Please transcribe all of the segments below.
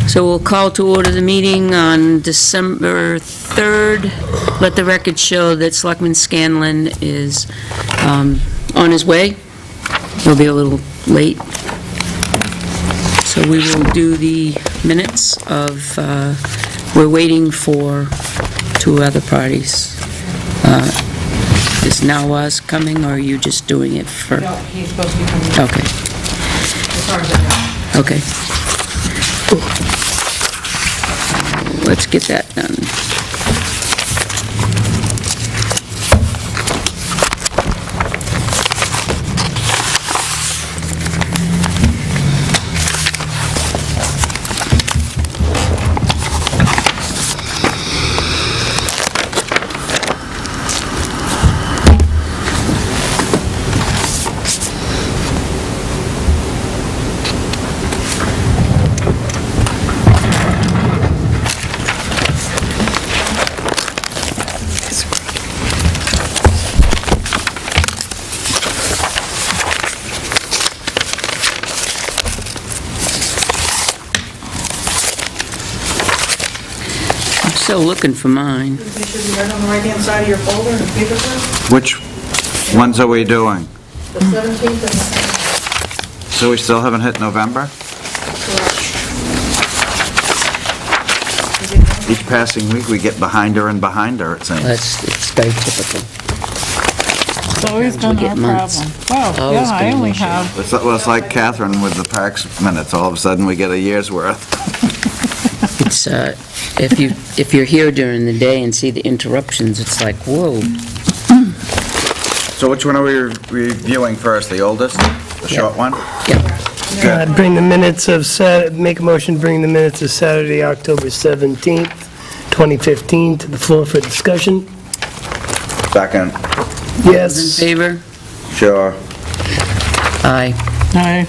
So we'll call to order the meeting on December 3rd. Let the record show that Selectman Scanlon is on his way. He'll be a little late. So we will do the minutes of, we're waiting for two other parties. Is Nawaz coming, or are you just doing it for? No, he's supposed to be coming. Okay. As far as I know. Okay. Let's get that done. Still looking for mine. They should be right on the right-hand side of your folder in the paper first. Which ones are we doing? The 17th and the 17th. So we still haven't hit November? Each passing week, we get behinder and behinder, it seems. It's very typical. It's always been We our get months. problem. Wow, Always yeah, I been an only issue. have, It's like Catherine with the parks minutes. All of a sudden, we get a year's worth. It's, if you're here during the day and see the interruptions, it's like, whoa. So which one are we reviewing first? The oldest? The short one? Yep. Bring the minutes of make a motion to bring the minutes of Saturday, October 17th, 2015 to the floor for discussion. Second. In Yes. favor? Sure. Aye. hi,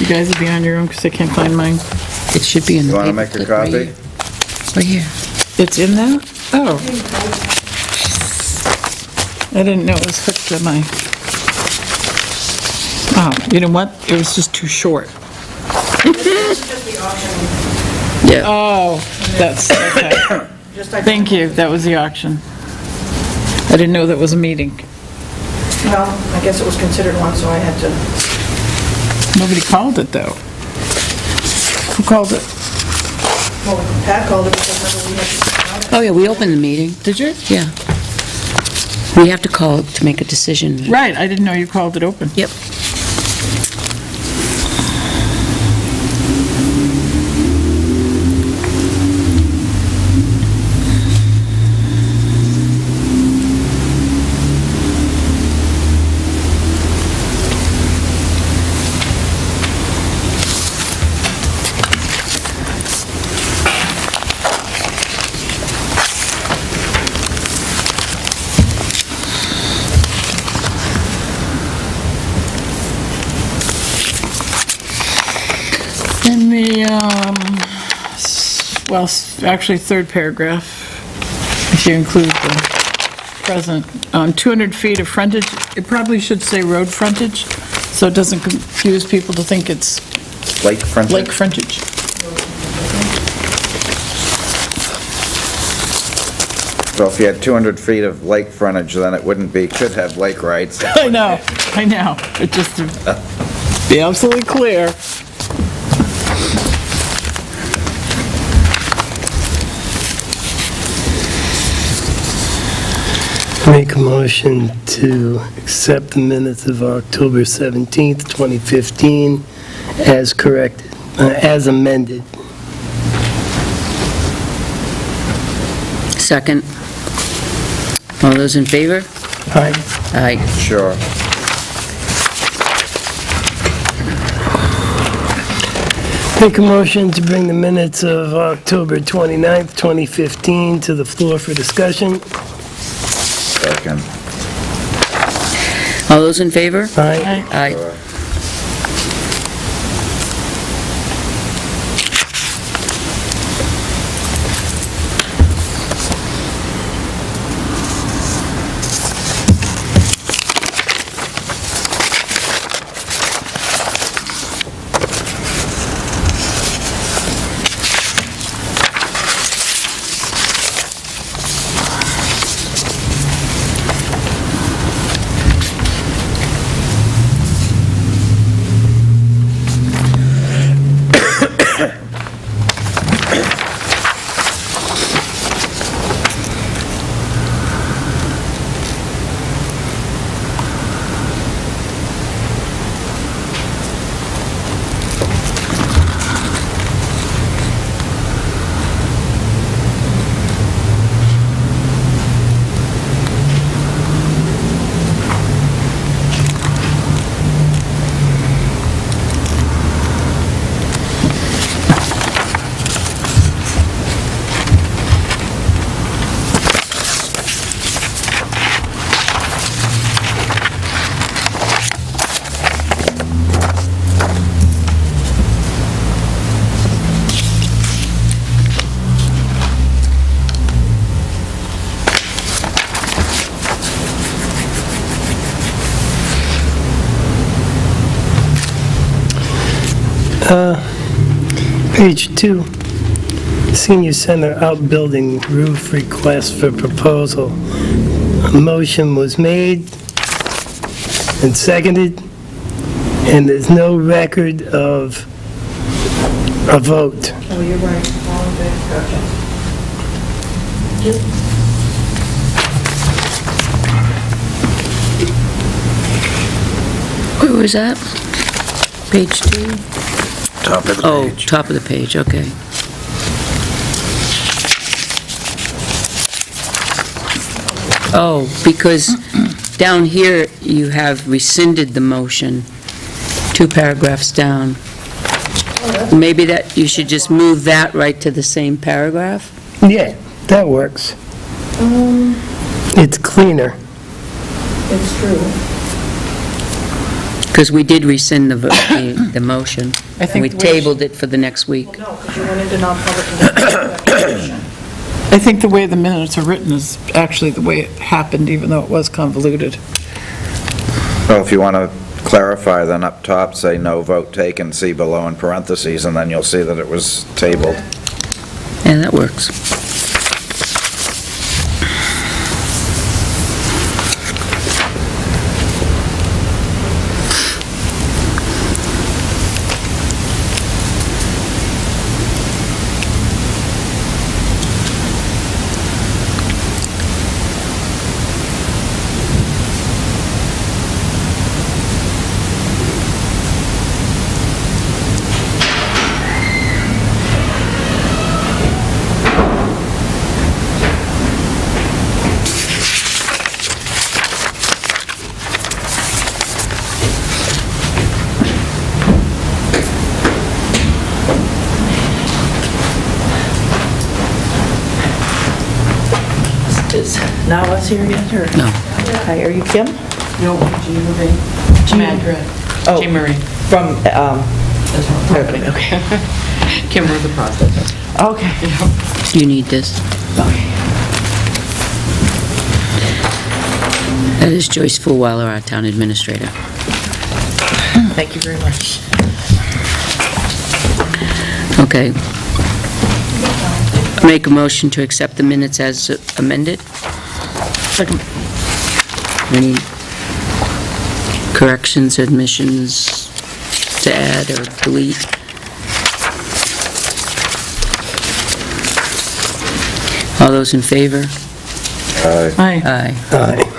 you guys will be on your own because I can't find mine. It should be in the You paper. want to make a clip right copy? here. Right here. It's in there? Oh. I didn't know it was hooked to my, oh, you know what? It was just too short. Yeah. Oh, that's, okay. Thank you, that was the auction. I didn't know that was a meeting. Well, I guess it was considered one, so I had to. Nobody called it, though. Who called it? Well, Pat called it because we had to. Oh, yeah, we opened the meeting. Did you? Yeah. We have to call it to make a decision. Right, I didn't know you called it open. Yep. In the, well, actually, third paragraph, if you include the present, 200 feet of frontage, it probably should say road frontage, so it doesn't confuse people to think it's Lake frontage? lake frontage. So if you had 200 feet of lake frontage, then it wouldn't be, could have lake rights. I know, it just to be absolutely clear. Make a motion to accept the minutes of October 17th, 2015 as corrected, as amended. Second. All those in favor? Aye. Aye. Sure. Make a motion to bring the minutes of October 29th, 2015 to the floor for discussion. Second. All those in favor? Aye. Aye. Sure. Page 2, Senior Center outbuilding roof request for proposal. A motion was made and seconded, and there's no record of a vote. Oh, you're right. All in favor, gotcha. Where was that? Page 2? Top of the Oh, page. top of the page, okay. Oh, because down here, you have rescinded the motion, 2 paragraphs down. Maybe that, you should just move that right to the same paragraph? Yeah, that works. It's cleaner. It's true. Because we did rescind the motion. I think And we the way she- tabled it for the next week. Well, no, because you went into non-public and then I think the way the minutes are written is actually the way it happened, even though it was convoluted. Well, if you want to clarify, then up top, say no vote taken, see below in parentheses, and then you'll see that it was tabled. Yeah, that works. Is now us here yet, or? No. Hi, are you Kim? No, Jean Marie. I'm Andrea. Oh. Jean Marie. From, okay. Kim was the processor. Okay. You need this. That is Joyce Fulwiler, our town administrator. Thank you very much. Okay. Make a motion to accept the minutes as amended. Any corrections, admissions to add or delete? All those in favor? Aye. Aye. Aye.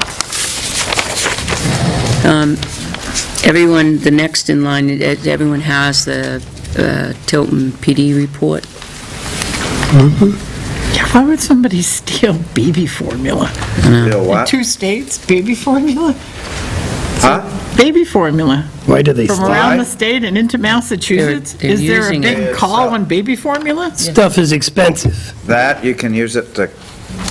Everyone, the next in line, everyone has the Tilton PD report. Yeah, why would somebody steal baby formula? Still In what? 2 states, baby formula? Huh? Baby formula Why do they from steal? around the state and into Massachusetts? They're Is there a using big it. call on baby formula? Stuff is expensive. That, you can use it to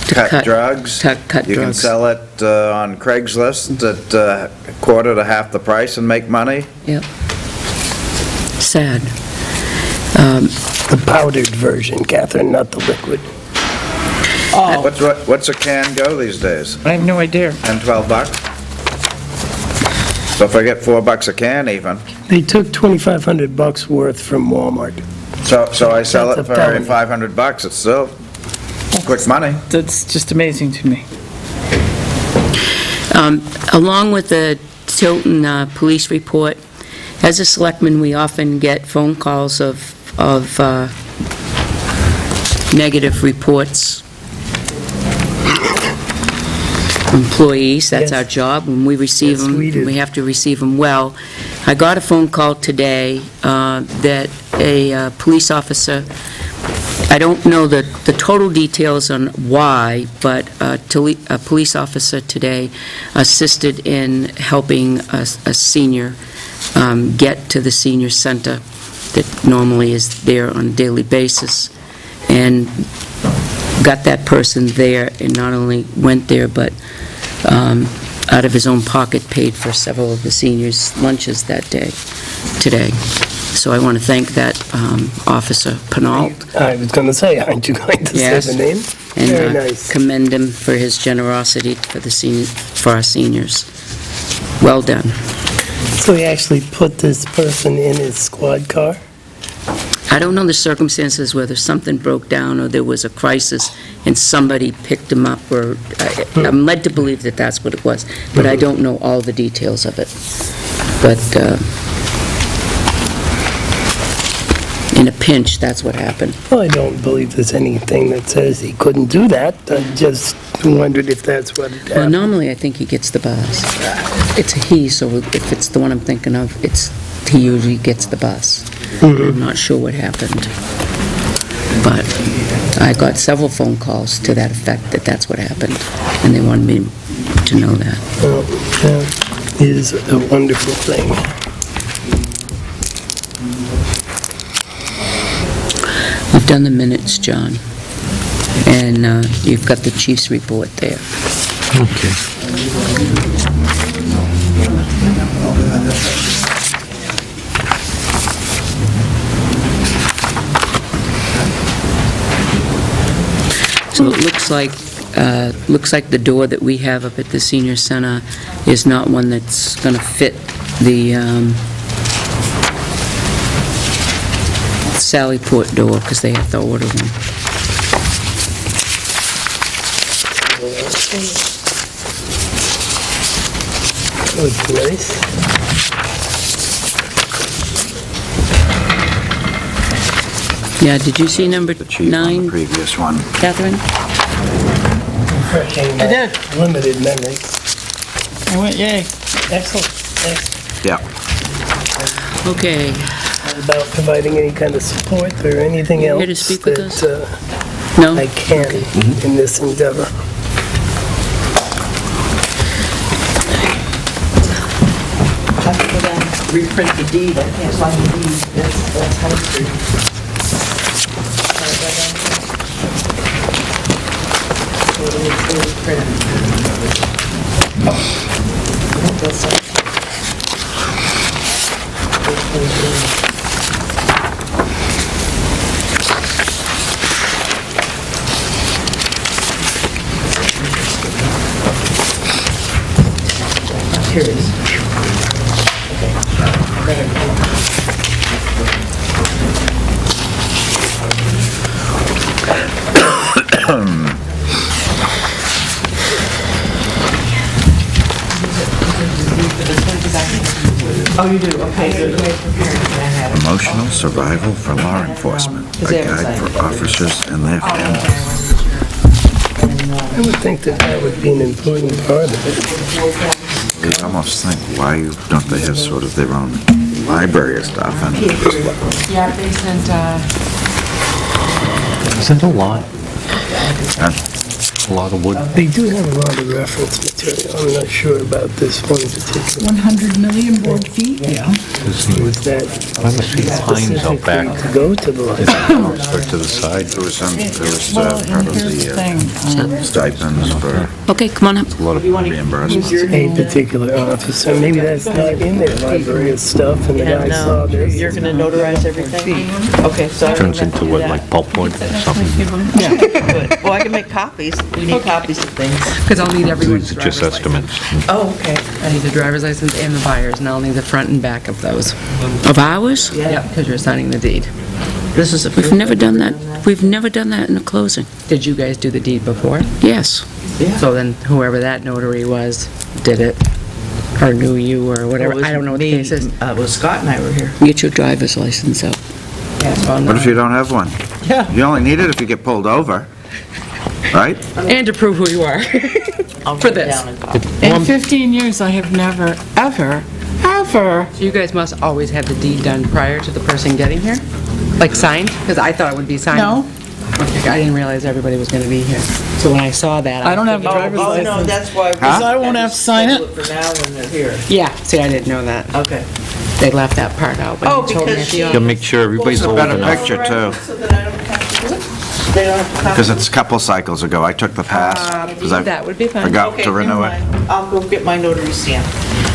cut- cut drugs. cut You can drugs. sell it on Craigslist at a quarter to half the price and make money. Yep. Sad. The powdered version, Catherine, not the liquid. Oh, What's a can go these days? I have no idea. 10, 12 bucks? So if I get $4 a can even, They took $2,500 worth from Walmart. so I sell That's it a for felony. $500, it's still quick money. That's just amazing to me. Along with the Tilton police report, as a selectman, we often get phone calls of negative reports. Employees, that's our Yes. job. When we receive Yes, them, we do. we have to receive them well. I got a phone call today that a police officer, I don't know the total details on why, but a police officer today assisted in helping a senior get to the senior center that normally is there on a daily basis, and got that person there, and not only went there, but out of his own pocket paid for several of the seniors' lunches that day, today. So I want to thank that Officer Penault. I was going to say, aren't you going to say Yes. the name? Very And nice. commend him for his generosity for our seniors. Well done. So he actually put this person in his squad car? I don't know the circumstances, whether something broke down or there was a crisis and somebody picked him up, or, I'm led to believe that that's what it was, but I don't know all the details of it. But in a pinch, that's what happened. Well, I don't believe there's anything that says he couldn't do that. I just wondered if that's what Well, happened. normally, I think he gets the bus. It's a he, so if it's the one I'm thinking of, he usually gets the bus. I'm not sure what happened. But I got several phone calls to that effect, that that's what happened, and they wanted me to know that. Well, that is a wonderful thing. We've done the minutes, John, and you've got the chief's report there. So it looks like the door that we have up at the senior center is not one that's going to fit the Sallyport door, because they have to order one. Looks nice. Yeah, did you see number The chief on the 9, previous one. Catherine? Refreshing I did. limited memory. I went, yay. Excellent. Thanks. Yeah. Okay. About providing any kind of support or anything You else here to speak with us? that No? I can in this endeavor. I have to go down and reprint the deed. I can't find the deed. That's High Street. Here it is. Oh, you do? Okay, good. Emotional survival for law enforcement, a guide for officers and their families. I would think that that would be an important part of it. You almost think, why don't they have sort of their own library of stuff? And Yeah, they sent, Isn't a lot, and a lot of wood? They do have a lot of reference material. I'm not sure about this one particular. 100 million board feet? Yeah. Was that I must see pines out back, specifically to go to the library? start to the side. there was Well, and probably here's the thing. stipends for Okay, come on up. a lot of reimbursements. A particular officer, maybe that's not in their library of stuff, and the guy saw this. you're gonna notarize everything? Okay, so. I Turns don't have to into do what, that. like pulpwood or something? Good. Well, I can make copies. We need copies of things. Because I'll need everyone's These are driver's just license. estimates. Oh, okay. I need the driver's license and the buyer's, and I'll need the front and back of those. Of ours? Yeah, because you're signing the deed. This is a. We've never done that. We've never done that in a closing. Did you guys do the deed before? Yes. Yeah. So then whoever that notary was did it, or knew you, or whatever. I don't know what the case is. Well, Scott and I were here. Get your driver's license out. What if you don't have one? Yeah. You only need it if you get pulled over, right? And to prove who you are. I'll For write it this. down and copy. In 15 years, I have never, ever, ever, So you guys must always have the deed done prior to the person getting here? Like signed? Because I thought it would be signed. no, Okay, I didn't realize everybody was going to be here. So when I saw that. I don't have a driver's Oh, no, license. that's why. Because I won't have to sign it. For now when they're here. Yeah, see, I didn't know that. Okay. They left that part out. but Oh, you told me because at the she- end. Gotta make sure everybody's It's a old better enough. picture, too. So that I don't have to do it? They don't have to copy? Because it's a couple cycles ago, I took the pass, because I That would be fine. forgot Okay, to renew never it. mind. I'll go get my notary stamp.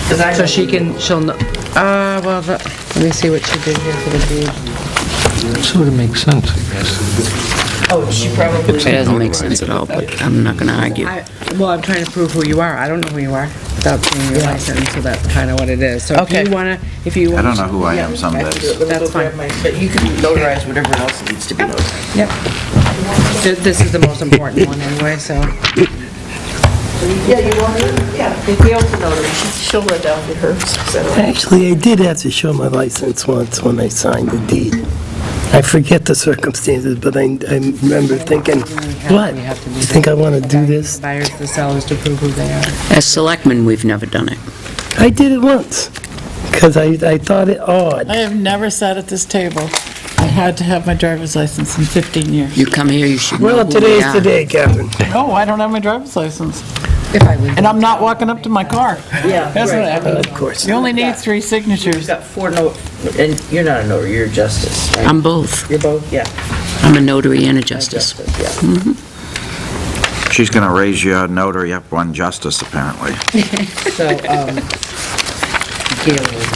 'Cause I So don't she need can, she'll know, well, let me see what she did here for the deed. Sort of makes sense, I guess. it. Oh, she probably. It doesn't make sense at all, but I'm not going to argue. Well, I'm trying to prove who you are. I don't know who you are. without seeing your license, so that's kind of what it is. So if Okay. you want to, I don't know who I am some days. That's fine. But you can notarize whatever else needs to be notarized. Yep. This is the most important one anyway, so. Yeah, you want to, yeah, if we open notary, she'll write down with her. Actually, I did have to show my license once when I signed the deed. I forget the circumstances, but I remember thinking, what? We have to do You think I want to do this? Buyers, the sellers to prove who they are. As selectmen, we've never done it. I did it once, because I thought it odd. I have never sat at this table. I had to have my driver's license in 15 years. You come here, you should know Well, who we today's are. the day, Catherine. No, I don't have my driver's license. If I leave. And I'm not walking up to my car. Yeah, That's what right. happened. Of course. You only need 3 You've signatures. got 4 and you're not a notary, you're a justice, right? I'm both. You're both, yeah. I'm a notary and a justice. Yeah. She's gonna raise your notary up one justice, apparently. So, Gail will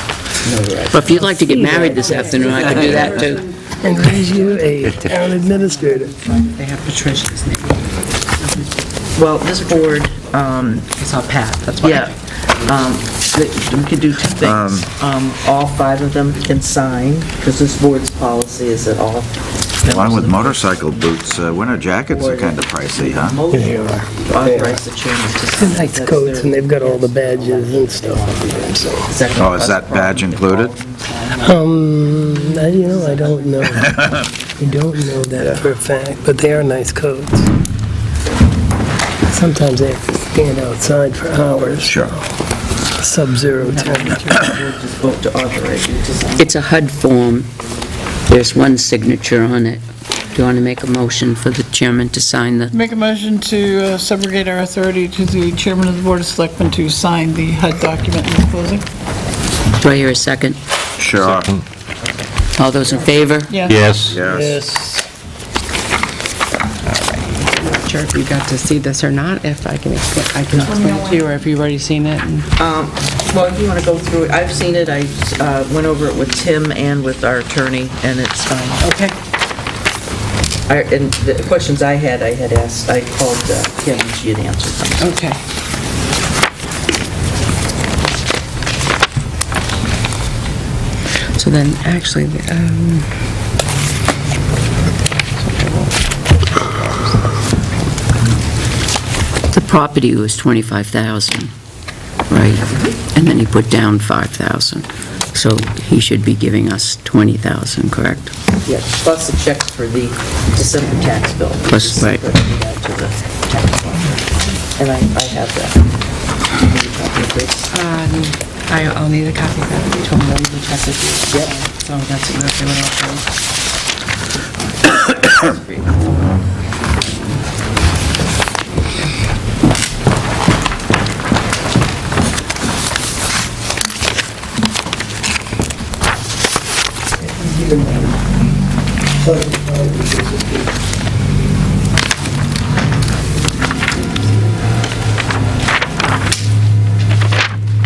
notarize. But if you'd like to get married this afternoon, I could do that too. And raise you a town administrator. They have Patricia's name. Well, this board, It's all Pat, that's why. yeah, we could do 2 things. All 5 of them can sign, because this board's policy is that all. Along with motorcycle boots, winter jackets are kind of pricey, huh? Motion They are. to authorize the chairman to sign. Nice That's coats, their- and they've got all the badges and stuff on them, so. Oh, is that badge included? I don't know. I don't know that for a fact, but they are nice coats. Sometimes they have to stand outside for hours. Sure. Sub-zero temperature. Just vote to authorize you to sign. It's a HUD form. There's one signature on it. Do you want to make a motion for the chairman to sign the, Make a motion to subrogate our authority to the chairman of the Board of Selectmen to sign the HUD document in closing. do I hear a second? Sure. All those in favor? Yeah. Yes. Yes. Not sure if you got to see this or not, if I can explain it to you, or if you've already seen it. Well, if you want to go through it, I've seen it, I went over it with Tim and with our attorney, and it's fine. Okay. And the questions I had asked, I called Kim, and she had answered them. Okay. So then, actually, The property was 25,000, right? And then he put down 5,000. So he should be giving us 20,000, correct? Yeah, plus the checks for the December tax bill. Plus, right. Put that to the tax fund. And I have that. Do you need a copy of this? I'll need a copy of that. You told me that you would check it. Yep. So that's exactly what I'll show.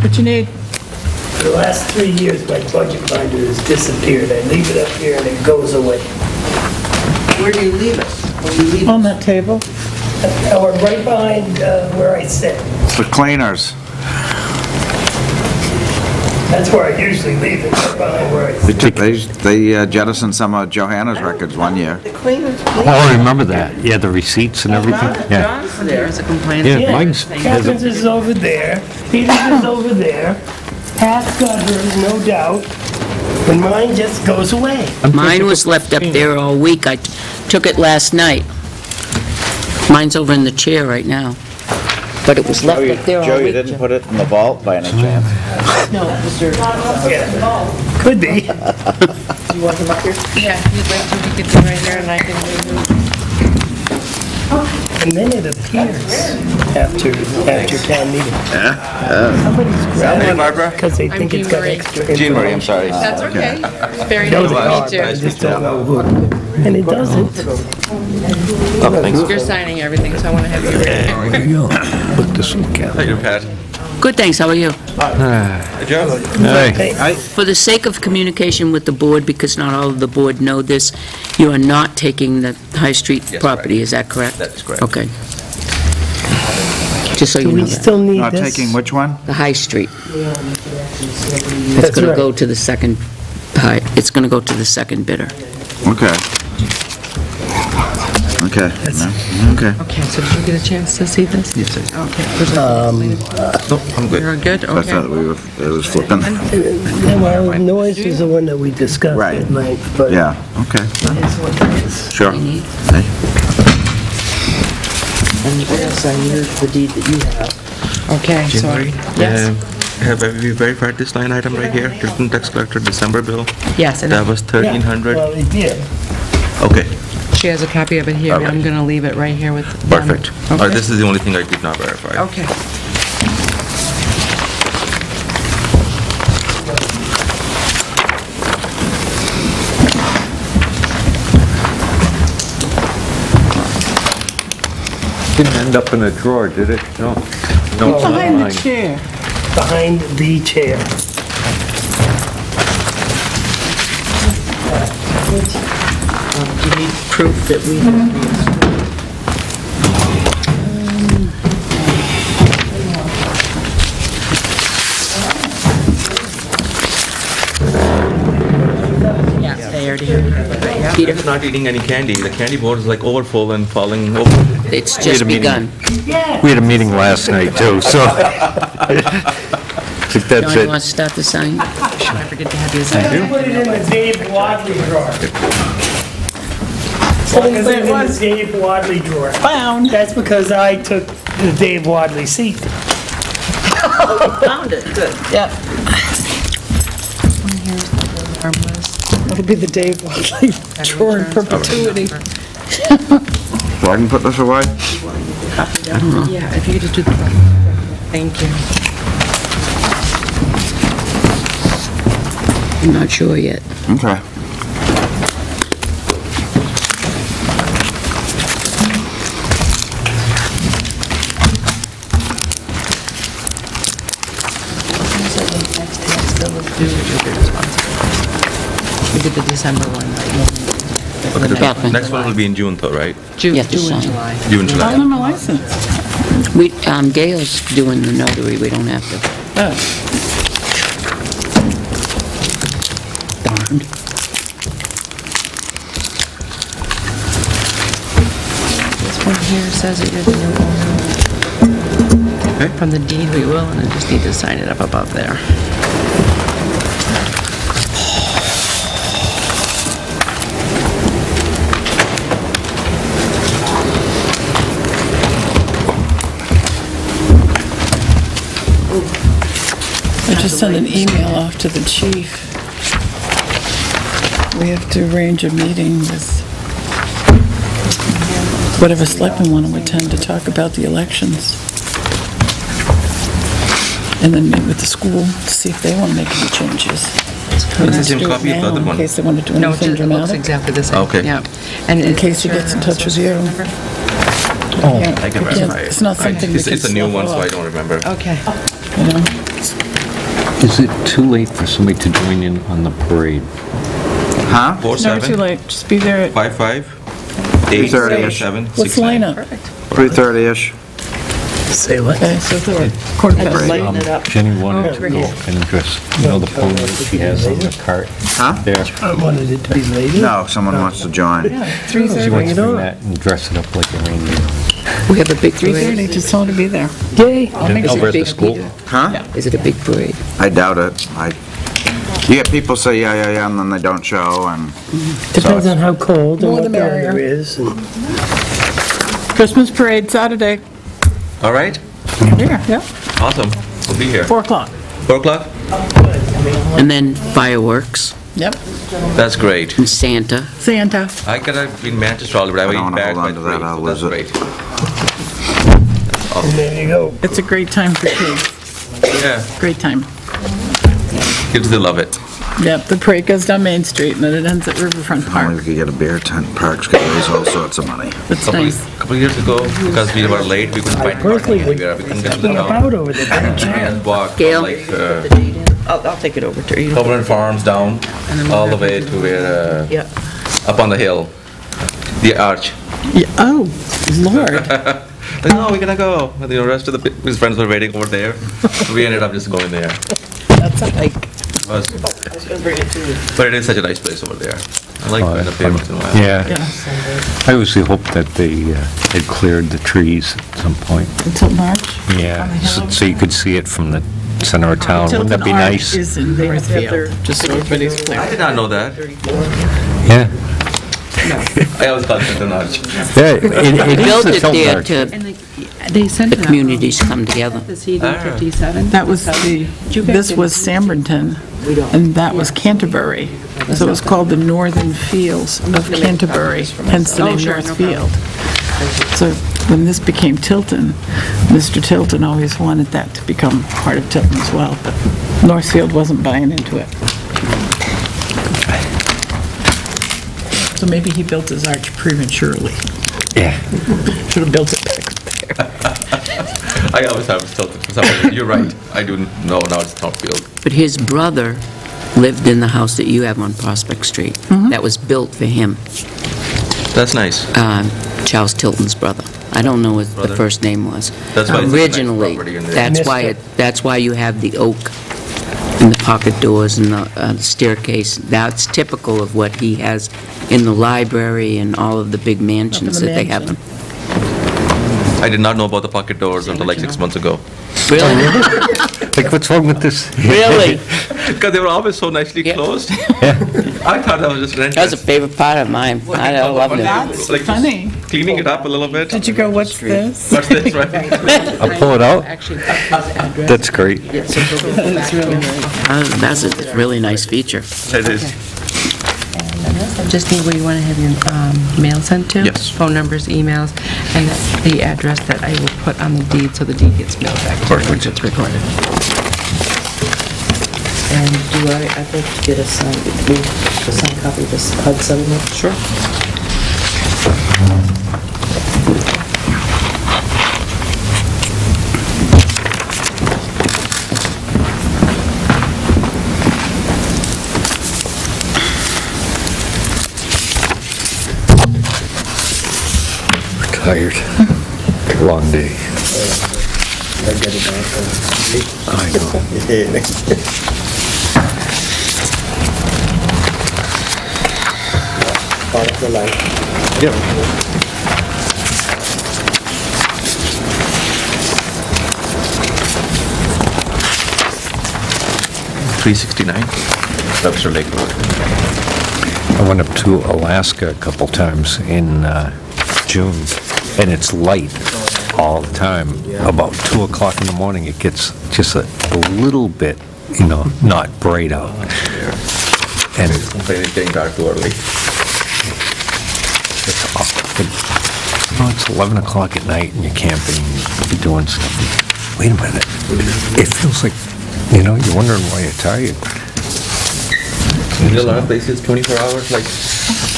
What you need? For the last 3 years, my budget binder has disappeared. I leave it up here and it goes away. Where do you leave it? When you leave On that table? Or right behind where I sit. The cleaners. That's where I usually leave it, right behind where I sit. They jettisoned some of Johanna's records one year. the cleaners, Oh, I remember that. Yeah, the receipts and everything. Yeah. John's there. There's a complaint. Yeah, mine's, Catherine's is over there, Peter's is over there, Pat's got hers, no doubt, and mine just goes away. Mine was left up there all week. I took it last night. Mine's over in the chair right now. But it was left up there all Joe, you week. didn't put it in the vault by any chance? No, Mr. Yeah, could be. You want him up here? Yeah, if you'd like to, we could do right here, and I can remove. And then it appears after town meeting. Somebody's grabbing Barbara? because they think it's got Jean Marie. extra Jean Marie, I'm information. sorry. That's okay. Very Knows it all, nice but I to meet just don't know who. And it doesn't. you. You're signing everything, so I want to have you ready. there you go. Put this in the How you doing, Pat? Good, thanks. How are you? Hey, Joe. Hey, For the sake of communication with the board, because not all of the board know this, you are not taking the High Street Yes, property, correct. is that correct? That is correct. Okay. just so Do you we know that. still need Not this? taking which one? The High Street. It's That's going to right. go to the second, it's going to go to the second bidder. Okay. Okay, no, okay. Okay, so did you get a chance to see this? Yes, I did. Okay. No, I'm good. You're good, I thought okay. it was flipping. Yeah, well, noise was the one that we discussed Right. at length, but. Yeah, okay. Sure. Hey. And what else I need the deed that you have. Okay, so, January, yes, have we verified this line item right here? Tilton tax collector December bill? yes, and That was Yeah, 1,300? Well, it did. Okay, she has a copy of it here, and I'm Okay. going to leave it right here with them. perfect. All right, Okay. this is the only thing I did not verify. Okay. Didn't end up in a drawer, did it? No. No, it's not Behind the mine. chair. Behind the chair. Do you need proof that we have these? Yeah, they already have. Peter, I'm not eating any candy. The candy board is like overfull and falling over. it's just begun. We had a meeting last night, too, so. I think that's John, you it. want to start the sign? I forget to have you I sign. put it in the Dave Wadley drawer. Because it was Dave Wadley drawer. Found. That's because I took the Dave Wadley seat. Found it, good. Yep. It'll be the Dave Wadley drawer in perpetuity. So I can put this away? Yeah, if you could just do the, thank you. I'm not sure yet. Okay. We did the December one, right? Okay, the Catherine. next one will be in June though, right? June, You have to June, sign. July. June, July. File them a license. We, Gail's doing the notary, we don't have to. Oh. Darn. This one here says that you're the new owner. Okay. From the deed, we will, and I just need to sign it up above there. I just sent an email off to the chief. We have to arrange a meeting with whatever selectmen want to attend to talk about the elections. And then meet with the school to see if they want to make any changes. This is the same copy of the other In one. case they want to do No, anything it looks dramatic. exactly the same. Okay. Yeah. And In case he gets in touch with you. Oh, Yeah, I can yeah, verify it. it's not something we It's can a new slough one, so off. I don't remember. Okay. You know? Is it too late for somebody to join in on the parade? Huh? 'Never too 47, late, just be there at 55, 8, 3:30-ish. 7, what's 6, the 9. lineup? 3:30-ish. Say what? Okay, so for quarter past. Lighten it up. Jenny wanted to go and dress, the pony that she has on the cart Huh? there. I wanted it to be later. No, someone wants to join. She 3:30, wants to it on. bring that and dress it up like a reindeer. We have a big 3:30, parade. just tell her to be there. Yay. I'll make Is Over it at the big, school. Peter? Huh? Is it a big parade? I doubt it. You get people say yeah, and then they don't show, and Depends on how cold and More what the the merrier. weather is. And Christmas parade, Saturday. All right, Here, yeah, awesome. We'll be here. 4 o'clock. 4 o'clock? And then fireworks Yep, That's great. and Santa. Santa. I could have been Manchester all, but I I was don't eating wanna bags hold by on to that, 3, I'll so that's lose great. and there you go. It's a great time for kids, Yeah, great time. kids, they love it. Yep, the parade goes down Main Street and then it ends at Riverfront if only we Park. could get a beer tent. Parks could raise all sorts of money. It's Couple nice. couple of years ago, because we were late, we couldn't find Personally, parking anywhere. We couldn't get to the What town. about over there? And walk from Gail? like I'll take it over to you. Cumberland Farms down, all the way to where, Yeah. up on the hill, the arch. Yeah, oh, Lord. Like, no, we're gonna go. And the rest of his friends were waiting over there. So we ended up just going there. That's a hike. But it is such a nice place over there. I like going up there once in a while. Yeah. I always hope that they had cleared the trees at some point. Until March? Yeah, so you could see it from the center of town. Wouldn't that be Tilton Arch nice? is in Northfield, just so everybody's I clear. did not know that. Yeah. I always called it an arch. Yeah, it is Built the it Tilton there Arch. to, They sent the communities come together. The CD 57. That was this was Sambronton, and that was Canterbury. So it was called the Northern Fields of Canterbury, hence the name Northfield. So when this became Tilton, Mr. Tilton always wanted that to become part of Tilton as well, but Northfield wasn't buying into it. So maybe he built his arch prematurely. Yeah. Should have built it back there. I always have Tilton for some reason. You're right. I do know now it's Northfield. But his brother lived in the house that you have on Prospect Street. That was built for him, That's nice. Charles Tilton's brother. I don't know what the Brother? first name was. That's why it's such a nice Originally, property in there. that's why you have the oak and the pocket doors and the staircase. That's typical of what he has in the library and all of the big mansions that they have. mansion. I did not know about the pocket doors until like 6 months ago. Really? Like, what's wrong with this? Really? Because they were always so nicely Yeah. closed. I thought that was just rented. That was a favorite part of mine. I loved it. That's Like, funny. cleaning it up a little bit. Did you go, what's this? What's this, right? I'll pull it out. Actually, his address. That's great. So he'll go back to That's a really nice feature. It is. Just need where you want to have your mail sent to? Yes. Phone numbers, emails, and that's the address that I will put on the deed, so the deed gets mailed back to you once it's recorded. And I'd like to get a signed copy of this HUD settlement. Sure. Tired. Long day. I know. Yeah. 369 Webster Lake Road. I went up to Alaska a couple times in June, and it's light all the time. About 2 o'clock in the morning, it gets just a little bit, not bright out. And It's complaining getting dark too early. it's 11 o'clock at night, and you're camping, you're doing stuff. Wait a minute. It feels like, you're wondering why you're tired. Is there a lot of places 24 hours, like?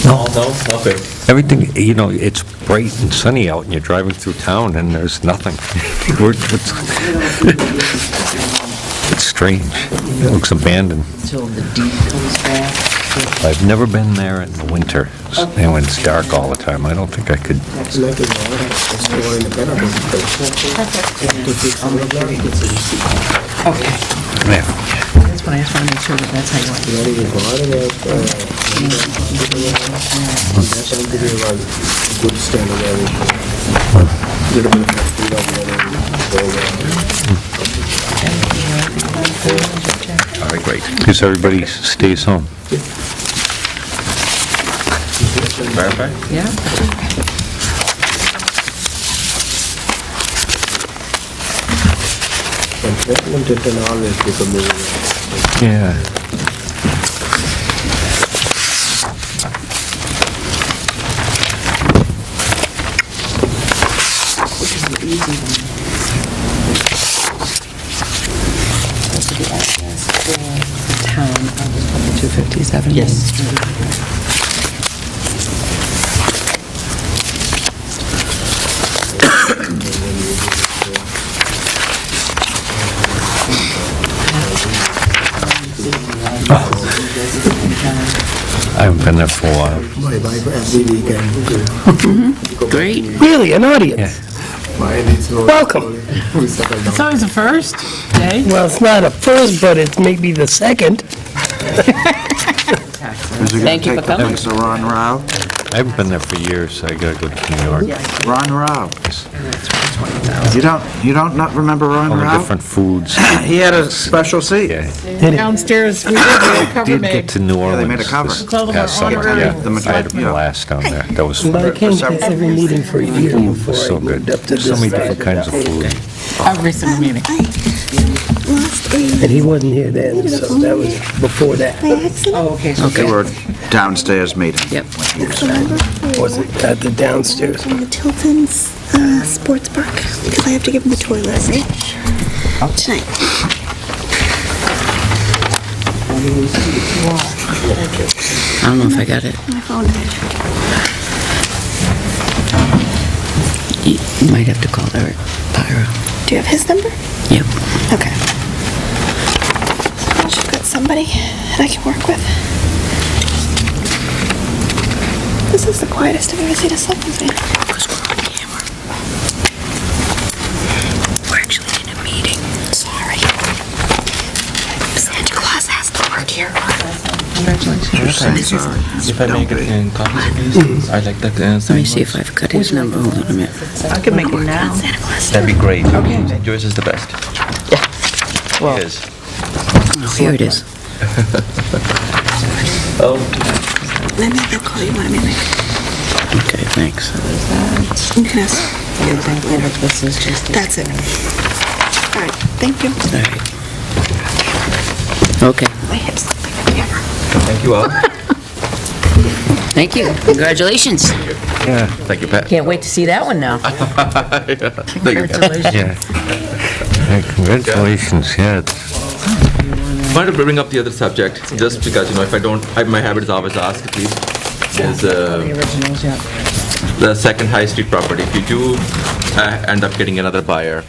No. No? Okay. Everything, it's bright and sunny out, and you're driving through town, and there's nothing. It's strange. It looks abandoned. Until the deed comes back. I've never been there in the winter, and when it's dark all the time. I don't think I could. Okay. Yeah. That's what I just want to make sure that that's how you want to do it. All right, great. Because everybody stays home. Verify? Yeah. Yeah. Town of 257 Main Street. I haven't been there for a while. Great. Really, an Yeah. audience? Welcome. It's always a first, Jay. Well, it's not a first, but it's maybe the second. Thank you for coming. Thanks to Ron Rao. I haven't been there for years, so I gotta go to New York. Ron Rao. You don't not remember Ron All the Rao? different foods. He had a special seat. Yeah. Downstairs, we did get a cover Did made. get to New Orleans. they made a cover. this Call them our past summer, honorary yeah. The I had a majority, yeah. blast down there. That was But I fun. came to every meeting for a year before So I good. moved up to So many this. different kinds of food. Every single meeting. And he wasn't here then, so that was before that. Oh, okay. So They were downstairs meeting. Yep. Was it at the downstairs? In the Tilton's sports park, because I have to give him the toy list tonight. I don't know if I got it. My phone died. You might have to call Eric Pyro. Do you have his number? Yep. Okay. I should have got somebody that I can work with. This is the quietest I've ever seen a Selectmen's meeting. Because we're on camera. We're actually in a meeting. Sorry. Santa Claus has to work here. If I make it in copies, please, I like that. Let me see if I've got his number. Hold on a minute. I can make it now. Santa Claus. That'd be great. Okay. Joyce is the best. Well- He is. Oh, here it is. Maybe they'll call you when I'm in there. Okay, thanks. You can ask. This is just. That's it. All right, thank you. All right. Okay, My hips look like a camera. Thank you all. thank you. Congratulations. Yeah, Thank you, Pat. Can't wait to see that one now. Thank you, Pat. Congratulations. yeah. Yeah, congratulations, yeah. I wanted to bring up the other subject, just because, if I don't, my habit is always to ask, please, is Originals, yeah. the second High Street property. If you do end up getting another buyer,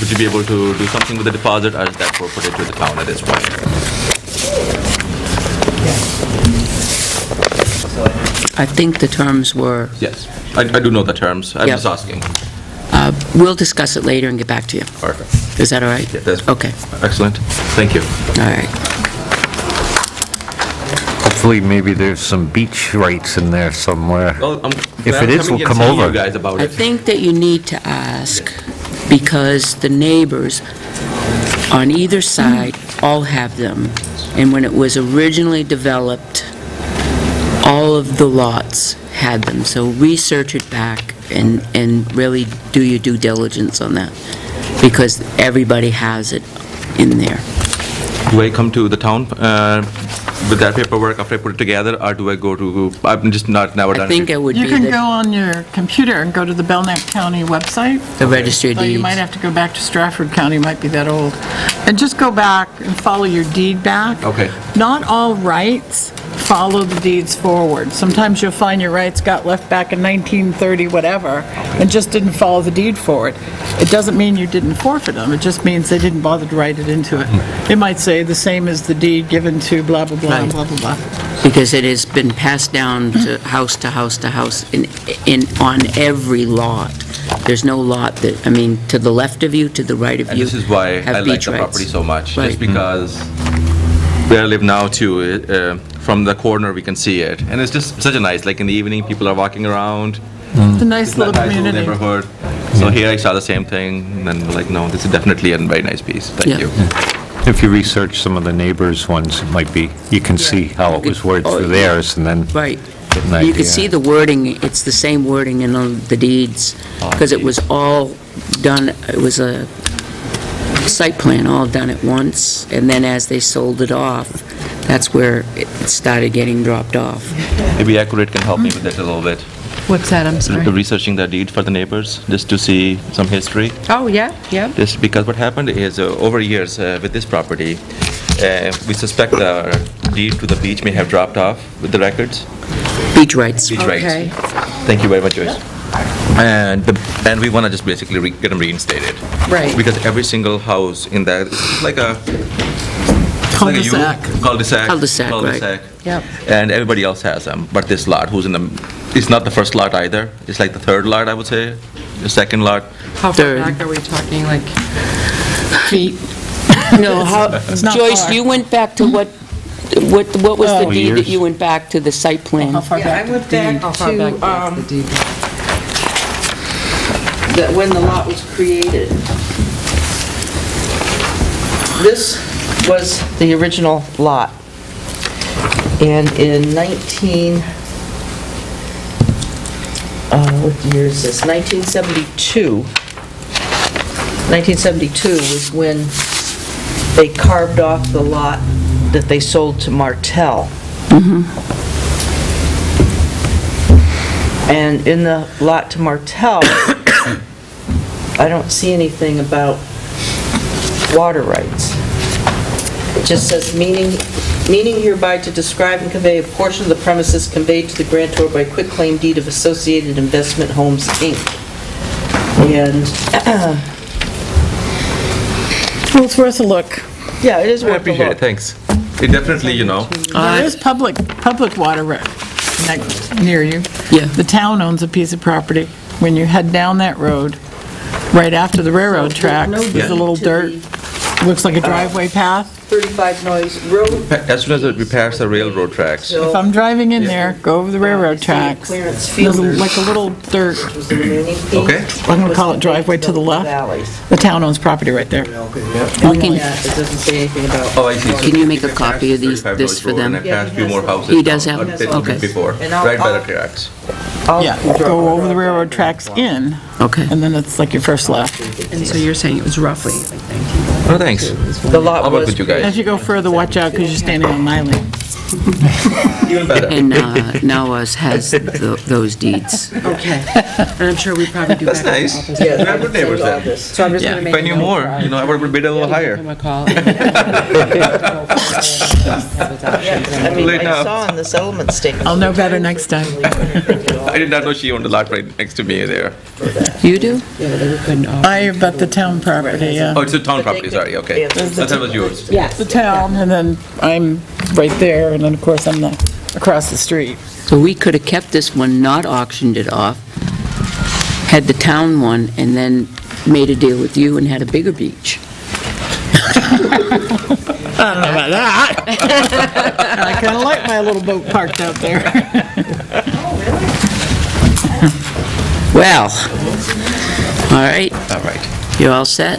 would you be able to do something with the deposit, or is that forfeited to the town at this point? I think the terms were, Yes, I do know the terms. I'm Yep. just asking. we'll discuss it later and get back to you. Perfect. Is that all right? Yeah, that's Okay, excellent. Thank you. all right. Hopefully, maybe there's some beach rights in there somewhere. Well, If it is, we'll come over. You guys about I it. think that you need to ask, because the neighbors on either side all have them. And when it was originally developed, all of the lots had them. So research it back and really do your due diligence on that, because everybody has it in there. Do I come to the town with that paperwork after I put it together, or do I go to, I'm just never done I it. think it would You be can go the on your computer and go to the Belknap County website. registry of So you deeds. might have to go back to Stratford County, might be that old. And just go back and follow your deed back. Okay. Not all rights follow the deeds forward. Sometimes you'll find your rights got left back in 1930 whatever, and just didn't follow the deed forward. It doesn't mean you didn't forfeit them, it just means they didn't bother to write it into it. It might say the same as the deed given to blah, blah, blah, Right. blah, blah, blah. Because it has been passed down to house to house to house on every lot. There's no lot that, I mean, to the left of you, to the right of And you, this is why have I like beach the rights. property so much, Right. just because where I live now too, from the corner we can see it, and it's just such a nice, like in the evening, people are walking around. It's a nice It's little a nice little community. neighborhood. So here I saw the same thing, and then like, no, this is definitely a very nice piece. Thank Yeah. you. If you research some of the neighbors' ones, it might be, you can see how it was worded for theirs, and then Right. get an You can idea. see the wording, it's the same wording in all the deeds, because it was all done, it was a site plan all done at once, and then as they sold it off, that's where it started getting dropped off. Maybe Accurate can help me with that a little bit. What's that, I'm sorry? Researching the deed for the neighbors, just to see some history. Oh, yeah, yeah. Just because what happened is, over years with this property, we suspect the deed to the beach may have dropped off with the records. Beach rights. Beach rights. Okay. Thank you very much, Joyce. And we want to just basically get them reinstated. Right. Because every single house in that, it's like a It's like a U, Cul-de-sac. Cul-de-sac. Cul-de-sac, right. Yep. And everybody else has them, but this lot, who's in the, it's not the first lot either. It's like the third lot, I would say, the second lot. How far Third. back are we talking, like, Feet. No, It's not Joyce, far. you went back to what was the Oh. deed that you went back to, the site plan? How far Yeah, back? I went the deed? back how far back to, is the deed? when the lot was created. This was the original lot. And in what year is this? 1972. 1972 was when they carved off the lot that they sold to Martell. And in the lot to Martell, I don't see anything about water rights. It just says, meaning hereby to describe and convey a portion of the premises conveyed to the grantor by quitclaim deed of Associated Investment Homes, Inc. And, Well, it's worth a look. yeah, it is I worth a appreciate it, look. thanks. It definitely, There is public water near you. Yeah. The town owns a piece of property. When you head down that road, right after the railroad tracks, there's a little dirt, looks like a driveway path. 35 Noise Road. as soon as we pass the railroad tracks. If I'm driving in there, go over the railroad tracks, Clearance there's fielders. like a little dirt, Was the remaining piece. Okay. I'm gonna call it driveway to the left. Valleys. The town owns property right there. We can, Yeah, it doesn't say anything about. Oh, I see. Can you make a copy of these- 35 this Noise for Road, them? And I passed a few more houses. He does have a them? bit Okay. Before, And I'll- right by the I'll- tracks. Yeah, go over the railroad tracks in, okay. and then it's like your first left. And so you're saying it was roughly like 19? Oh, thanks. The lot I'll work was. with you As guys. you go further, watch out, because you're standing on my lane. Even better. And Nawas has those deeds. Okay. And I'm sure we probably do. That's back in the nice. office. We have good neighbors then. So I'm just Yeah. gonna make If I a knew note more, for- I would have bid a little higher. Give him a call. Yeah, I mean, Late I now. saw in the settlement statement. I'll know better next time. I did not know she owned a lot right next to me there. You do? Yeah, but they couldn't. I about the town property, yeah. Oh, it's a town property, sorry, okay. I thought it was yours. Yes. The town, and then I'm right there, and then, of course, I'm across the street. So we could have kept this one, not auctioned it off, had the town one, and then made a deal with you and had a bigger beach. I don't know about that. I kind of like my little boat parked out there. Well, all right, All right. you're all set?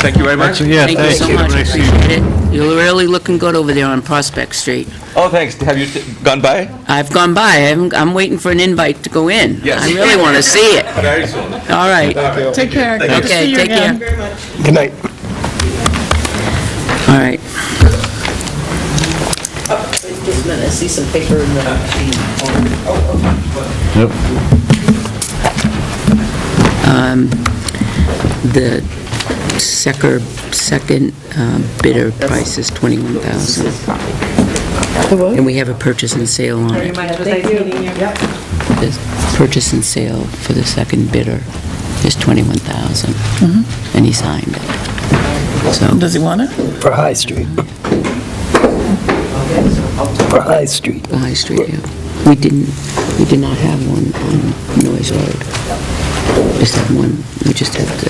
Thank you very much. Yeah, Thank you so much, appreciate it. You're really looking good over there on Prospect Street. Oh, thanks. Have you gone by? I've gone by, I'm waiting for an invite to go in. Yes. I really want to see it. Very soon. All right, Take care. Good to see okay, you take again. care. Good night. All right, Just a minute, I see some paper in the. the second bidder price is $21,000. And we have a purchase and sale on it. The purchase and sale for the second bidder is $21,000. And he signed it. So, Does he want it? For High Street. For High Street. the High Street, yeah. We did not have one on Noyes Road. Just had one, we just had the,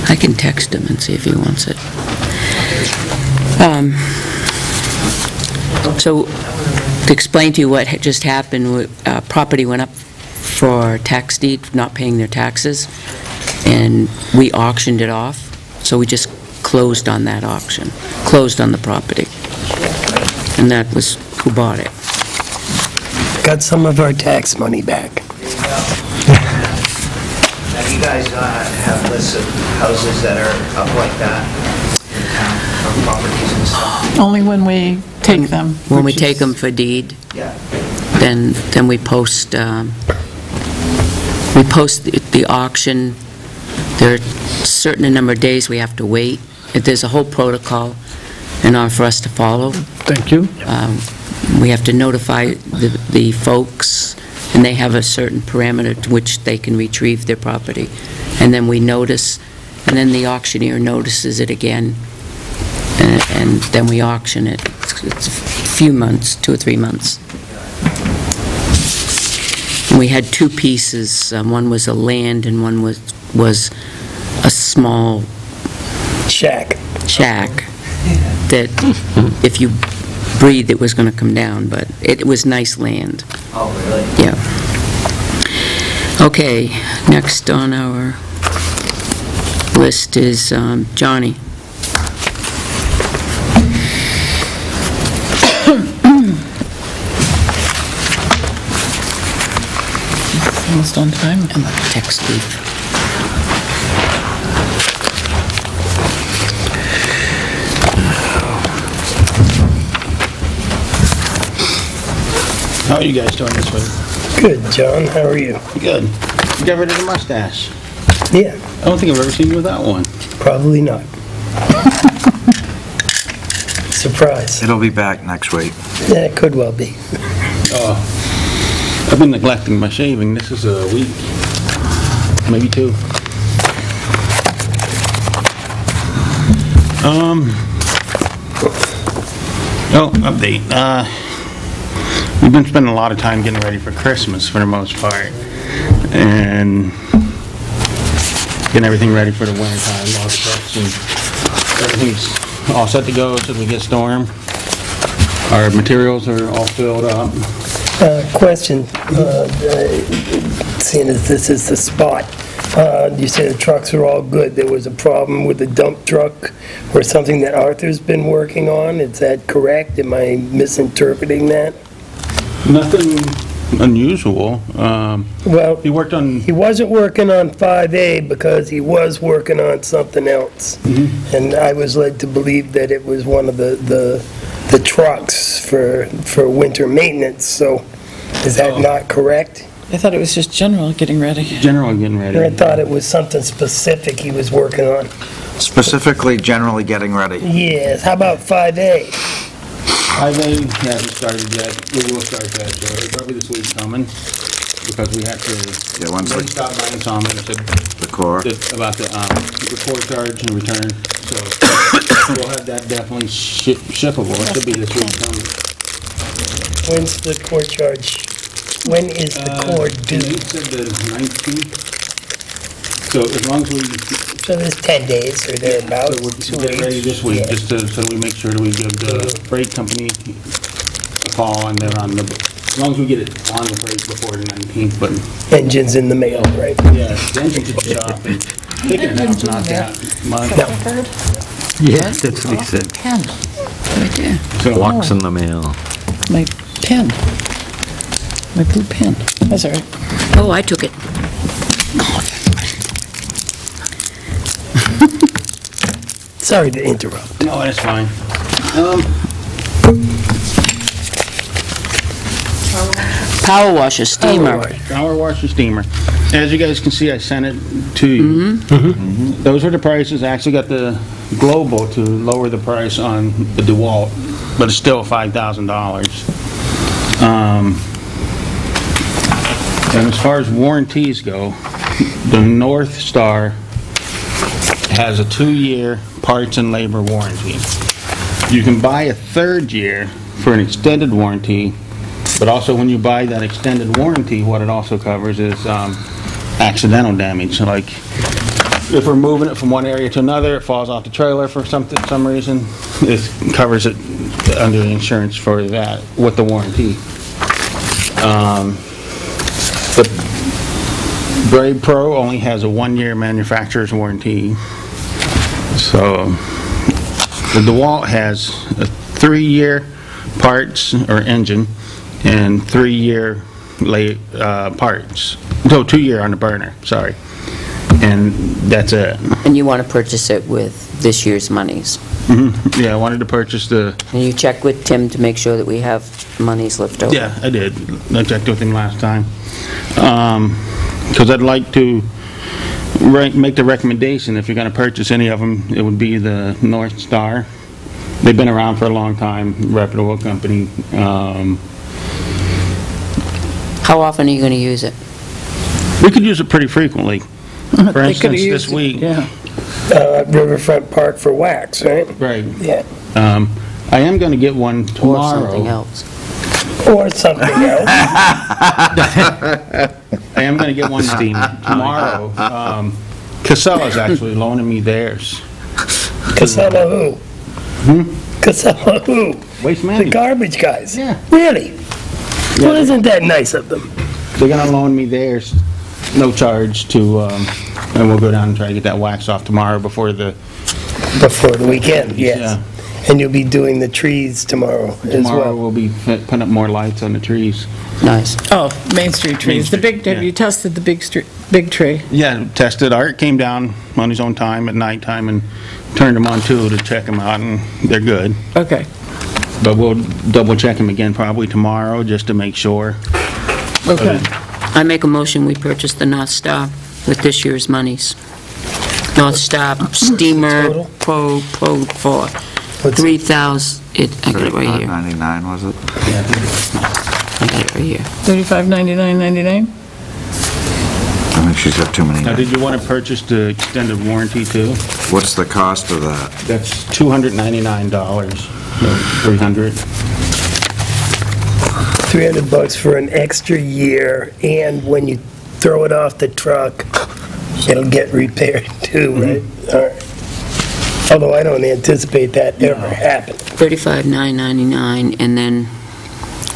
I can text him and see if he wants it. So, to explain to you what had just happened, property went up for tax deed, not paying their taxes, and we auctioned it off, so we just closed on that auction, closed on the property. And that was who bought it. Got some of our tax money back. Now, you guys have lists of houses that are up like that in town, or properties and stuff? Only when we take them. When we which take is- them for deed, Yeah. then we post the auction. There are a certain number of days we have to wait. There's a whole protocol in order for us to follow. Thank you. We have to notify the folks, and they have a certain parameter to which they can retrieve their property. And then we notice, and then the auctioneer notices it again, and then we auction it. It's a few months, 2 or 3 months. And we had 2 pieces. One was a land and one was a small Shack. that if you breathed, it was going to come down, but it was nice land. Oh, really? Yeah. Okay, next on our list is Johnny. Almost on time. And the text leaf. How are you guys doing this week? Good, John. How are you? Good. You got rid of the mustache. Yeah, I don't think I've ever seen you without one. probably not. Surprise. It'll be back next week. Yeah, it could well be. I've been neglecting my shaving. This is a week, maybe 2. Update. We've been spending a lot of time getting ready for Christmas for the most part, and getting everything ready for the winter time. All the trucks and everything's all set to go should we get storm. Our materials are all filled up. Question, seeing as this is the spot, you say the trucks are all good. There was a problem with the dump truck or something that Arthur's been working on. Is that correct? Am I misinterpreting that? Nothing unusual. Well, He worked on, he wasn't working on 5A because he was working on something else. And I was led to believe that it was one of the trucks for winter maintenance, so is that not correct? I thought it was just general getting ready. general getting ready. Or I thought it was something specific he was working on. Specifically, generally getting ready. Yes, how about 5A? Highway hasn't started yet. We will start that, probably this week coming, because we have to, Yeah, once they the stopped by and saw me and said core. about the core charge and return, so we'll have that definitely shippable. It should be this week coming. When's the core charge? When is the core due? They said the 19th, so as long as we, So there's 10 days or thereabouts. so we'll get ready this week, Yeah. just so we make sure that we give the freight company a call, and they're on the, as long as we get it on the freight before the 19th, but Engine's in the mail, right? yeah, the engine's at the shop, and taking it out's not that much. Yeah, that's what he said. Pen, right there. So, Box in the mail. My pen. My blue pen. That's all right. Oh, I took it. Sorry to interrupt. no, that's fine. Power washer, steamer. Power washer steamer. As you guys can see, I sent it to you. Those are the prices. I actually got the Global to lower the price on the DeWalt, but it's still $5,000. And as far as warranties go, the North Star has a 2-year parts and labor warranty. You can buy a 3rd year for an extended warranty, but also when you buy that extended warranty, what it also covers is accidental damage. Like if we're moving it from one area to another, it falls off the trailer for some reason, it covers it under the insurance for that with the warranty. The Brave Pro only has a 1-year manufacturer's warranty. So the DeWalt has a 3-year parts or engine and 3-year parts. No, 2-year on the burner, sorry. And that's it. And you want to purchase it with this year's monies. Yeah, I wanted to purchase the, And you check with Tim to make sure that we have monies left over. yeah, I did. I checked with him last time. Because I'd like to make the recommendation, if you're going to purchase any of them, it would be the North Star. They've been around for a long time, reputable company. How often are you going to use it? We could use it pretty frequently. For They could've instance, this used it, week, yeah. Riverfront Park for wax, right? Right. Yeah. I am going to get one Or tomorrow. something else. Or something else. I am going to get one tomorrow. Casella's actually loaning me theirs. Casella who? Casella who? Waste The Management. garbage guys? Yeah. Really? Well, isn't that nice of them? They're going to loan me theirs, no charge to, and we'll go down and try to get that wax off tomorrow before the... Before the weekend, yes. Yeah. And you'll be doing the trees tomorrow as Tomorrow well. we'll be putting up more lights on the trees. Nice. Oh, Main Street trees, the big, yeah. you tested the big tree. Yeah, tested. Art came down on his own time at nighttime and turned them on too to check them out, and they're good. Okay, But we'll double check them again probably tomorrow just to make sure. okay. I make a motion, we purchase the North Star with this year's monies. North Star steamer Total? Pro 4, What's- 3,000, I got it right here. 99, was it? I got it right here. $35.99.99? I think she's got too many. Now, did you want to purchase the extended warranty too? What's the cost of that? That's $299, no, $300. $300 for an extra year, and when you throw it off the truck, it'll get repaired too, right? All right. Although I don't anticipate that ever happening. $35,999, and then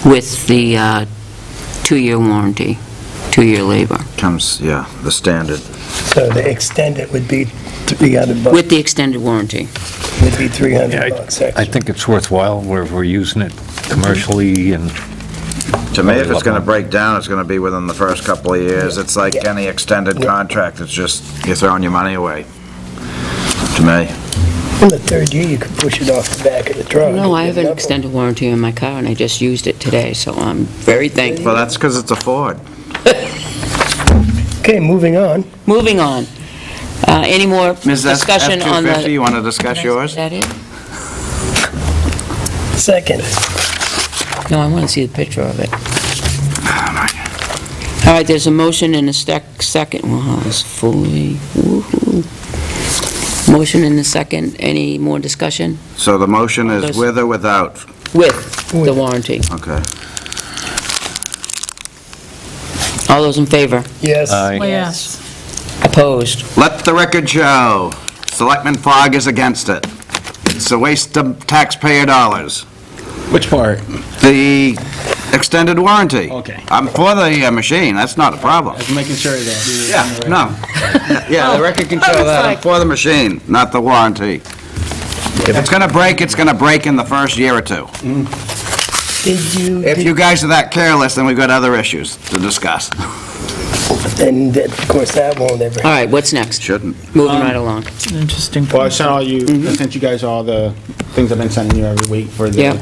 with the 2-year warranty, 2-year labor. Comes, yeah, the standard. So the extended would be $300. With the extended warranty. Would be $300 extra. I think it's worthwhile where we're using it commercially and... To me, if it's gonna break down, it's gonna be within the first couple of years. It's like any extended contract, it's just, you're throwing your money away. To me. In the third year, you could push it off the back of the truck. No, I have an Another one. extended warranty on my car, and I just used it today, so I'm very thankful. Well, that's because it's a Ford. Okay, moving on. Moving on. Any more Ms. discussion on the... F-250, you wanna discuss yours? Is that it? Second. No, I want to see the picture of it. All right, there's a motion and a second. Wow, it's fully, woo-hoo. Motion and a second. Any more discussion? So the motion is Those- with or without? With the warranty. Okay. All those in favor? Yes. Aye. Yes. Opposed? Let the record show, Selectman Fogg is against it. It's a waste of taxpayer dollars. Which part? The extended warranty. Okay. I'm for the machine, that's not a problem. I was making sure that. Yeah, no. Yeah, the record can show that. I'm for the machine, not the warranty. If it's gonna break, it's gonna break in the first year or two. If you guys are that careless, then we've got other issues to discuss. And of course, that won't ever. All right, what's next? Shouldn't. Moving right along. Interesting. Well, I sent I sent you guys all the things I've been sending you every week for the... Yeah.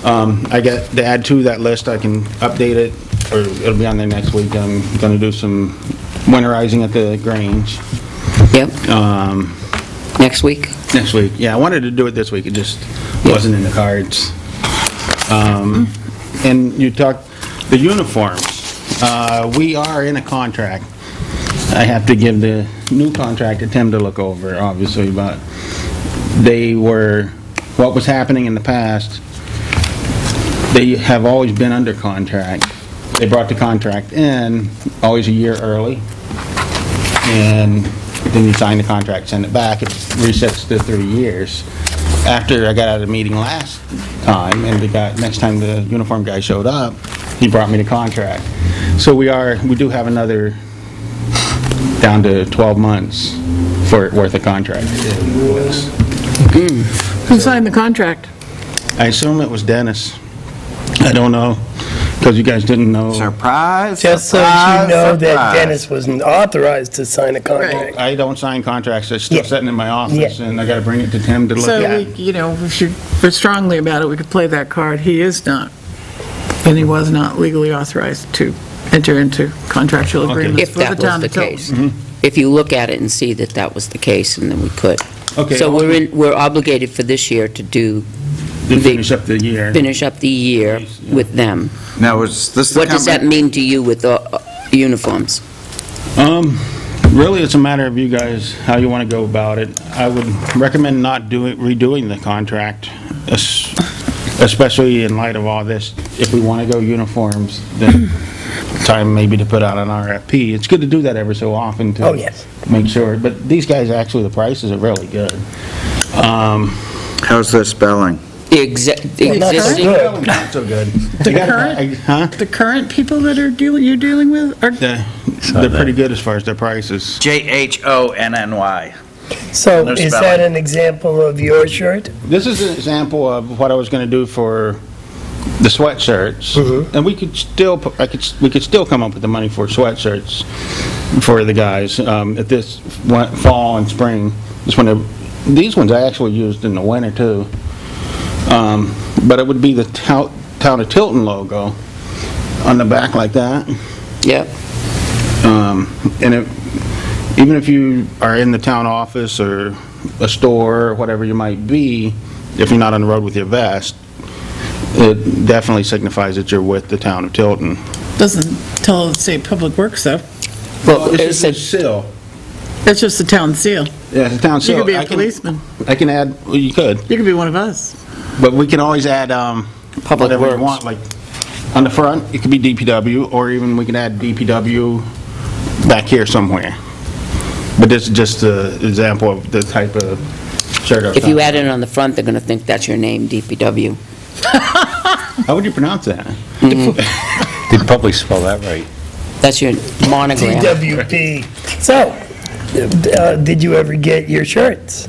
I get, to add to that list, I can update it, or it'll be on there next week. I'm gonna do some winterizing at the Grange, Yep, next week? next week. Yeah, I wanted to do it this week, it just wasn't in the cards. And you talked, the uniforms, we are in a contract. I have to give the new contract to Tim to look over, obviously, but they were, what was happening in the past, they have always been under contract. They brought the contract in always a year early, and then you sign the contract, send it back, it resets to 3 years. After I got out of the meeting last time, and next time the uniform guy showed up, he brought me the contract. So we do have another, down to 12 months worth of contract. Who signed the contract? I assume it was Dennis. I don't know, because you guys didn't know. Surprise, Just so surprise, you know that surprise. Dennis wasn't authorized to sign a contract. I don't sign contracts, it's still Yeah. sitting in my office, Yeah. and I gotta bring it to Tim to look So, at. if you feel strongly about it, we could play that card. He is not, and he was not legally authorized to enter into contractual Okay. agreements If for the that town was of the Tilton. case. If you look at it and see that that was the case, and then we could. Okay. So we're obligated for this year to To finish up the year. finish up the year Yeah. with them. Now, is this the What does that company? mean to you with the uniforms? Really, it's a matter of you guys, how you want to go about it. I would recommend not redoing the contract, especially in light of all this. If we want to go uniforms, then time maybe to put out an RFP. It's good to do that every so often to Oh, yes. make sure. But these guys, actually, the prices are really good. How's their spelling? Existing, Not so good. The current people that you're dealing with are... They're pretty good as far as their prices. Johnnny. So No is that spelling. an example of your shirt? This is an example of what I was going to do for the sweatshirts, and we could still come up with the money for sweatshirts for the guys at this fall and spring. These ones I actually used in the winter too, but it would be the Town of Tilton logo on the back like that. Yep. And even if you are in the town office or a store or whatever you might be, if you're not on the road with your vest, it definitely signifies that you're with the town of Tilton. Doesn't tell the state public works, though. Well, it's just a seal. It's just the town seal. Yeah, the town seal. You could be a policeman. I can add, well, you could. You could be one of us. But we can always add whatever you want, like on the front, it could be DPW, or even we can add DPW back here somewhere. But this is just an example of the type of shirt. If you add it on the front, they're going to think that's your name, DPW. How would you pronounce that? They'd probably spell that right. That's your monogram. DWP. So, did you ever get your shirts?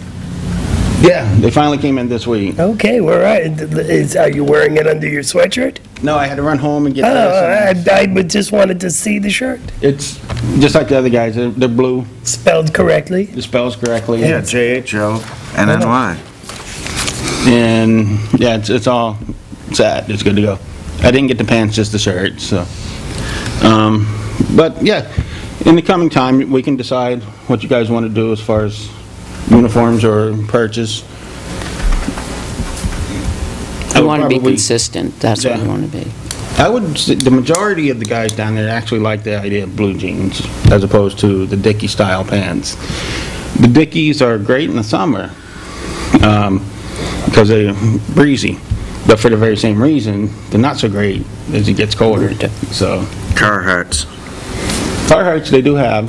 Yeah, they finally came in this week. Okay, well, all right. Are you wearing it under your sweatshirt? No, I had to run home and get this. I just wanted to see the shirt. It's just like the other guys. They're blue. Spelled correctly? It spells correctly. Yeah, JHONNY. And yeah, it's all set. It's good to go. I didn't get the pants, just the shirt. So, but yeah, in the coming time, we can decide what you guys want to do as far as uniforms or purchase. You want to be consistent, that's what you want to be. The majority of the guys down there actually like the idea of blue jeans as opposed to the Dickie style pants. The Dickies are great in the summer because they're breezy, but for the very same reason, they're not so great as it gets colder. So Carhartts. Carhartts they do have,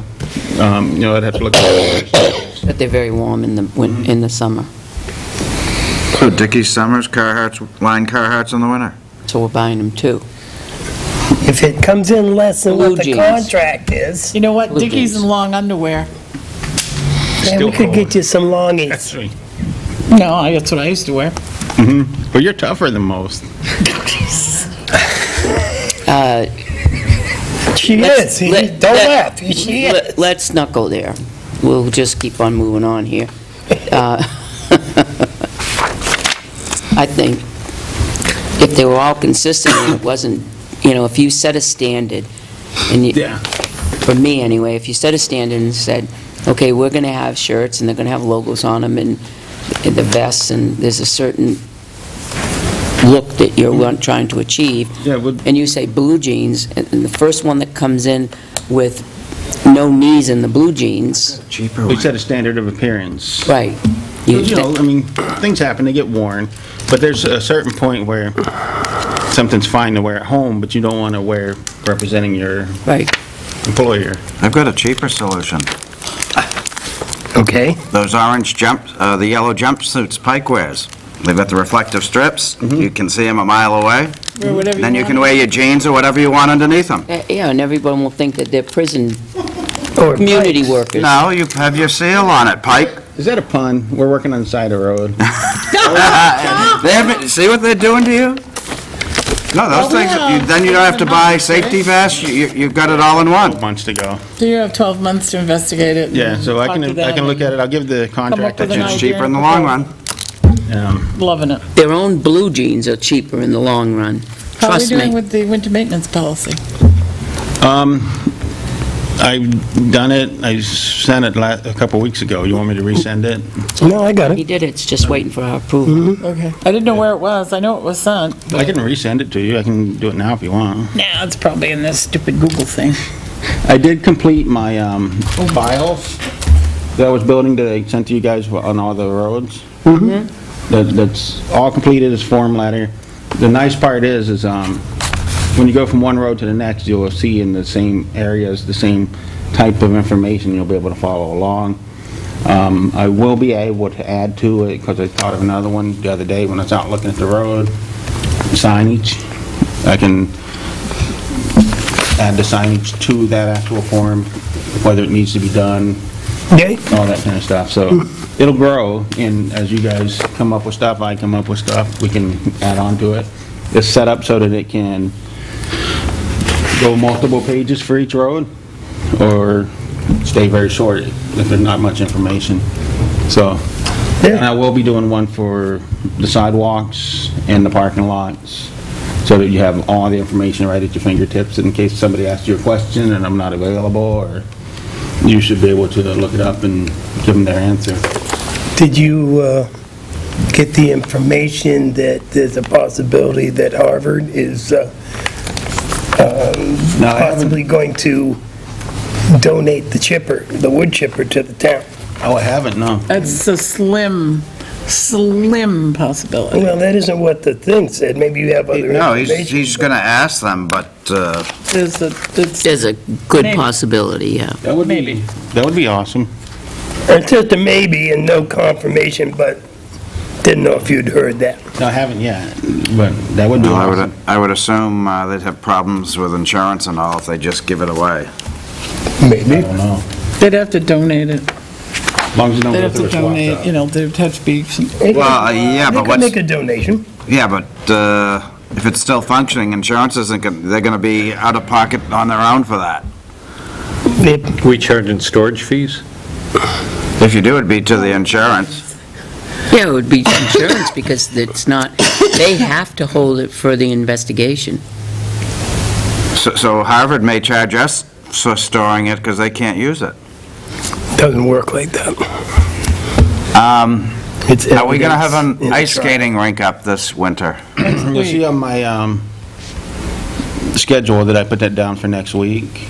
I'd have to look at it. But they're very warm in the summer. So Dickies summers, Carhartts, line Carhartts in the winter. So we're buying them too. If it comes in less than Blue what the jeans. contract is, You know what? Blue Dickies jeans. and long underwear. then we could get you some longies. No, that's what I used to wear. Well, you're tougher than most. She is. Don't laugh. She is. Let's not go there. We'll just keep on moving on here. I think if they were all consistent, and it wasn't, if you set a standard, and Yeah. for me anyway, if you set a standard and said, okay, we're going to have shirts, and they're going to have logos on them, and the vests, and there's a certain look that you're trying to achieve, Yeah, and you say blue jeans, and the first one that comes in with no knees in the blue jeans, Cheaper we way. set a standard of appearance. right. Things happen, they get worn, but there's a certain point where something's fine to wear at home, but you don't want to wear representing your Right. employer. I've got a cheaper solution. Okay. Those orange the yellow jumpsuits Pike wears. They've got the reflective strips. You can see them a mile away. Wear whatever Then you want. can wear your jeans or whatever you want underneath them. Yeah, and everyone will think that they're prison Or community pikes. workers. No, you have your seal on it, Pike. Is that a pun? We're working on the side of the road. See what they're doing to you? No, those things, then you don't have to buy safety vests. You've got it all in one. Months to go. So you have 12 months to investigate it. Yeah, so I Talk to can them look at it. I'll give the contract. with an It's idea cheaper in the and long run. Loving it. Their own blue jeans are cheaper in the long run. How are we Trust doing me. with the winter maintenance policy? I've done it. I sent it a couple weeks ago. You want me to resend it? No, I got He it. did it, it's just waiting for our approval. Okay. I didn't know where it was. I know it was sent. I can resend it to you. I can do it now if you want. Nah, it's probably in this stupid Google thing. I did complete my files that I was building that I sent to you guys on all the roads. That's all completed as form letter. The nice part is when you go from one road to the next, you'll see in the same areas, the same type of information, you'll be able to follow along. I will be able to add to it, because I thought of another one the other day when I was out looking at the road, signage. I can add the signage to that actual form, whether it needs to be done, Okay. all that kind of stuff. So it'll grow, and as you guys come up with stuff, I come up with stuff, we can add on to it. It's set up so that it can go multiple pages for each road, or stay very short if there's not much information. So, and I will be doing one for the sidewalks and the parking lots, so that you have all the information right at your fingertips in case somebody asks you a question and I'm not available, or you should be able to look it up and give them their answer. Did you get the information that there's a possibility that Harvard is possibly going to donate the chipper, the wood chipper, to the town? Oh, I haven't, no. That's a slim possibility. Well, that isn't what the thing said. Maybe you have other No, information. he's going to ask them, but There's There's a good Maybe. possibility, yeah. That would be, that would be awesome. It's just a maybe and no confirmation, but didn't know if you'd heard that. No, I haven't yet, but that would be no, awesome. I would assume they'd have problems with insurance and all if they just give it away. I Maybe. don't know. They'd have to donate it. As long as you don't They'd go have through to a swap donate, shop. there'd have to be some, Well, yeah, They but could what's... make a donation. Yeah, but if it's still functioning, insurance isn't going, they're going to be out of pocket on their own for that. We charging storage fees? If you do, it'd be to the insurance. Yeah, it would be insurance because it's not, they have to hold it for the investigation. So Harvard may charge us for storing it because they can't use it. Doesn't work like that. Are we going to have evidence in an the ice trial. skating rink up this winter? You'll see on my schedule that I put that down for next week.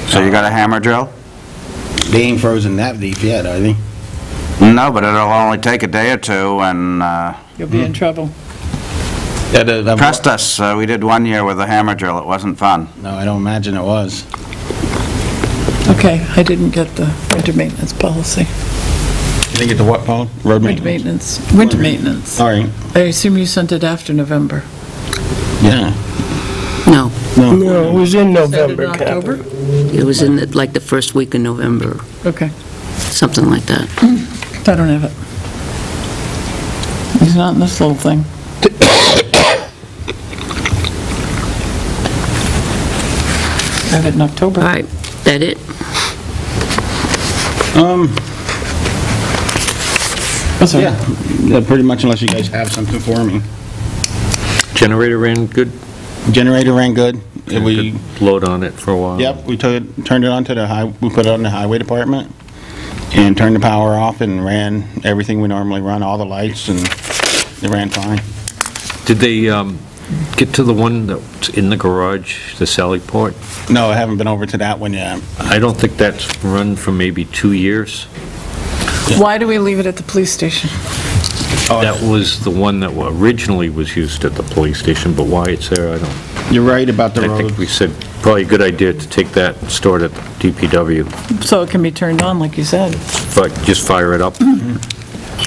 So you got a hammer drill? They ain't frozen that deep yet, are they? No, but it'll only take a day or two, and you'll be in trouble. trust us, we did one year with a hammer drill. It wasn't fun. No, I don't imagine it was. Okay, I didn't get the winter maintenance policy. You didn't get the what, Paul? Road Winter maintenance? maintenance, winter maintenance. All right, I assume you sent it after November. yeah. No, No, it was in Sent it November, in October? Captain. it was in like the first week of November, Okay, something like that. I don't have it. It's not in this little thing. I have it in October. All right, that it? Oh, sorry. Yeah, pretty much unless you guys have something for me. Generator ran good? Generator ran good. We, Good load on it for a while? yep, we turned it on to we put it on the highway department and turned the power off and ran everything we normally run, all the lights, and it ran fine. Did they get to the one that's in the garage, the Sally Port? No, I haven't been over to that one yet. I don't think that's run for maybe 2 years. Why do we leave it at the police station? That was the one that originally was used at the police station, but why it's there, I don't... You're right about the I think road. we said, probably a good idea to take that and store it at the DPW, So it can be turned on, like you said. but just fire it up.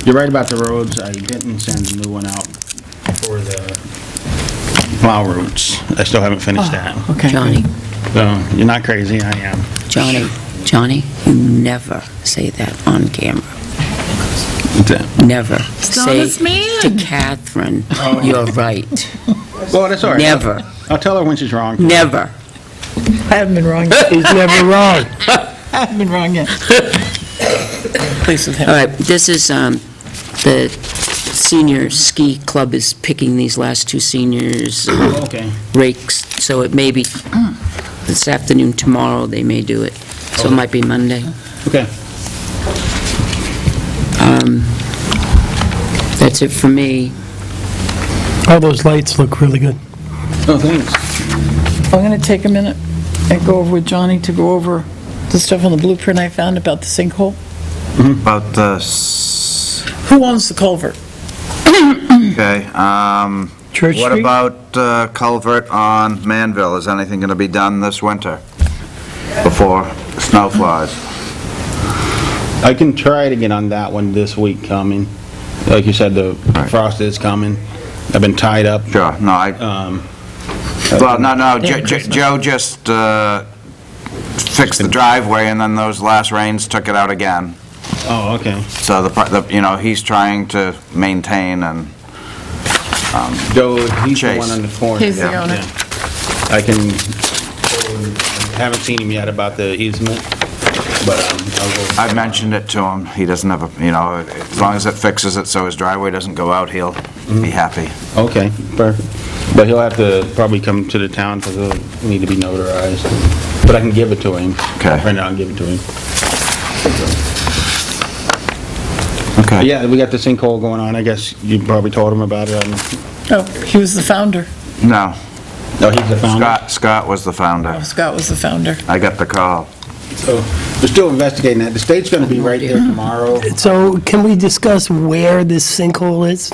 You're right about the roads. I didn't send a new one out for the plow routes. I still haven't finished that. Okay. Johnny, So, you're not crazy, I am. Johnny, you never say that on camera. What's that? Never say honest man. to Catherine, you're right. Well, that's all right. Never, I'll tell her when she's wrong. never. I haven't been wrong yet. He's never wrong. I haven't been wrong yet. Please with him. All right, this is, the senior ski club is picking these last two seniors Okay. rakes, so it may be this afternoon, tomorrow, they may do it. So it might be Monday. Okay. That's it for me. All those lights look really good. Oh, thanks. I'm going to take a minute and go over with Johnny to go over the stuff on the blueprint I found about the sinkhole? About the, Who owns the culvert? okay, Church what Street? about culvert on Manville? Is anything gonna be done this winter before snow flies? I can try to get on that one this week coming. Like you said, the frost is coming. I've been tied up. Sure, no, well, no, Joe just fixed the driveway, and then those last rains took it out again. Oh, okay. So he's trying to maintain and, Joe, he's the Chase. one on the corner. He's the owner. Yeah. I haven't seen him yet about the easement, but I'll go. I've mentioned it to him. He doesn't have a, as long as it fixes it so his driveway doesn't go out, he'll be happy. Okay, perfect. But he'll have to probably come to the town because it'll need to be notarized. But I can give it to him. Okay. Right now, I'll give it to him. Okay. Yeah, we got the sinkhole going on. I guess you probably told him about it. Oh, he was the founder. No, No, he's the founder. Scott was the founder. Oh, Scott was the founder. I got the call. So we're still investigating that. The state's going to be right there tomorrow. So can we discuss where this sinkhole is?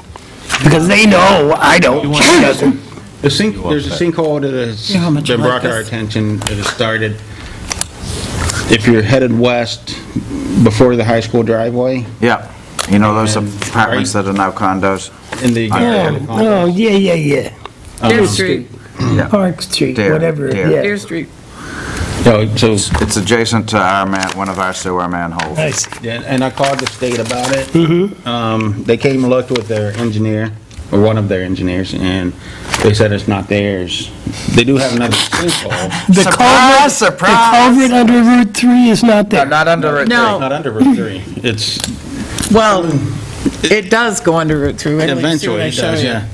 Because they know, I don't. She doesn't. There's a sinkhole that has You know how much been I like brought to our this? attention. It has started, if you're headed west before the high school driveway, Yeah. You know those And, apartments that are now condos? in the... Oh, yeah. Deer Street. Yeah. Park Street, Deer, whatever, Deer. yeah. Deer Street. So, It's adjacent to one of our sewer manholes. I see. yeah, and I called the state about it. They came and looked with their engineer, or one of their engineers, and they said it's not theirs. They do have another sinkhole. The culvert under Route 3 is not there. Not under Route 3. No. Not under Route 3. It's Well, it does go under Route 3. Wait till you see what eventually, I it show does, you. yeah.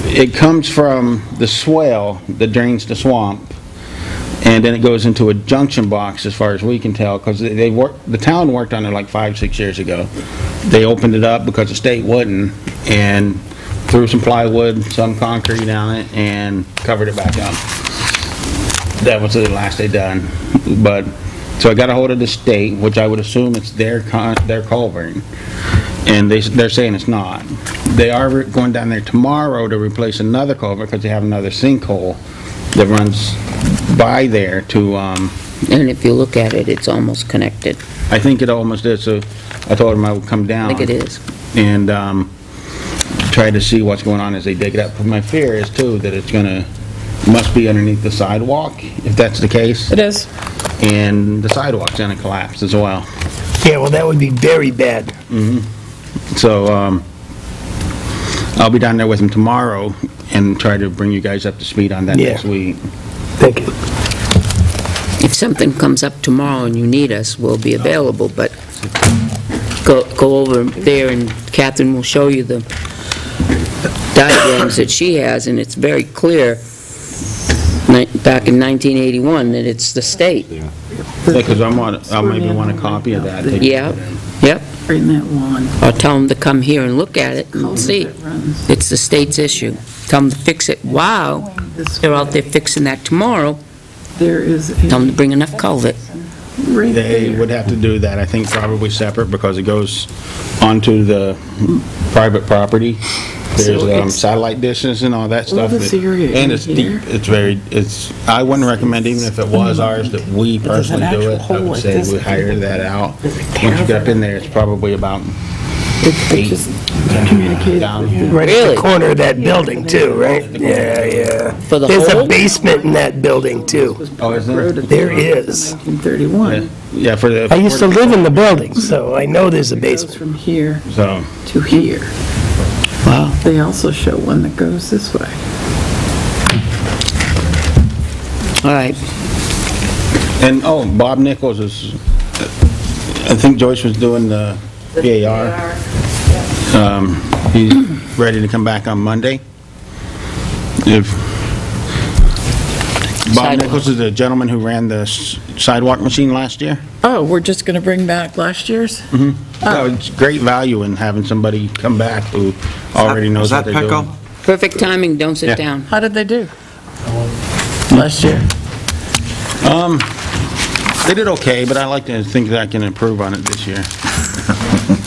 It comes from the swale that drains the swamp, and then it goes into a junction box, as far as we can tell, because the town worked on it like 5-6 years ago. They opened it up because the state wouldn't, and threw some plywood, some concrete on it, and covered it back up. That was the last they done. But, so I got a hold of the state, which I would assume it's their culvert, and they're saying it's not. They are going down there tomorrow to replace another culvert because they have another sinkhole that runs by there to, And if you look at it, it's almost connected. I think it almost is, so I told them I would come down. I think it is. And try to see what's going on as they dig it up. But my fear is too that it's must be underneath the sidewalk, if that's the case. It is. And the sidewalk's gonna collapse as well. Yeah, well, that would be very bad. So, I'll be down there with him tomorrow and try to bring you guys up to speed on that Yeah. next week. Thank you. If something comes up tomorrow and you need us, we'll be available, but go over there and Catherine will show you the diagrams that she has, and it's very clear, back in 1981, that it's the state. Because I maybe want a copy of that. Yeah, yep. Right in that lawn. Or tell them to come here and look at it and see. That runs It's the state's issue. Tell them to fix it. Wow, this they're out there fixing that tomorrow. There is Tell them to bring enough culvert. right They there. would have to do that, I think probably separate because it goes onto the private property. There's So it's- satellite dishes and all that stuff. this area And in it's here? deep, I wouldn't recommend even if it was ours that we There's an personally do actual it. I hole would like say this. we hire that out. Once you get up in there, it's probably about It just communicated. down. Right at Really? the corner of that building too, right? Yeah. For the There's a whole? basement in that building too. Oh, is there? There is. 1931. Yeah, for the... I used to live in the building, so I know there's a It goes basement. from here So, to here. Wow. They also show one that goes this way. All right. and, Bob Nichols is, I think Joyce was doing the PAR. He's ready to come back on Monday. Bob Sidewalk. Nichols is the gentleman who ran the sidewalk machine last year. Oh, we're just going to bring back last year's? No, it's great value in having somebody come back who already knows what they're doing. Perfect timing, don't sit Yeah. down. How did they do? Last year? They did okay, but I like to think that I can improve on it this year.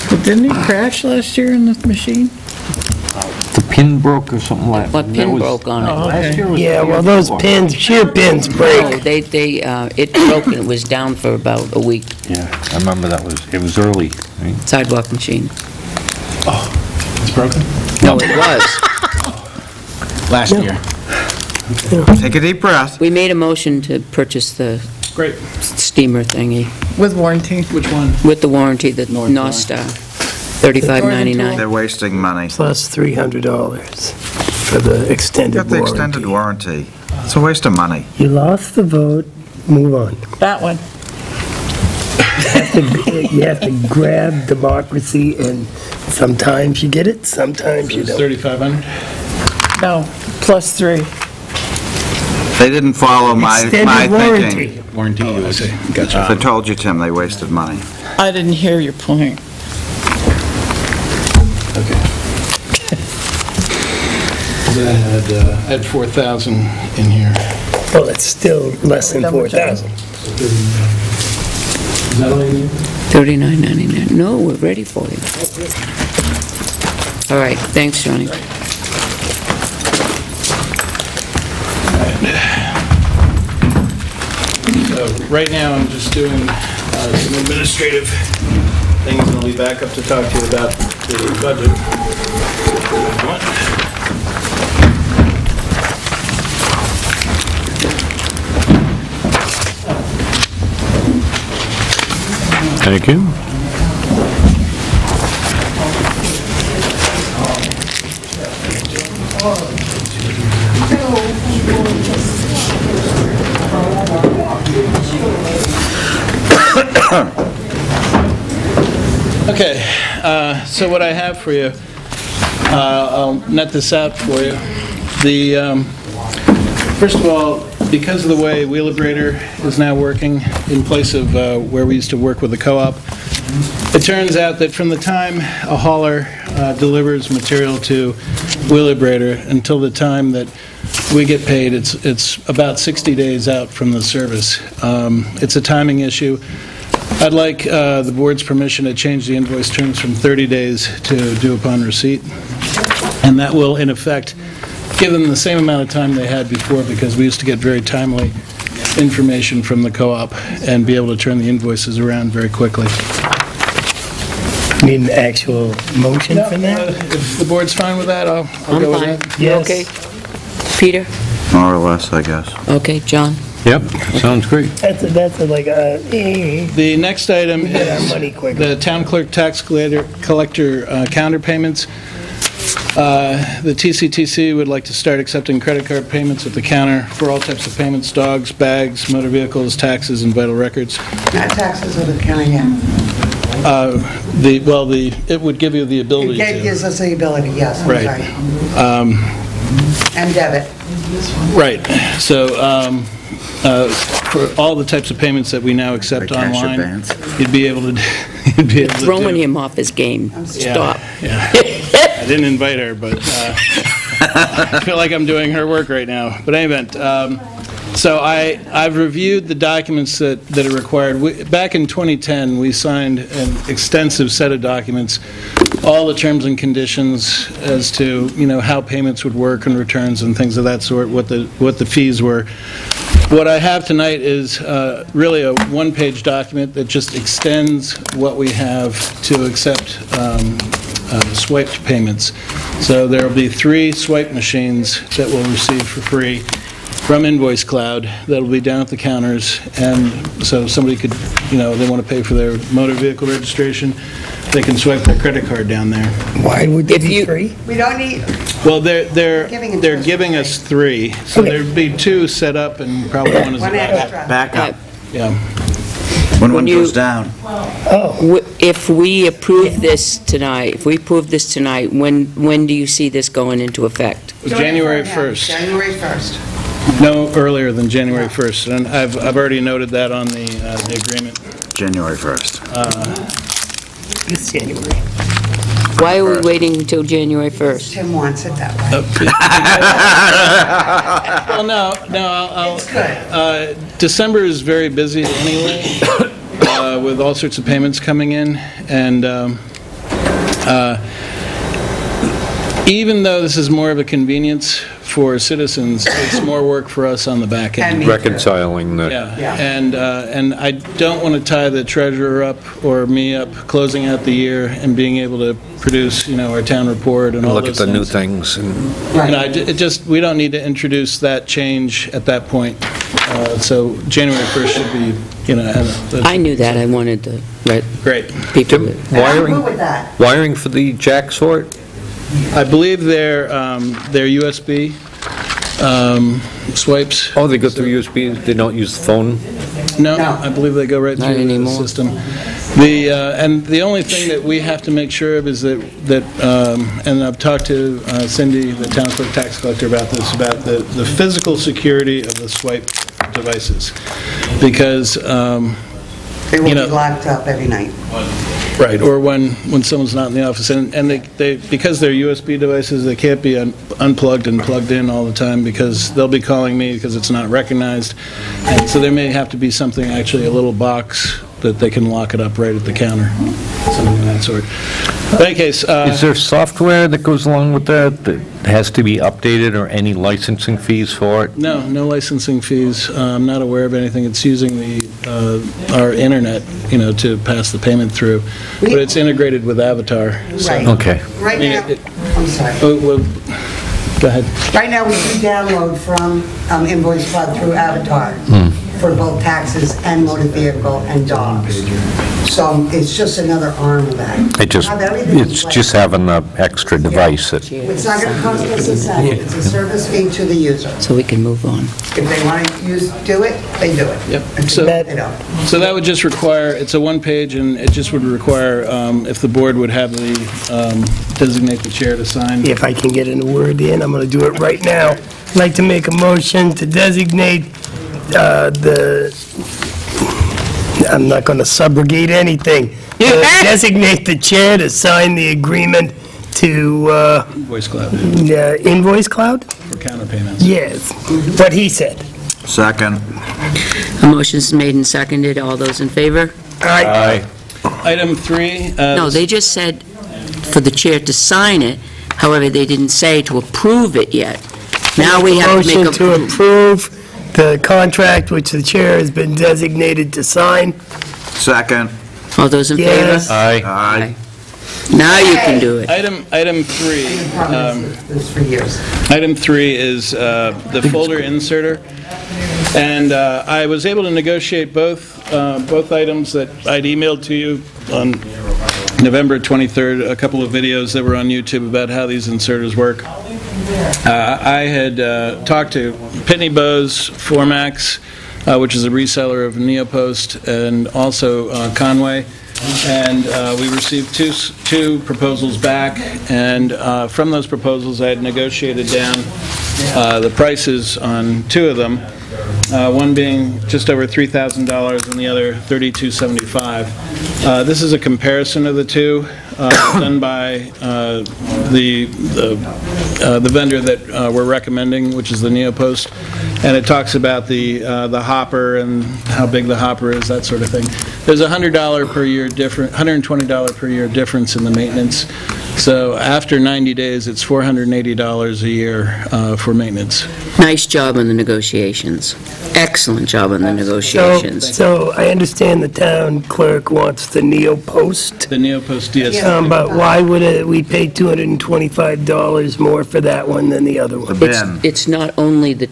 But didn't he crash last year in the machine? The pin broke or something like that. What pin broke on it? Last year was. Yeah, well, those pins, shear pins No, break. it broke and it was down for about a week, Yeah, I remember it was early, right? sidewalk machine. It's broken? No, it was. Last year. Take a deep breath. We made a motion to purchase the Great. steamer thingy With warranty. Which one? with the warranty, the North Star, $35.99. They're wasting money. Plus $300 for the extended Got the warranty. extended warranty. It's a waste of money. You lost the vote, move on. That one. You have to grab democracy, and sometimes you get it, sometimes you don't. 3,500? No, plus 3. They didn't follow my Extended thinking. Warranty, I see. I told you, Tim, they wasted money. I didn't hear your point. Okay. I had 4,000 in here. Well, it's still less than Double check. 4,000. Is that all you need? $39.99. No, we're ready for you. All right, thanks, Johnny. So right now, I'm just doing some administrative things, and I'll be back up to talk to you about the budget. Thank you. Okay, so what I have for you, I'll net this out for you. First of all, because of the way Wheelabrator is now working in place of where we used to work with the co-op, it turns out that from the time a hauler delivers material to Wheelabrator until the time that we get paid, it's about 60 days out from the service. It's a timing issue. I'd like the board's permission to change the invoice terms from 30 days to due upon receipt, and that will, in effect, give them the same amount of time they had before, because we used to get very timely information from the co-op and be able to turn the invoices around very quickly. Need an actual motion for that? If the board's fine with that, I'll I'm go with fine. that. You Yes. okay? Peter? More or less, I guess. Okay, John? Yep, sounds great. That's like a, The next item get our is money quicker. the town clerk tax collector counter payments. The TCTC would like to start accepting credit card payments at the counter for all types of payments: dogs, bags, motor vehicles, taxes, and vital records. Not taxes of the county, yeah. It would give you the ability It gives to. us the ability, yes, I'm Right. sorry. And debit. Right. So, for all the types of payments that we now accept Like cash online, advance. you'd be able to do. Throwing him off his game. Stop. Yeah. I didn't invite her, but I feel like I'm doing her work right now. But in any event, so I've reviewed the documents that are required. Back in 2010, we signed an extensive set of documents, all the terms and conditions as to, how payments would work and returns and things of that sort, what the fees were. What I have tonight is really a one-page document that just extends what we have to accept swiped payments. So there will be 3 swipe machines that we'll receive for free from Invoice Cloud that'll be down at the counters, and so somebody could, they want to pay for their motor vehicle registration, they can swipe their credit card down there. Why would there be 3? We don't need, Well, they're Giving giving us 3, so Okay. there'd be 2 set up and probably one is a one backup. extra. Back up. Yeah. When one When you- goes down. If we approve this tonight, when do you see this going into effect? January 1st. January 1st. No earlier than January 1st, and I've already noted that on the agreement. January 1st. It's January. Why are we waiting until January 1st? Tim wants it that way. Well, December is very busy anyway, with all sorts of payments coming in, and even though this is more of a convenience for citizens, it's more work for us on the back end. Reconciling the... Yeah, and I don't want to tie the treasurer up or me up closing out the year and being able to produce, our town report and all those things. Look at the new things and... We don't need to introduce that change at that point. So January 1st should be, I knew that, I wanted to let great. people... Good with that. Wiring for the jack sort? I believe they're USB swipes. Oh, they go through USB, they don't use the phone? No, I believe they go right Not through the anymore. system. And the only thing that we have to make sure of is that and I've talked to Cindy, the town clerk tax collector, about this, about the physical security of the swipe devices. Because, They will be locked up every night. right, or when someone's not in the office. And they because they're USB devices, they can't be unplugged and plugged in all the time, because they'll be calling me because it's not recognized. And so there may have to be something, actually a little box that they can lock it up right at the counter, something of that sort. In any case... Is there software that goes along with that has to be updated, or any licensing fees for it? No licensing fees. I'm not aware of anything. It's using our internet, to pass the payment through. But it's integrated with Avatar. So. Right. Okay. Right now, I'm sorry. Go ahead. Right now, we do download from Invoice Cloud through Avatar for both taxes and motor vehicle and dogs. So it's just another arm of that. It's just having an extra device that... It's not going to cost us a cent. It's a service fee to the user. So we can move on. If they want to do it, they do it. Yep. If they don't. So that would just require, it's a one-page, and it just would require, if the board would have the, designate the chair to sign. If I can get in a word in, I'm going to do it right now. I'd like to make a motion to designate I'm not going to subrogate anything. Designate the chair to sign the agreement to... Invoice Cloud Invoice Cloud? for counter payments. Yes, what he said. Second. A motion's made and seconded. All those in favor? Aye. Item 3. No, they just said for the chair to sign it. However, they didn't say to approve it yet. Now we have to make a... Motion to approve the contract which the chair has been designated to sign. Second. All those in favor? Yes. Aye. Now you can do it. Item 3. This for years. Item 3 is the folder inserter, and I was able to negotiate both items that I'd emailed to you on November 23rd, a couple of videos that were on YouTube about how these inserters work. I had talked to Pitney Bowes Formax, which is a reseller of Neopost, and also Conway, and we received two proposals back, and from those proposals I had negotiated down the prices on two of them, one being just over $3,000 and the other $3,275. This is a comparison of the two done by the vendor that we're recommending, which is the Neopost, and it talks about the hopper and how big the hopper is, that sort of thing. There's $100 per year difference, $120 per year difference in the maintenance. So after 90 days, it's $480 a year for maintenance. Nice job on the negotiations. Excellent job on the negotiations. So I understand the town clerk wants the Neopost. The Neopost DS. But why would we pay $225 more for that one than the other one? It's not only the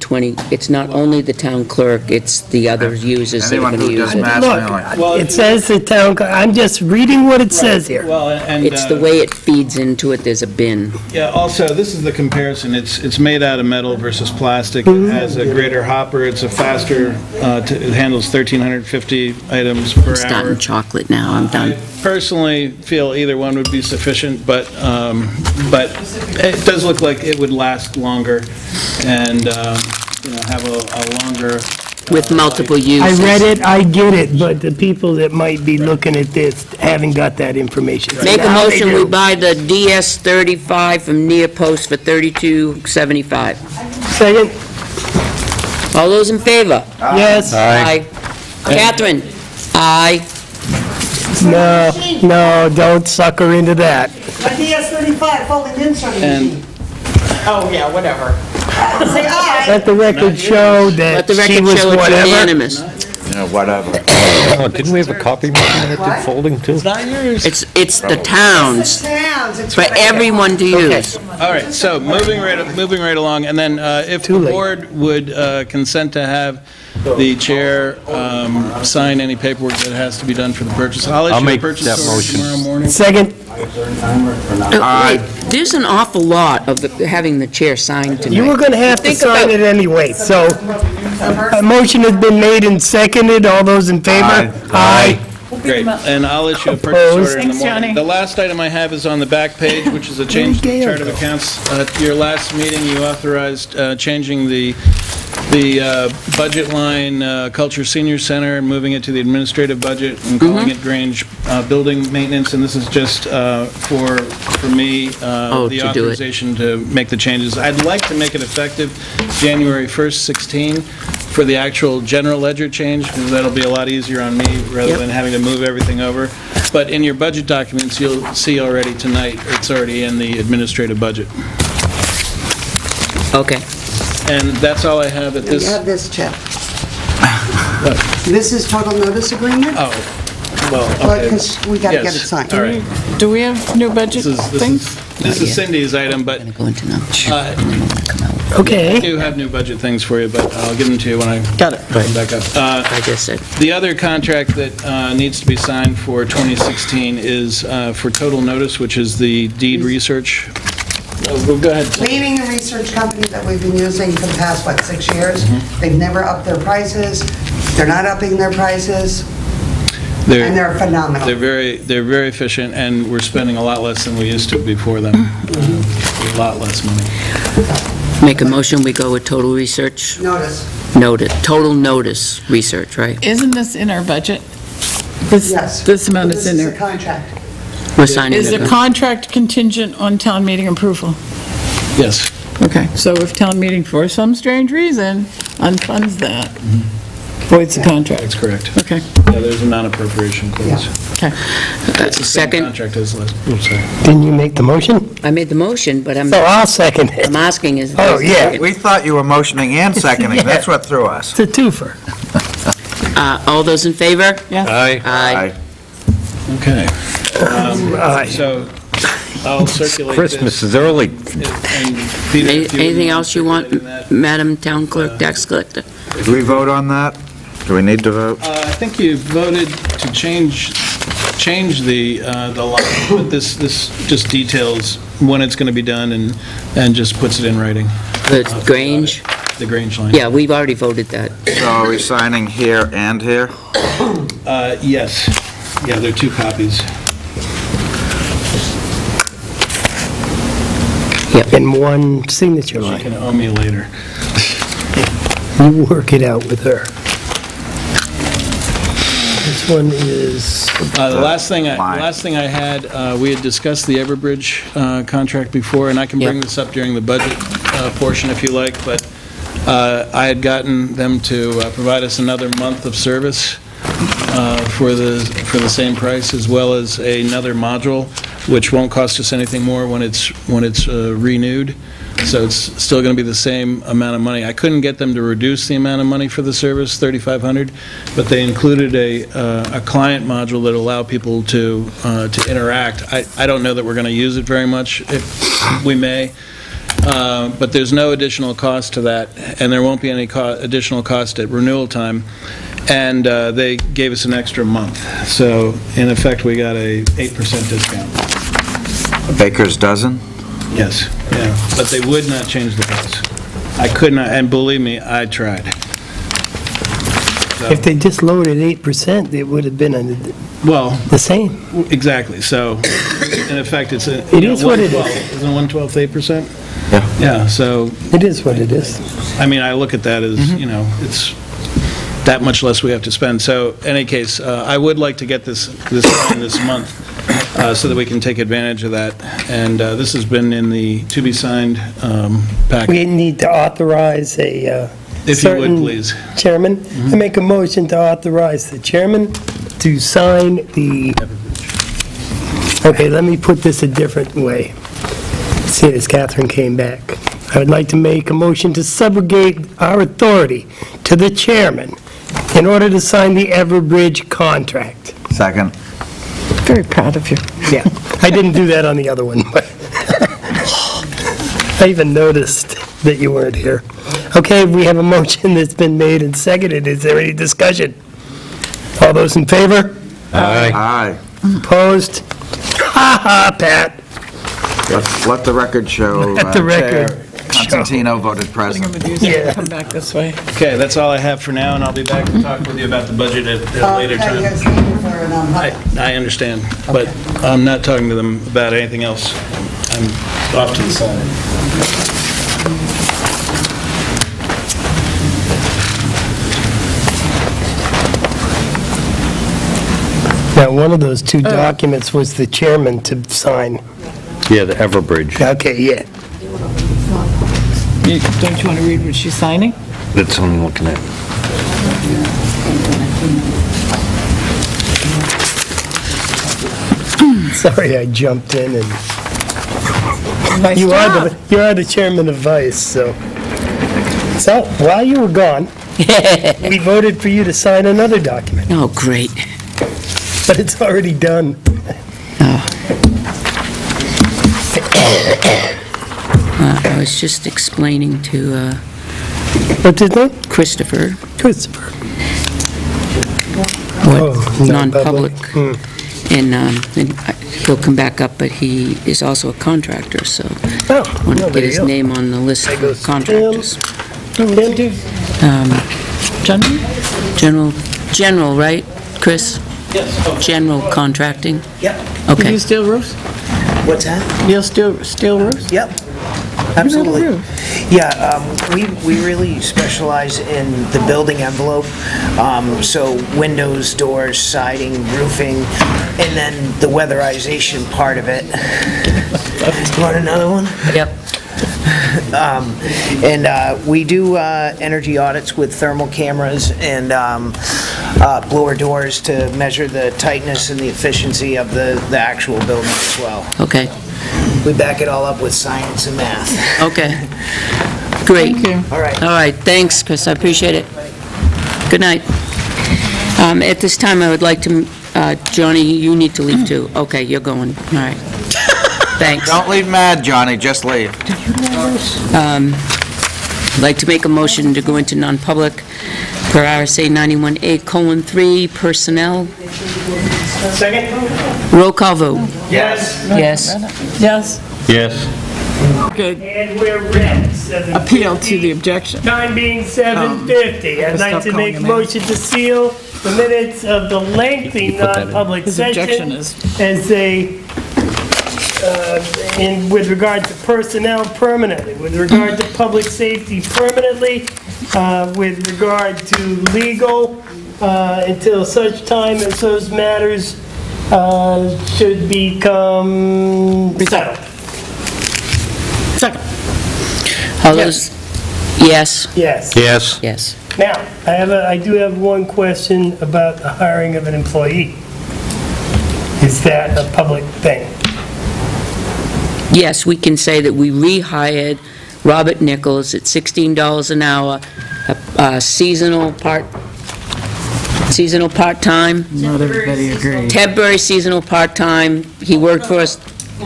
town clerk, it's the other users that are going to use it. Look, it says the town, I'm just reading what it says here. Well, and It's the way it feeds into it, there's a bin. yeah, also, this is the comparison. It's made out of metal versus plastic. It has a greater hopper. It's a faster, it handles 1,350 items per I'm starting hour. chocolate now, I'm done. I personally feel either one would be sufficient, but it does look like it would last longer and, have a longer with multiple I uses. read it, I get it, but the people that might be looking at this haven't got that information. Make a Now they motion, do. we buy the DS-35 from Neopost for $32.75. Second? All those in favor? Yes? Aye. Catherine? Aye. No, don't sucker into that. My DS-35 folding inserting machine. Oh, yeah, whatever. Say aye. Let the record show Let that the she record was show it's whatever. unanimous. Yeah, whatever. Oh, didn't we have a copy machine that did folding too? It's the towns, Towns, it's for what I- everyone to use. All right, so moving right along, and then if the Too late. board would consent to have the chair sign any paperwork that has to be done for the purchase. I'll issue a make purchase that order motion. tomorrow morning. Second? Wait, there's an awful lot of having the chair signed tonight. You were gonna have to Think sign about- it anyway, so a motion has been made and seconded. All those in favor? Aye. Great, and I'll issue a purchase Opposed? order in the Thanks, morning. Johnny. The last item I have is on the back page, which is a change to the chart of accounts. At your last meeting, you authorized changing the budget line, Culture Senior Center, and moving it to the administrative budget and calling it Grange Building Maintenance, and this is just for me, Oh, the to do it. authorization to make the changes. I'd like to make it effective January 1st, 16 for the actual general ledger change, because that'll be a lot easier on me rather Yep. than having to move everything over. But in your budget documents, you'll see already tonight, it's already in the administrative budget. Okay. And that's all I have at You this. have this, Chip. This is total notice agreement? Oh, well, Well, okay. 'cause we gotta get Yes, it signed. all right. Do we have new budget things? This is Cindy's item, but Go into now. I Okay. do have new budget things for you, but I'll give them to you when I Got it. come back up. I just said. The other contract that needs to be signed for 2016 is for Total Notice, which is the deed research. Well, go ahead. Leading a research company that we've been using for the past, 6 years. They've never upped their prices. They're not upping their prices, and they're phenomenal. They're very efficient, and we're spending a lot less than we used to before them. A lot less money. Make a motion, we go with total research, Notice. total notice research, right? Isn't this in our budget? This- Yes. This amount is in This is there. a contract. We're signing Is the it. contract contingent on town meeting approval? Yes. Okay, so if town meeting, for some strange reason, unfunds that, voids the contract. That's correct. Okay, Yeah, there's a non-appropriation clause. okay. It's the same Second, contract as last, oh, sorry. Didn't you make the motion? I made the motion, but I'm So I'll second it. I'm asking is. Oh, yeah. We thought you were motioning and seconding, that's what threw us. It's a twofer. All those in favor? Yes. Aye. Aye. Okay. Aye. So I'll circulate this. Christmas is early. and Peter, if you Anything would else you want, circulate that. Madam Town Clerk, Tax Collector? Did we vote on that? Do we need to vote? I think you voted to change the line, but this just details when it's going to be done and just puts it in writing, The Grange? the Grange line. Yeah, we've already voted that. So are we signing here and here? Yes. Yeah, there are two copies. And one signature You line. can owe me later. You work it out with her. This one is, The last thing Line. I had, we had discussed the Everbridge contract before, and I can bring Yeah. this up during the budget portion if you like, but I had gotten them to provide us another month of service for the same price, as well as another module, which won't cost us anything more when it's renewed. So it's still going to be the same amount of money. I couldn't get them to reduce the amount of money for the service, $3,500, but they included a client module that allow people to interact. I don't know that we're going to use it very much. We may. But there's no additional cost to that, and there won't be any additional cost at renewal time. And they gave us an extra month. So in effect, we got a 8% discount. A baker's dozen? Yes, yeah, but they would not change the price. I could not, and believe me, I tried. So- if they just lowered 8%, it would have been Well, the same. exactly, so in effect, it's a... It is what it is. Isn't 1/12 8%? Yeah. Yeah, so, It is what it is. I mean, I look at that as, it's that much less we have to spend. So, in any case, I would like to get this signed this month, so that we can take advantage of that. And this has been in the to-be-signed packet. We need to authorize a If you would, certain please. chairman. I make a motion to authorize the chairman to sign the, okay, let me put this a different way. See, as Catherine came back. I would like to make a motion to subrogate our authority to the chairman in order to sign the Everbridge contract. Second. Very proud of you. Yeah, I didn't do that on the other one, but I even noticed that you weren't here. Okay, we have a motion that's been made and seconded. Is there any discussion? All those in favor? Aye. Opposed? Ha ha, Pat. Let the record show. Let the record Chair Constantino voted present. Yeah. Come back this way. Okay, that's all I have for now, and I'll be back to talk with you about the budget at a later time. I understand, but I'm not talking to them about anything else. I'm off to the side. Now, one of those two documents was the chairman to sign. Yeah, the Everbridge. Okay, yeah. Don't you want to read what she's signing? That's what I'm looking at. Sorry, I jumped in and... Nice You job. are the chairman of Vice, so... So, while you were gone, we voted for you to sign another document, Oh, great. but it's already done. I was just explaining to What's his name? Christopher Christopher. what Oh, non-public, non-public. and he'll come back up, but he is also a contractor, so Oh, I want no, to there get his you go. name on the list There of goes contractors. What do you do? General, right, Chris? Yes. General contracting? Yep. You Okay. do steel roofs? What's that? You steel roofs? Yep. You Absolutely. build a roof. Yeah, we really specialize in the building envelope, so windows, doors, siding, roofing, and then the weatherization part of it. Want another one? Yep. And we do energy audits with thermal cameras and blower doors to measure the tightness and the efficiency of the actual building as well. Okay. We back it all up with science and math. Okay. Great. Thank you. All right. All right, thanks, Chris, I appreciate it. Good night. At this time, I would like to, Johnny, you need to leave too. Okay, you're going, all right. Thanks. Don't leave mad, Johnny, just leave. I'd like to make a motion to go into non-public per RSA 91A:3, personnel. Second? Roll call vote. Yes. Yes. Yes. Yes. Good. And we're red. Appeal to the objection. Time being 7:50. I'd like Stop to calling make a him out. motion to seal the minutes of the lengthy put that in. non-public His objection session as they, with regard to personnel permanently, with regard to public safety permanently, with regard to legal, until such time as those matters should become settled. Second. All those, yes, Yes. Yes. yes. Now, I do have one question about the hiring of an employee. Is that a public thing? Yes, we can say that we rehired Robert Nichols at $16 an hour, seasonal part-time, Not everybody agrees. temporary seasonal part-time. He worked for us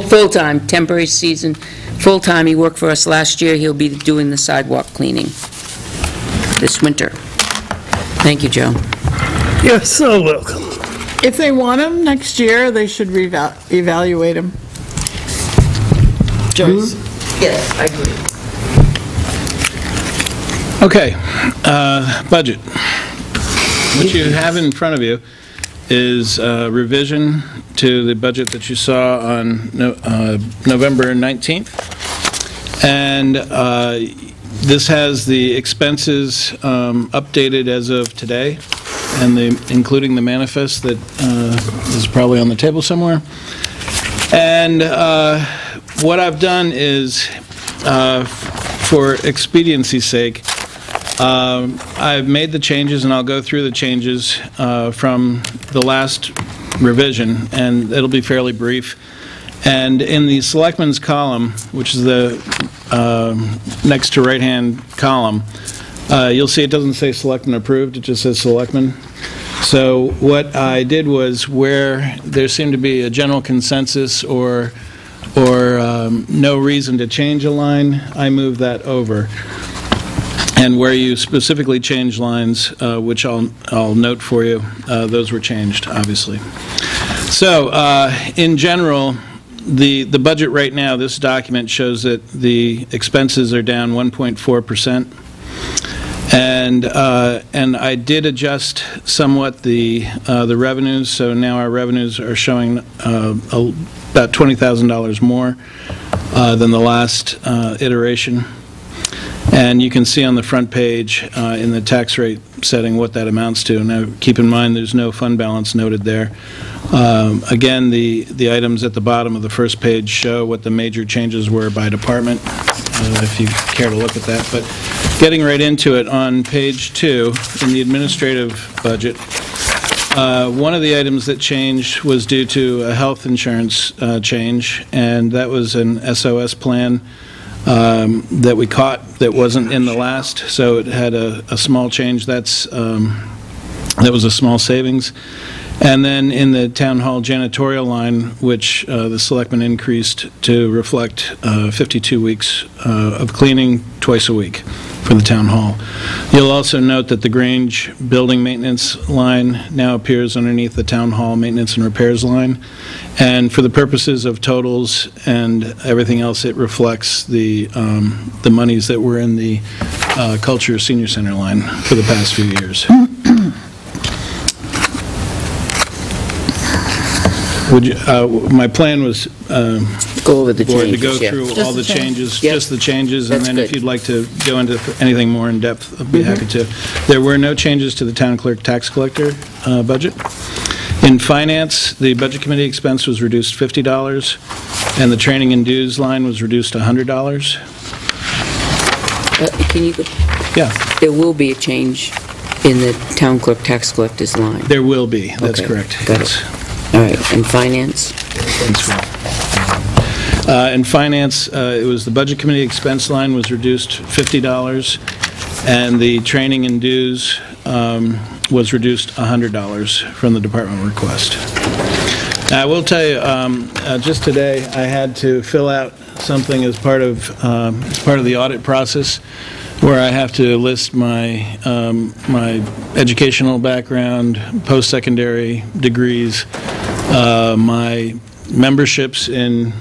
full-time, temporary season, full-time. He worked for us last year. He'll be doing the sidewalk cleaning this winter. Thank you, Joe. You're so welcome. If they want him next year, they should evaluate him. Joyce? Yes, I agree. Okay, budget. What you have in front of you is a revision to the budget that you saw on November 19th. And This has the expenses updated as of today, and including the manifest that is probably on the table somewhere. And what I've done is, for expediency's sake, I've made the changes, and I'll go through the changes from the last revision, and it'll be fairly brief. And in the Selectmen's column, which is the next to right-hand column, you'll see it doesn't say Selectmen approved, it just says Selectmen. So what I did was, where there seemed to be a general consensus or no reason to change a line, I moved that over. And where you specifically change lines, which I'll note for you, those were changed, obviously. So, in general, the budget right now, this document shows that the expenses are down 1.4%. And I did adjust somewhat the revenues, so now our revenues are showing about $20,000 more than the last iteration. And you can see on the front page in the tax rate setting what that amounts to. Now, keep in mind there's no fund balance noted there. Again, the items at the bottom of the first page show what the major changes were by department, if you care to look at that. But getting right into it, on page 2, in the administrative budget, one of the items that changed was due to a health insurance change, and that was an SOS plan that we caught that wasn't in the last, so it had a small change. That was a small savings. And then in the town hall janitorial line, which the selectmen increased to reflect 52 weeks of cleaning twice a week for the town hall. You'll also note that the Grange building maintenance line now appears underneath the town hall maintenance and repairs line. And for the purposes of totals and everything else, it reflects the monies that were in the Culture Senior Center line for the past few years. My plan was go over the changes, to go through all the changes, just the changes, and then if you'd like to go into anything more in depth, I'd be happy to. There were no changes to the town clerk tax collector budget. In finance, the budget committee expense was reduced $50, and the training and dues line was reduced $100. Can you? Yeah. There will be a change in the town clerk tax collector's line. There will be. That's correct. Got it. All right, and finance? In finance, it was the budget committee expense line was reduced $50, and the training and dues was reduced $100 from the department request. Now, I will tell you, just today, I had to fill out something as part of the audit process, where I have to list my my educational background, post-secondary degrees, my memberships in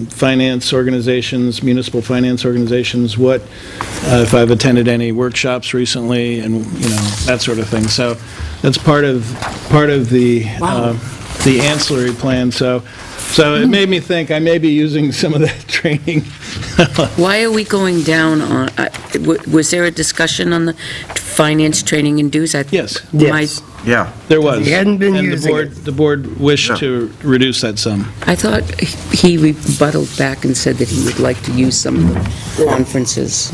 finance organizations, municipal finance organizations, what if I've attended any workshops recently, and that sort of thing. So that's part of the ancillary plan. So it made me think I may be using some of that training. Why are we going down on, was there a discussion on the finance training and dues? Yes. Yeah. There was. He hadn't been using it. The board wished to reduce that sum. I thought he rebutted back and said that he would like to use some conferences.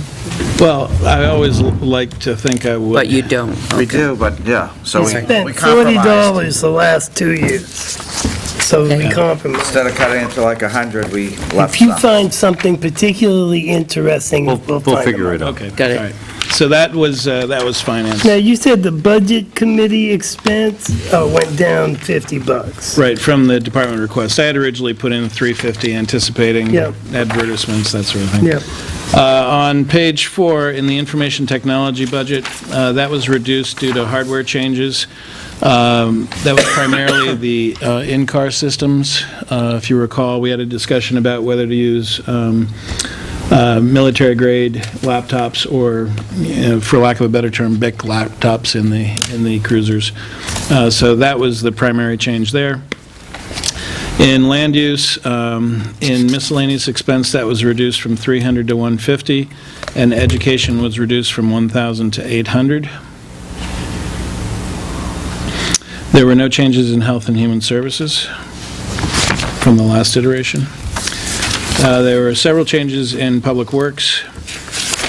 Well, I always like to think I would. But you don't. We do, but yeah. So we Spent compromised. $40 the last 2 years. So we compromised. Instead of cutting it to like 100, we left If you some. find something particularly interesting, we'll figure it out. Okay. Got it. All right. So that was finance. Now, you said the budget committee expense went down $50. Right, from the department request. I had originally put in $350, anticipating advertisements, that sort of thing. Yeah. On page 4, in the information technology budget, that was reduced due to hardware changes. That was primarily the in-car systems. If you recall, we had a discussion about whether to use military-grade laptops or, for lack of a better term, BIC laptops in the cruisers. So that was the primary change there. In land use, in miscellaneous expense, that was reduced from 300 to 150, and education was reduced from 1,000 to 800. There were no changes in health and human services from the last iteration. There were several changes in public works.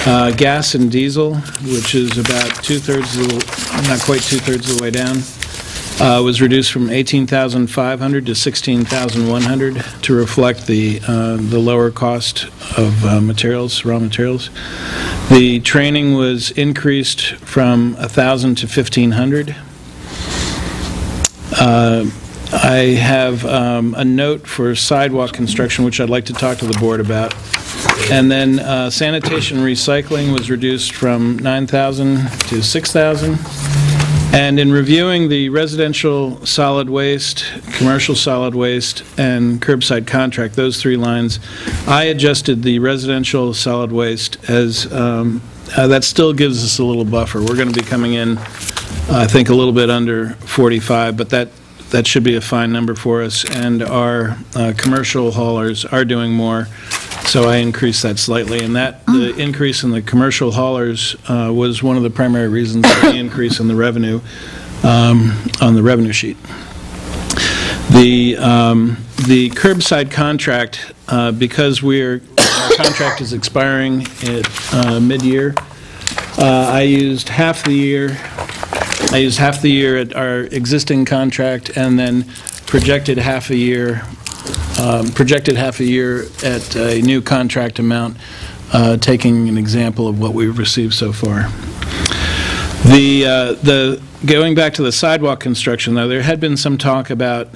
Gas and diesel, which is about not quite two-thirds of the way down, was reduced from 18,500 to 16,100 to reflect the lower cost of materials, raw materials. The training was increased from 1,000 to 1,500. I have a note for sidewalk construction, which I'd like to talk to the board about. And then sanitation recycling was reduced from 9,000 to 6,000. And in reviewing the residential solid waste, commercial solid waste, and curbside contract, those three lines, I adjusted the residential solid waste as, that still gives us a little buffer. We're going to be coming in, I think, a little bit under 45, but that should be a fine number for us. And our commercial haulers are doing more, so I increased that slightly. And the increase in the commercial haulers was one of the primary reasons for the increase in the revenue on the revenue sheet. The curbside contract, because our contract is expiring at mid-year, I used half the year. I used half the year at our existing contract, and then projected half a year at a new contract amount, taking an example of what we've received so far. Going back to the sidewalk construction, though, there had been some talk about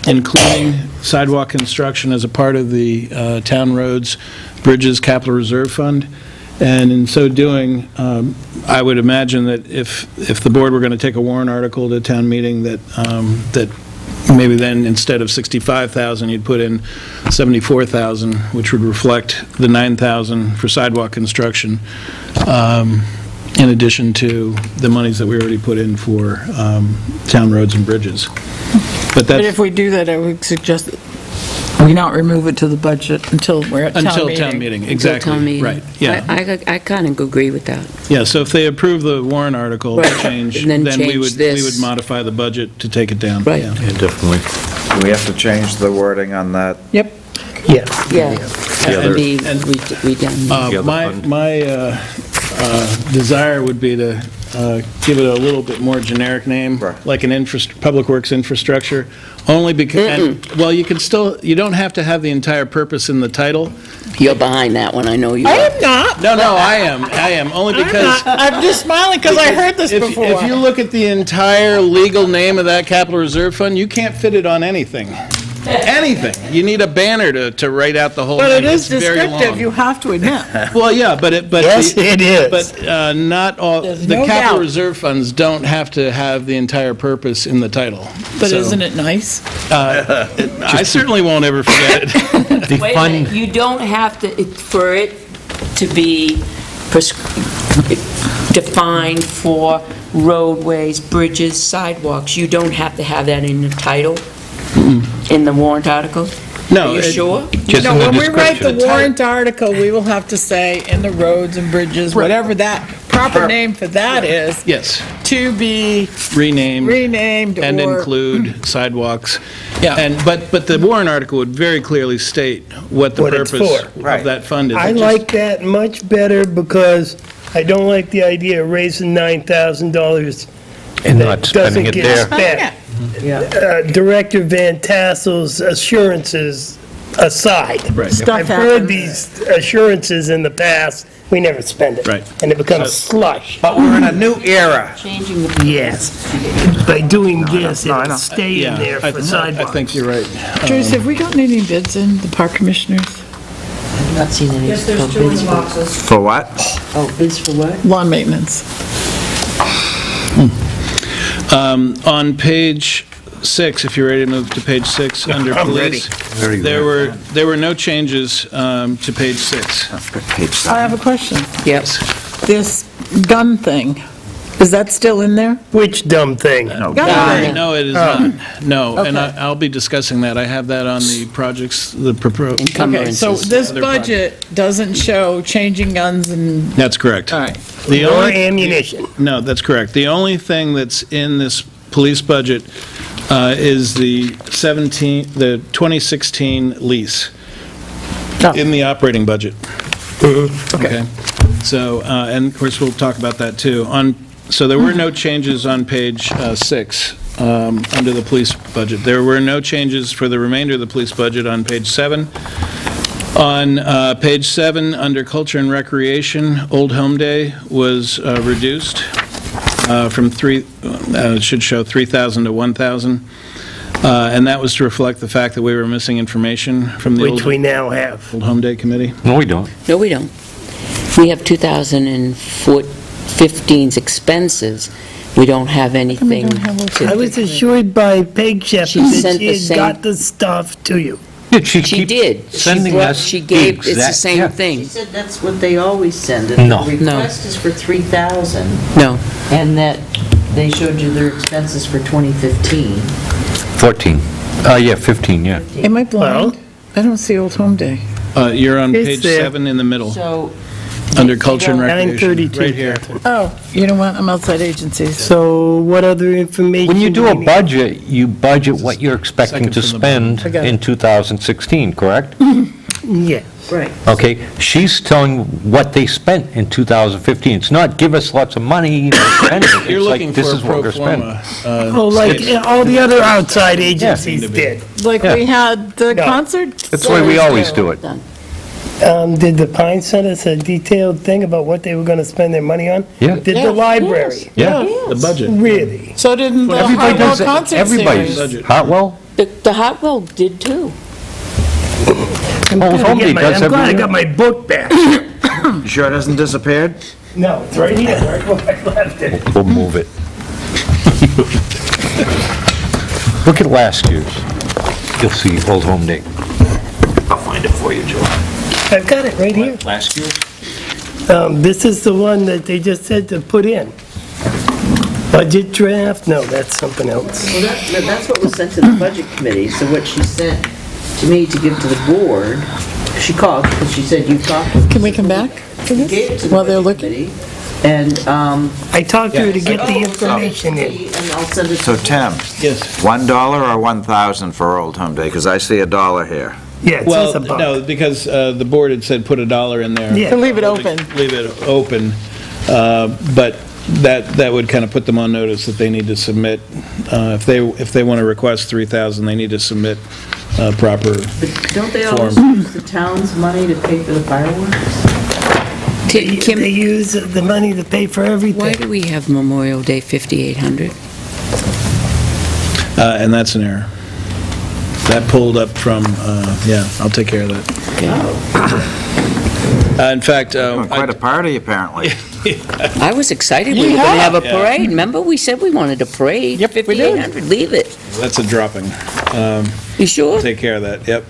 including sidewalk construction as a part of the Town Roads Bridges Capital Reserve Fund. And in so doing, I would imagine that if the board were going to take a warrant article to town meeting, that maybe then instead of 65,000, you'd put in 74,000, which would reflect the 9,000 for sidewalk construction, in addition to the monies that we already put in for town roads and bridges. But if we do that, I would suggest that we not remove it to the budget until we're at town meeting. Until town meeting, exactly. Town meeting. Right, yeah. I kind of agree with that. Yeah, so if they approve the warrant article change, And then then we change would this. modify the budget to take it down. Right. Yeah. Yeah, definitely. Do we have to change the wording on that? Yep. Yes. Yeah. The other- Be redone. The other fund. My desire would be to give it a little bit more generic name, Right. like an public works infrastructure, only because, well, you don't have to have the entire purpose in the title. You're behind that one, I know you I are. am not. No, I am, only because... I'm just smiling because I heard this before. If you look at the entire legal name of that capital reserve fund, you can't fit it on anything. Anything. You need a banner to write out the whole thing. But it is It's very descriptive, long. you have to admit. Well, yeah, but Yes, it is. But not all, There's the no capital doubt. reserve funds don't have to have the entire purpose in the title. But So, isn't it nice? I certainly won't ever forget it. The Wait a fund, minute, you don't have to, for it to be defined for roadways, bridges, sidewalks, you don't have to have that in the title, in the warrant article? No, Are you it- sure? just in the When we write the description. warrant article, we will have to say in the roads and bridges, whatever that proper name for that is, Yes, to be renamed renamed or... and include sidewalks. Yeah. But the warrant article would very clearly state what the What it's purpose for. Right. of that fund is. I It just- like that much better because I don't like the idea of raising $9,000 and that not spending doesn't it get there. spent. Director Van Tassel's assurances aside. Right. Stuff I've heard happens. these assurances in the past, we never spend it. Right. And it becomes slush. But we're in a new era. Changing the... Yes. By doing this, I it'll know. stay in Yeah, there for I sidewalks. think you're right. Joyce, have we gotten any bids in, the park commissioners? I've not seen any. Yes, there's 2 in the boxes. For what? Oh, bids for what? Lawn maintenance. On page 6, if you're ready to move to page 6, under I'm police, there were no changes to page 6. Page I have a question. Yep. This gun thing, Is that still in there? Which dumb thing? No, Got No, it is not. No, and Okay. I'll be discussing that. I have that on the projects, the proposed. Okay, so this Other budget doesn't show changing guns and, That's correct. all right. The Or only, ammunition. no, that's correct. The only thing that's in this police budget is the 2016 lease Oh. in the operating budget. Okay. So, and of course, we'll talk about that too. So there were no changes on page 6 under the police budget. There were no changes for the remainder of the police budget on page 7. On page 7, under Culture and Recreation, Old Home Day was reduced from it should show 3,000 to 1,000. And that was to reflect the fact that we were missing information from the Which we now have. Old Home Day Committee. No, we don't. No, we don't. We have 2015's expenses. We don't have anything I was assured by Peg Shepherd She that sent she the had same- got the stuff to you. Did she She keep did. sending us She the gave, it's the exact- same yeah. She thing. said that's what they always send, and No. the request is for 3,000, No. and that they showed you their expenses for 2015. 14. Yeah, 15, yeah. Am I blind? I don't see Old Home Day. You're on It's page there. 7 in the middle, So, under Culture and Recreation. 932. Right here. Oh, you know what? I'm outside agencies. So what other information? When you do a we need? budget, you budget what you're expecting Second to from the bottom. spend I got it. in 2016, correct? Yes. right. Okay, she's telling what they spent in 2015. It's not give us lots of money, spend it. You're It's like, looking this for a is what pro we're spending. forma. Oh, like all the other outside agencies Seem to be. did. Like we had the No. concert? That's the way we always do it. Done. Did the Pine send us a detailed thing about what they were going to spend their money on? Yeah. Did Yeah. the library? Yeah. The budget. Really? So didn't the Everybody Hartwell does it. concert Everybody's. series. Budget. Hartwell? The Hartwell did too. I'm Old glad I Home get Day my- does I'm glad I every got my book back. You sure it hasn't disappeared? No, it's right here, right where I left it. We'll move it. Look at last year's. You'll see Old Home Day. I'll find it for you, Joe. I've got it right here. Last year's? This is the one that they just said to put in. Budget draft? No, that's something else. Well, that's what was sent to the budget committee, so what she sent to me to give to the board, she called, because she said you talked with. Can we come back to Gave it this to the while they're budget looking? committee, and, I talked to her to get the oh, information in. and I'll send it to. So Tim, Yes. $1 or 1,000 for Old Home Day? Because I see $1 here. Yeah, it Well, says a buck. no, because the board had said put $1 in there. Yeah. To leave it open. Leave it open, but that would kind of put them on notice that they need to submit, if they want to request 3,000, they need to submit proper. But don't they always Form. use the town's money to pay for the fireworks? Kim, They use the money to pay for why everything. do we have Memorial Day 5,800? And that's an error. That pulled up from, yeah, I'll take care of that. In fact, Quite a party, apparently. I was excited we were going to have a Yeah. parade. Remember, we said we wanted a parade? Yep, we did. 5,800, leave it. that's a dropping. You sure? Take care of that, yep.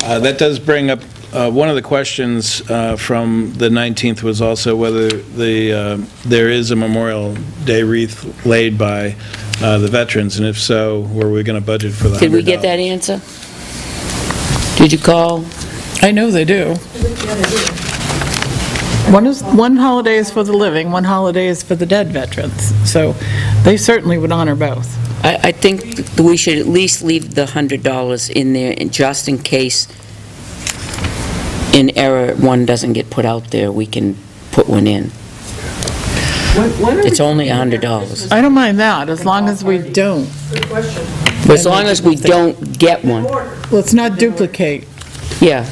That does bring up, one of the questions from the 19th was also whether there is a Memorial Day wreath laid by the veterans, and if so, were we going to budget for the $100? Did we get that answer? Did you call? I know they do. One holiday is for the living, one holiday is for the dead veterans. So they certainly would honor both. I think that we should at least leave the $100 in there, and just in case in error one doesn't get put out there, we can put one in. It's only $100. I don't mind that, as long as we don't. But as long as we don't get one, Let's not duplicate. yeah.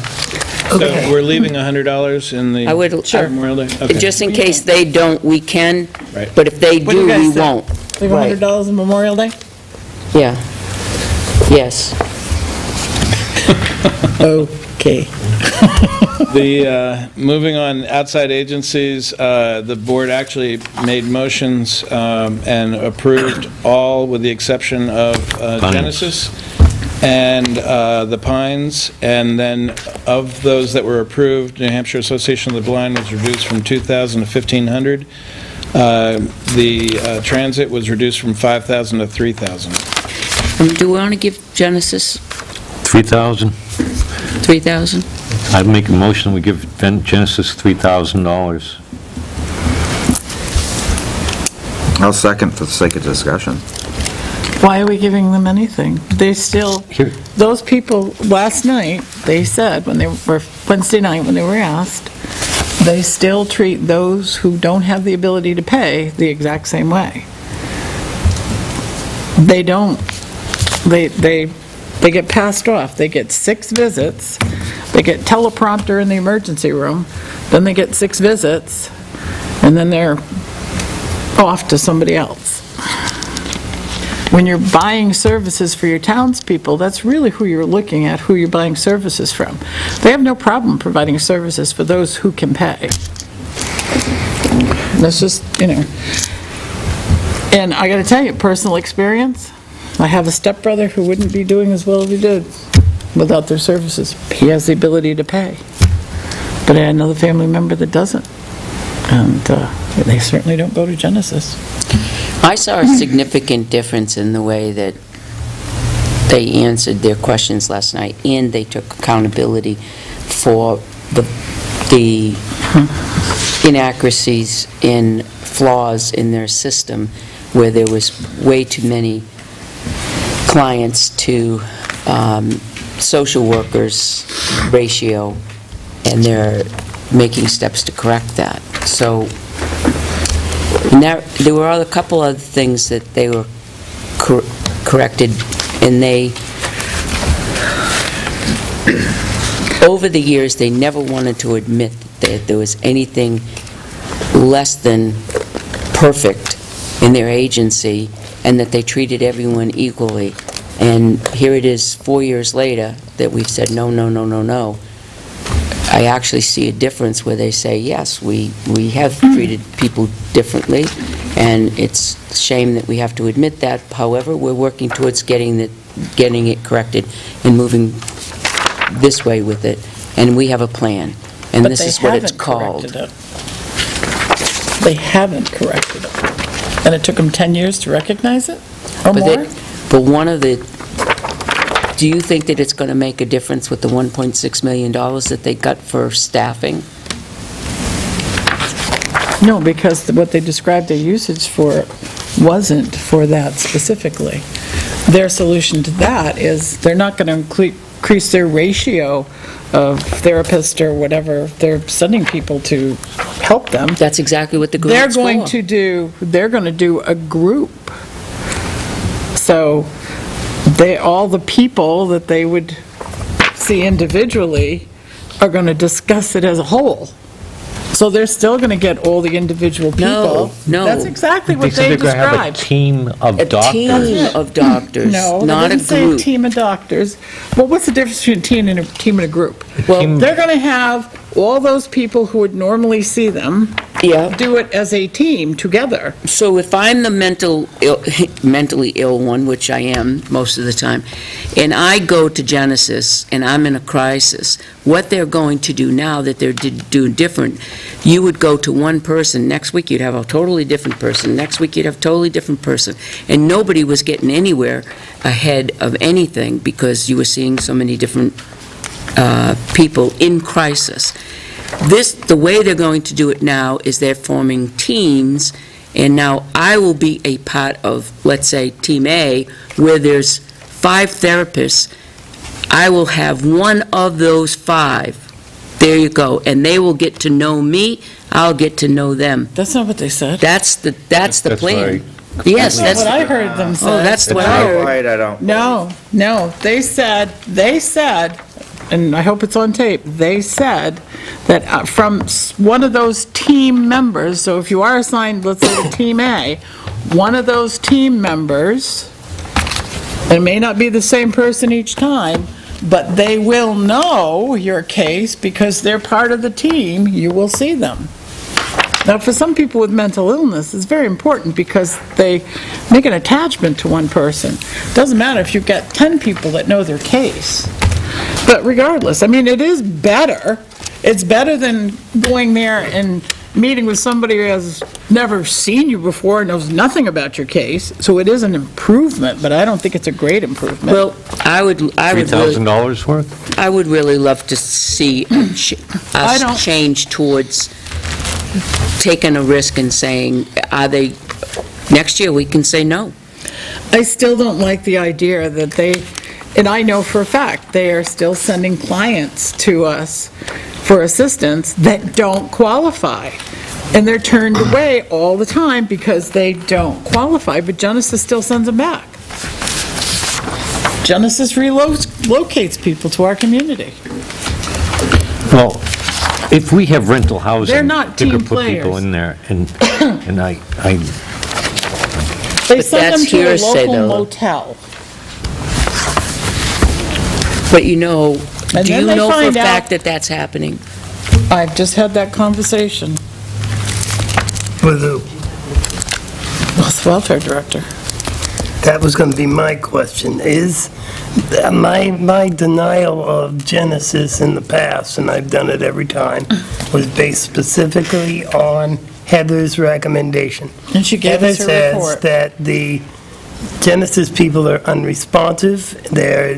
So we're leaving $100 in the I would, Memorial Day? Okay. just in case they don't, we can, Right. but if they What do do, you guys we think? won't. Leave Right. $100 on Memorial Day? Yeah. Yes. Okay. Moving on, outside agencies, the board actually made motions and approved all with the exception of Genesis and the Pines, and then of those that were approved, New Hampshire Association of the Blind was reduced from 2,000 to 1,500. The transit was reduced from 5,000 to 3,000. Do we want to give Genesis 3,000? 3,000? I'd make a motion, we give Genesis $3,000. I'll second for the sake of discussion. Why are we giving them anything? They still, Here. those people, last night, they said, when they were, Wednesday night, when they were asked, they still treat those who don't have the ability to pay the exact same way. They don't. They get passed off. They get 6 visits. They get teleprompter in the emergency room. Then they get 6 visits, and then they're off to somebody else. When you're buying services for your townspeople, that's really who you're looking at, who you're buying services from. They have no problem providing services for those who can pay. That's just, you know. And I got to tell you, personal experience, I have a stepbrother who wouldn't be doing as well as he did without their services. He has the ability to pay. But I had another family member that doesn't. And they certainly don't go to Genesis. I saw a significant difference in the way that they answered their questions last night, and they took accountability for the inaccuracies and flaws in their system, where there was way too many clients to social workers ratio, and they're making steps to correct that. So there were a couple other things that they were corrected, and they, over the years, they never wanted to admit that there was anything less than perfect in their agency, and that they treated everyone equally. And here it is 4 years later that we've said, no, no, no, no, no. I actually see a difference where they say, yes, we have treated people differently, and it's a shame that we have to admit that. However, we're working towards getting it corrected and moving this way with it, and we have a plan, and But this they is what it's haven't called. corrected it. They haven't corrected it. And it took them 10 years to recognize it, or more? But one of the, do you think that it's going to make a difference with the $1.6 million that they got for staffing? No, because what they described their usage for wasn't for that specifically. Their solution to that is they're not going to increase their ratio of therapists or whatever they're sending people to help them. That's exactly what the group's They're going for. they're going to do a group. So all the people that they would see individually are going to discuss it as a whole. So they're still going to get all the individual people. No. That's exactly what said they they're going to have a described. team of doctors. Team of doctors, No, not they a didn't say a group. team of doctors. Well, what's the difference between a team and a group? Well, They're going to have all those people who would normally see them yeah. do it as a team together. So if I'm the mentally ill one, which I am most of the time, and I go to Genesis and I'm in a crisis, what they're going to do now that they're doing different, you would go to one person, next week you'd have a totally different person, next week you'd have a totally different person, and nobody was getting anywhere ahead of anything because you were seeing so many different people in crisis. The way they're going to do it now is they're forming teams, and now I will be a part of, let's say, Team A, where there's 5 therapists. I will have one of those 5. There you go. And they will get to know me, I'll get to know them. That's not what they said. That's the plan. Right. Yes, That's that's, what I heard them say. oh, that's what I heard. Right, I don't. No, they said, and I hope it's on tape, they said that from one of those team members, so if you are assigned, let's say, to Team A, one of those team members, and it may not be the same person each time, but they will know your case because they're part of the team, you will see them. Now, for some people with mental illness, it's very important because they make an attachment to one person. Doesn't matter if you've got 10 people that know their case. But regardless, I mean, it is better. It's better than going there and meeting with somebody who has never seen you before, knows nothing about your case, so it is an improvement, but I don't think it's a great improvement. Well, I would really, $3,000 worth? I would really love to see us change towards taking a risk and saying, are they, next year we can say no. I still don't like the idea that they, and I know for a fact, they are still sending clients to us for assistance that don't qualify. And they're turned away all the time because they don't qualify, but Genesis still sends them back. Genesis relocates people to our community. Well, if we have rental housing, They're not they could team put people players. in there, and I They But send them that's to a hearsay, local though. motel. But you know, And do then you they know for a find out- fact that that's happening? I've just had that conversation With who? with the welfare director. That was going to be my question. Is my denial of Genesis in the past, and I've done it every time, was based specifically on Heather's recommendation. And she gave us her Heather report. says that the Genesis people are unresponsive, they're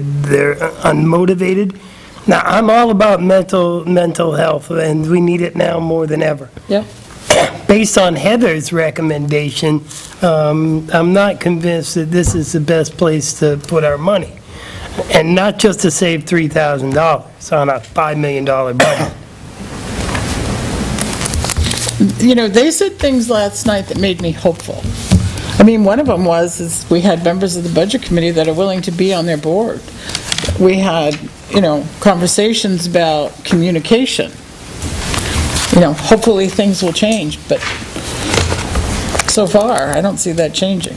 unmotivated. Now, I'm all about mental health, and we need it now more than ever. Yep. Based on Heather's recommendation, I'm not convinced that this is the best place to put our money. And not just to save $3,000 on a $5 million budget. You know, they said things last night that made me hopeful. I mean, one of them is we had members of the Budget Committee that are willing to be on their board. We had, conversations about communication. Hopefully things will change, but so far, I don't see that changing.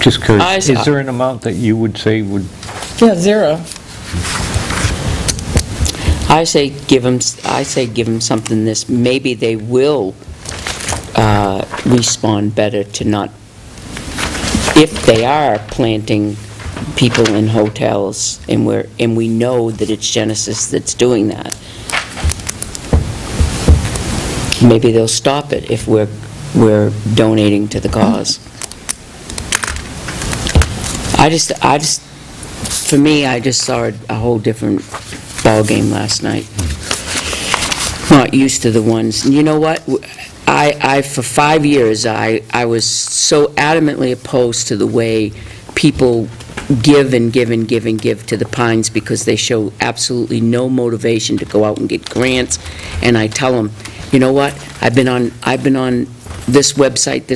just curious, is there an amount that you would say would? Yeah, zero. I say give them something this, maybe they will respond better to not, if they are planting people in hotels, and we know that it's Genesis that's doing that. Maybe they'll stop it if we're donating to the cause. For me, I just saw a whole different ballgame last night. Not used to the ones, and you know what? For 5 years, I was so adamantly opposed to the way people give and give and give and give to the Pines because they show absolutely no motivation to go out and get grants. And I tell them, you know what? I've been on this website,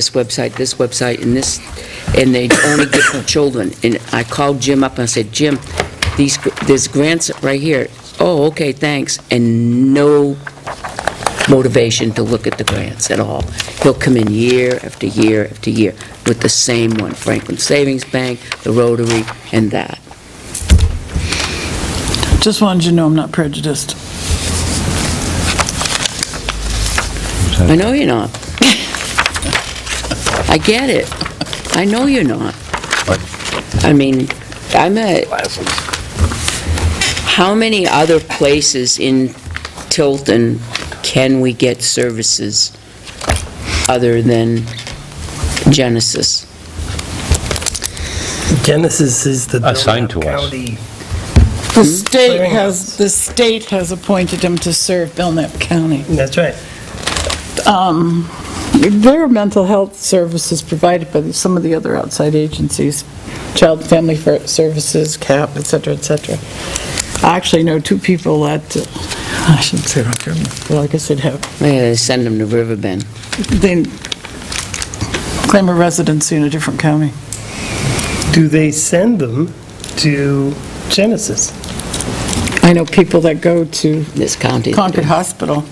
and they only give for children. And I called Jim up and I said, Jim, there's grants right here. Oh, okay, thanks. And no motivation to look at the grants at all. He'll come in year after year after year with the same one, Franklin Savings Bank, the Rotary, and that. Just wanted you to know I'm not prejudiced. I know you're not. I get it. I know you're not. I mean, how many other places in Tilton can we get services other than Genesis? Genesis is the Assigned to us. county. The state has appointed him to serve Belknap County. That's right. There are mental health services provided by some of the other outside agencies, Child and Family Services, CAP, et cetera, et cetera. I actually know two people that, I shouldn't say that, well, I guess they'd have, Yeah, they send them to Riverbend. they claim a residency in a different county. Do they send them to Genesis? I know people that go to This county. Concord Hospital.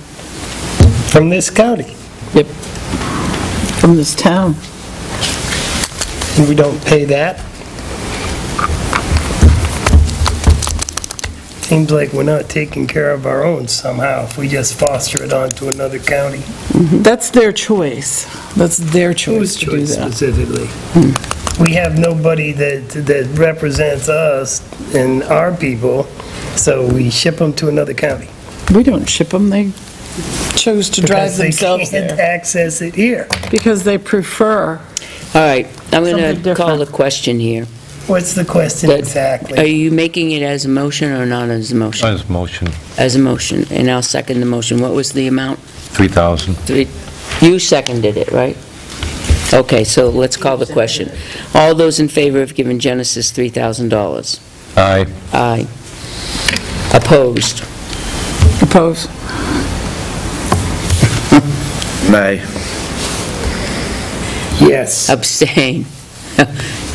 From this county? Yep. From this town. And we don't pay that? Seems like we're not taking care of our own somehow if we just foster it onto another county. That's their choice. That's their choice Whose to do choice that. specifically? We have nobody that represents us and our people, so we ship them to another county. We don't ship them, they chose to drive Because they themselves can't there. access it here. Because they prefer. All right, I'm going Something to call the different. question here. What's the question Are exactly? you making it as a motion or not as a motion? As motion, As a motion, and I'll second the motion. What was the amount? 3,000. You seconded it, right? Okay, so let's call the question. All those in favor of giving Genesis $3,000? Aye. Aye. Opposed? Oppose. Nay. Yes, Abstain?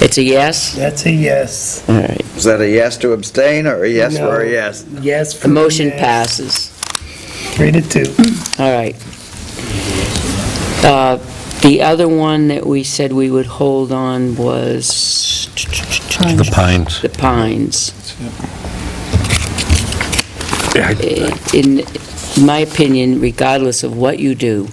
It's a yes? that's a yes. All right. Is that a yes to abstain or a yes No. for a yes? Yes for The motion yes. passes. 3-2. All right. The other one that we said we would hold on was The Pines. the Pines. In my opinion, regardless of what you do,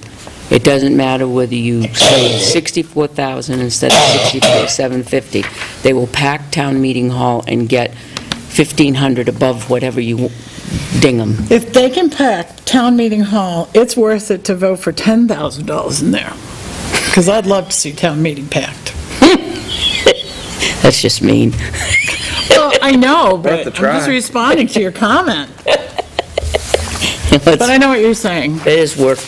it doesn't matter whether you say 64,000 instead of 64,750. They will pack town meeting hall and get 1,500 above whatever you ding them. If they can pack town meeting hall, it's worth it to vote for $10,000 in there. Because I'd love to see town meeting packed. That's just mean. Well, I know, Worth but the I'm try. just responding to your comment. But I know what you're saying. It is work.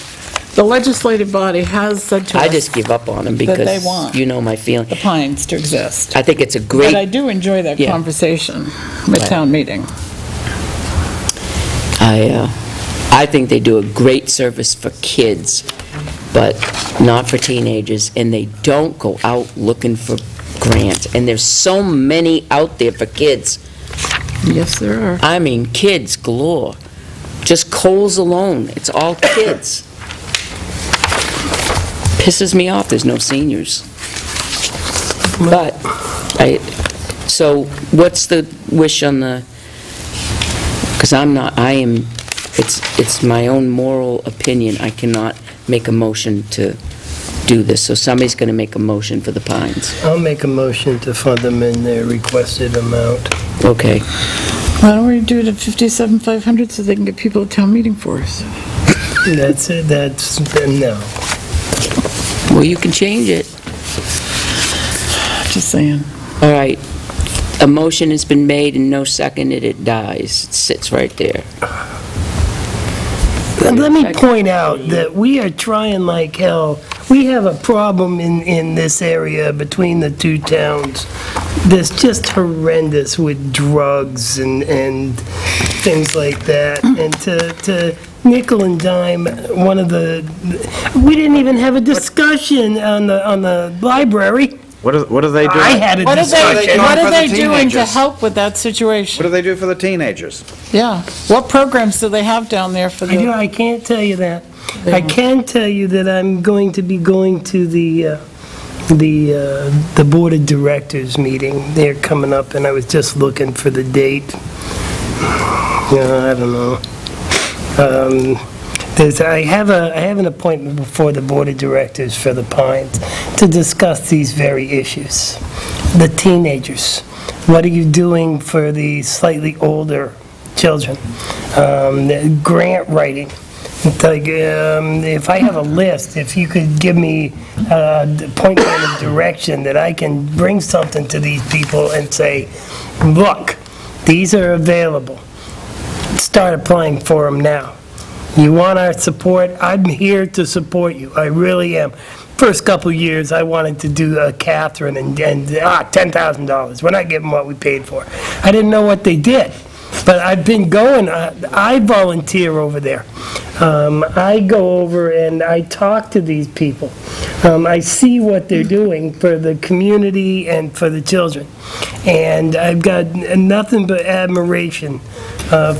The legislative body has said to us. I just give up on them That they because want. you know my feeling. The Pines to exist. I think it's a But I great, do enjoy that Yeah. conversation with Right. town meeting. I think they do a great service for kids, but not for teenagers, and they don't go out looking for grants. And there's so many out there for kids. Yes, there are. I mean, kids galore. Just Kohl's alone, it's all kids. Pisses me off there's no seniors. But, so what's the wish on the, because it's my own moral opinion, I cannot make a motion to do this, so somebody's going to make a motion for the Pines. I'll make a motion to fund them in their requested amount. Okay. Why don't we do it at 57,500 so they can get people at town meeting for us? That's it, no. Well, you can change it. Just saying. All right. A motion has been made and no seconded, it dies. It sits right there. And let me point out that we are trying like hell. We have a problem in this area between the two towns that's just horrendous with drugs and things like that. And to nickel and dime, we didn't even have a discussion on the library. What do they do? I had a What discussion. are for they the doing to teenagers? help with that What situation? do they do for the teenagers? Yeah. What programs do they have down there for the... I can't tell you that. I can tell you that I'm going to be going to the Board of Directors meeting. They're coming up, and I was just looking for the date. I don't know. I have an appointment before the Board of Directors for the Pines to discuss these very issues. The teenagers. What are you doing for the slightly older children? The grant writing. Like, if I have a list, if you could give me point of direction that I can bring something to these people and say, look, these are available. Start applying for them now. You want our support? I'm here to support you. I really am. First couple years, I wanted to do Catherine and $10,000. We're not getting what we paid for. I didn't know what they did. But I've been going, I volunteer over there. I go over and I talk to these people. I see what they're doing for the community and for the children. And I've got nothing but admiration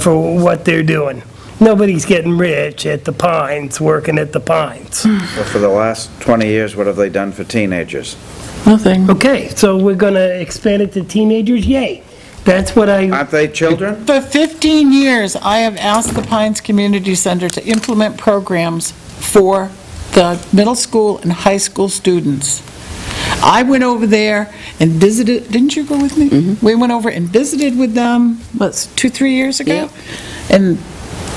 for what they're doing. Nobody's getting rich at the Pines, working at the Pines. Well, for the last 20 years, what have they done for teenagers? Nothing. Okay, so we're going to expand it to teenagers? Yay. That's what Aren't they children? For 15 years, I have asked the Pines Community Center to implement programs for the middle school and high school students. I went over there and visited, didn't you go with me? We went over and visited with them, 2-3 years ago? Yeah. And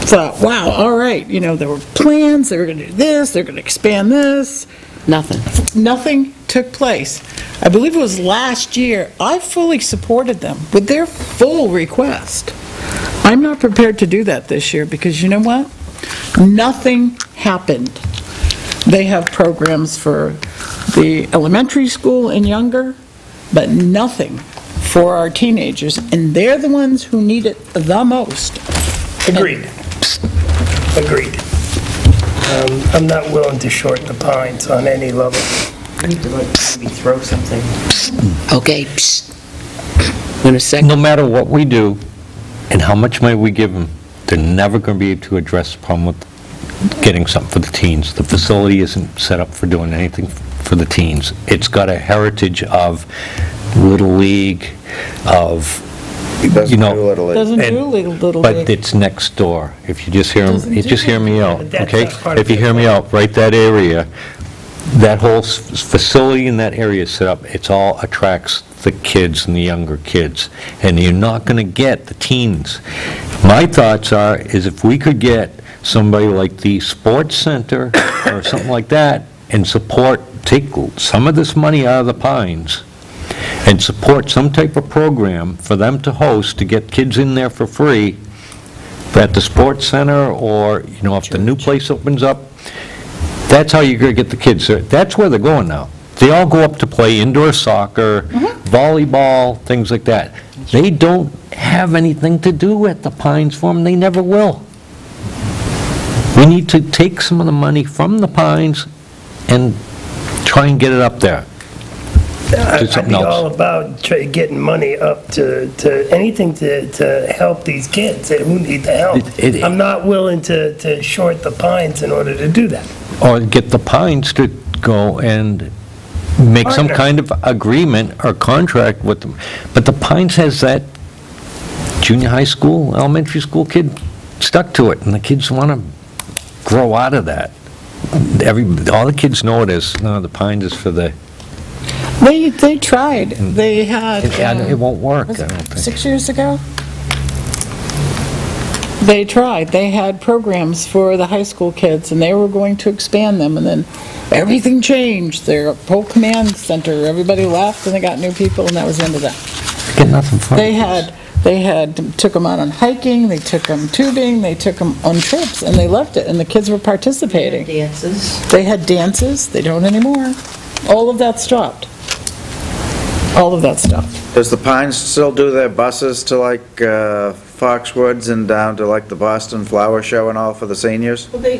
thought, wow, all right, there were plans, they were going to do this, they're going to expand this. Nothing. Nothing took place. I believe it was last year, I fully supported them with their full request. I'm not prepared to do that this year because you know what? Nothing happened. They have programs for the elementary school and younger, but nothing for our teenagers, and they're the ones who need it the most. Agreed. Agreed. I'm not willing to shorten the pines on any level. We need to maybe throw something. Okay. In a second. No matter what we do and how much money we give them, they're never going to be able to address the problem with getting something for the teens. The facility isn't set up for doing anything for the teens. It's got a heritage of Little League, of, Doesn't do Little League. Doesn't And- do Little but League. it's next door. If you just hear Doesn't me, do just hear me out, But that's okay? not part of If you it. hear me out, right that area, that whole facility in that area is set up, it's all attracts the kids and the younger kids, and you're not going to get the teens. My thoughts are, is if we could get somebody like the sports center or something like that and support, take some of this money out of the Pines and support some type of program for them to host, to get kids in there for free at the sports center, or, if the new place opens up, that's how you're going to get the kids there. That's where they're going now. They all go up to play indoor soccer, volleyball, things like that. They don't have anything to do at the Pines Farm. They never will. We need to take some of the money from the Pines and try and get it up there. I'd something be else. all about getting money up to anything to help these kids who need the help. I'm not willing to short the pines in order to do that. Or get the Pines to go and make some Partner. kind of agreement or contract with them. But the Pines has that junior high school, elementary school kid stuck to it, and the kids want to grow out of that. All the kids know it is, no, the Pines is for the... They tried. They had... It won't work, was I it don't think. 6 years ago? They tried. They had programs for the high school kids, and they were going to expand them, and then everything changed. Their whole command center, everybody left, and they got new people, and that was the end of that. Get nothing from it. They had, took them out on hiking, they took them tubing, they took them on trips, and they loved it, and the kids were participating. Dances. They had dances, they don't anymore. All of that stopped. All of that stopped. Does the Pines still do their buses to like Foxwoods and down to like the Boston Flower Show and all for the seniors? Well, they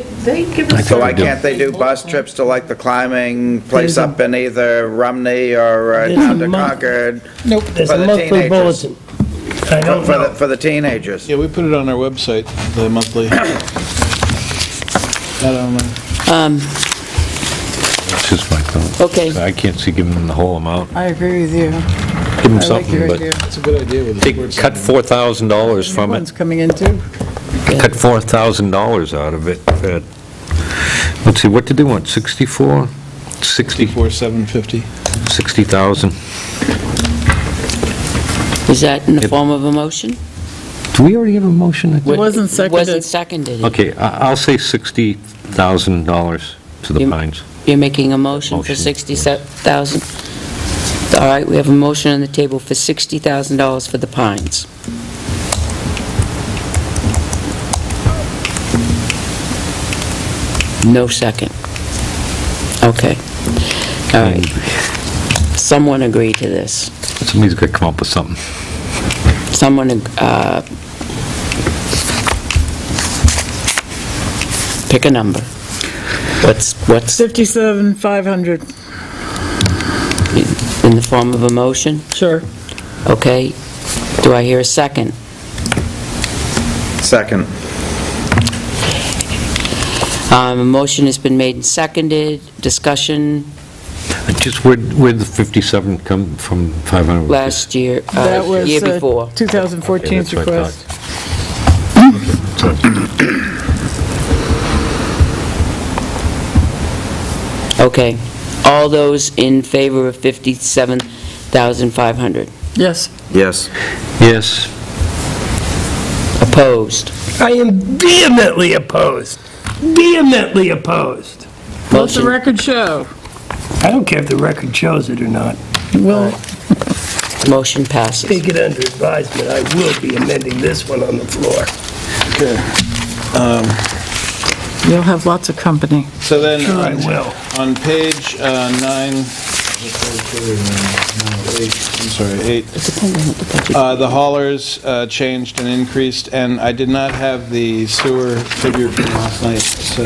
give us. So why can't they do bus trips to like the climbing place up in either Rumney or down to Concord? Nope. There's For a the monthly teenagers. bulletin. I don't know. For the teenagers? Yeah, we put it on our website, the monthly. I don't know. That's just my thought. Okay. I can't see giving them the whole amount. I agree with you. Give them I like your something, idea. but It's a good idea with the they sports cut center. $4,000 from New it. one's coming in too. Cut $4,000 out of it. Let's see, what did they want, 64? 60, 64,750. 60,000. Is that in the form of a motion? Do we already have a motion? It wasn't It wasn't seconded. seconded. Okay, I'll say $60,000 to the Pines. You're making a motion for Motion, 60,000? All right, we have a motion on the table for $60,000 for the Pines. No second. Okay. All right. Someone agree to this. Somebody's got to come up with something. Someone, pick a number. What's 57,500. in the form of a motion? Sure. Okay. Do I hear a second? Second. A motion has been made and seconded. Discussion Just where'd the 57 come from, 500? last year, That was year before. 2014's Okay, that's what I request. Okay. All those in favor of 57,500? Yes. Yes. Yes. Opposed. I am vehemently opposed. Vehemently opposed. Let the record show. I don't care if the record shows it or not. Well, Motion passes. Take it under advisement. I will be amending this one on the floor. you'll have lots of company. So then, Sure I will. on page 9, I'm sorry, 8, the haulers changed and increased, and I did not have the sewer figure from last night, so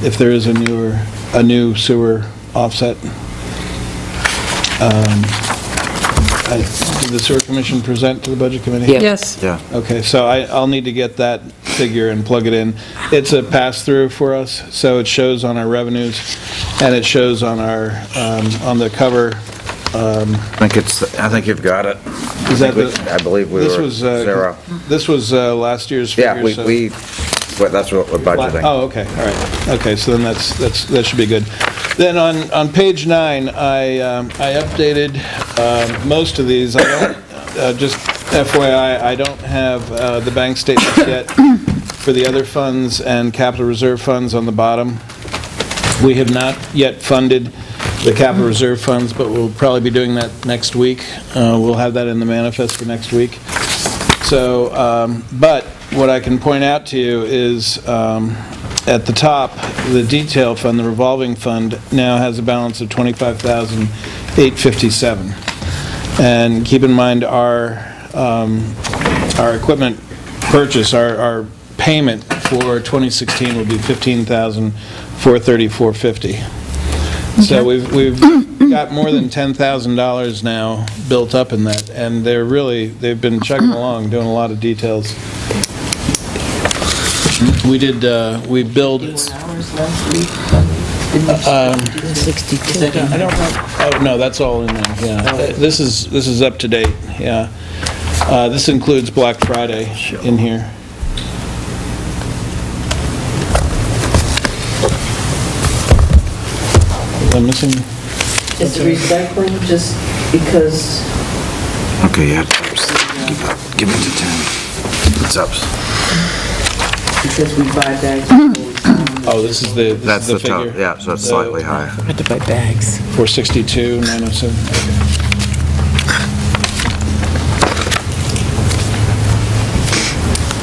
if there is a new sewer offset. Did the sewer commission present to the budget committee? Yes. Yeah. Okay, so I'll need to get that figure and plug it in. It's a pass-through for us, so it shows on our revenues, and it shows on our, on the cover. I think you've got it. Is that I believe we This were was, zero. This was last year's Yeah, figure, so... that's what we're budgeting. Oh, okay, all right. Okay, so then that should be good. Then on page 9, I updated most of these. I don't, just FYI, I don't have the bank statements yet for the other funds and capital reserve funds on the bottom. We have not yet funded the capital reserve funds, but we'll probably be doing that next week. We'll have that in the manifest for next week. So, but what I can point out to you is at the top, the detail fund, the revolving fund, now has a balance of $25,857. And keep in mind our equipment purchase, our payment for 2016 will be $15,434.50. So we've got more than $10,000 now built up in that, and they've been chugging along, doing a lot of details. We billed... Hours last week? 62. I don't know. Oh, no, that's all in there, yeah. This is up to date, yeah. This includes Black Friday in here. Am I missing? Is the recycling just because... Okay, yeah. Give it to 10. It's up. Because we buy bags? Oh, this is the That's the figure? total, yeah, so it's slightly higher. I had to buy bags. 462,907.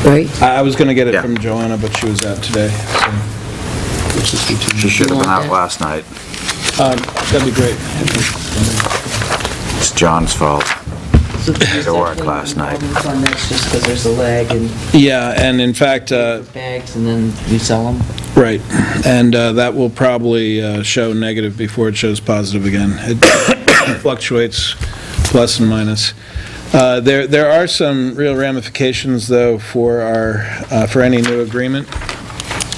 Right? I was going to get it Yeah. from Joanna, but she was out today, so... 462. She should have You been want out that? last night. That'd be great. It's John's fault. So the To work last night. recycling fund, that's just because there's a lag in Yeah, and in fact, bags and then we sell them? right, and that will probably show negative before it shows positive again. It fluctuates plus and minus. There are some real ramifications, though, for for any new agreement.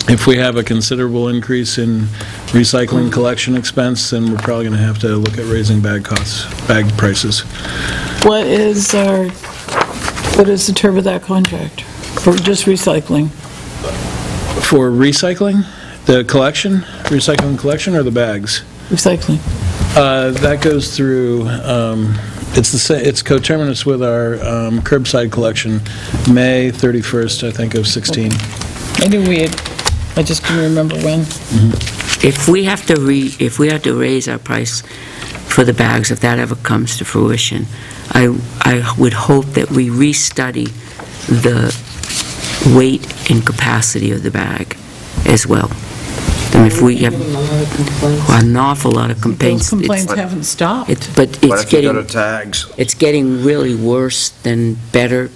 If we have a considerable increase in recycling collection expense, then we're probably going to have to look at raising bag prices. What is the term of that contract? For just recycling? For recycling, the collection, recycling collection, or the bags? Recycling. That goes through, it's coterminous with our curbside collection, May 31st, I think, of 16. I just couldn't remember when. If we have to raise our price for the bags, if that ever comes to fruition, I would hope that we restudy the weight and capacity of the bag as well. And if we have an awful lot of complaints. Those complaints haven't stopped. What if you go to tags? It's getting really worse than better.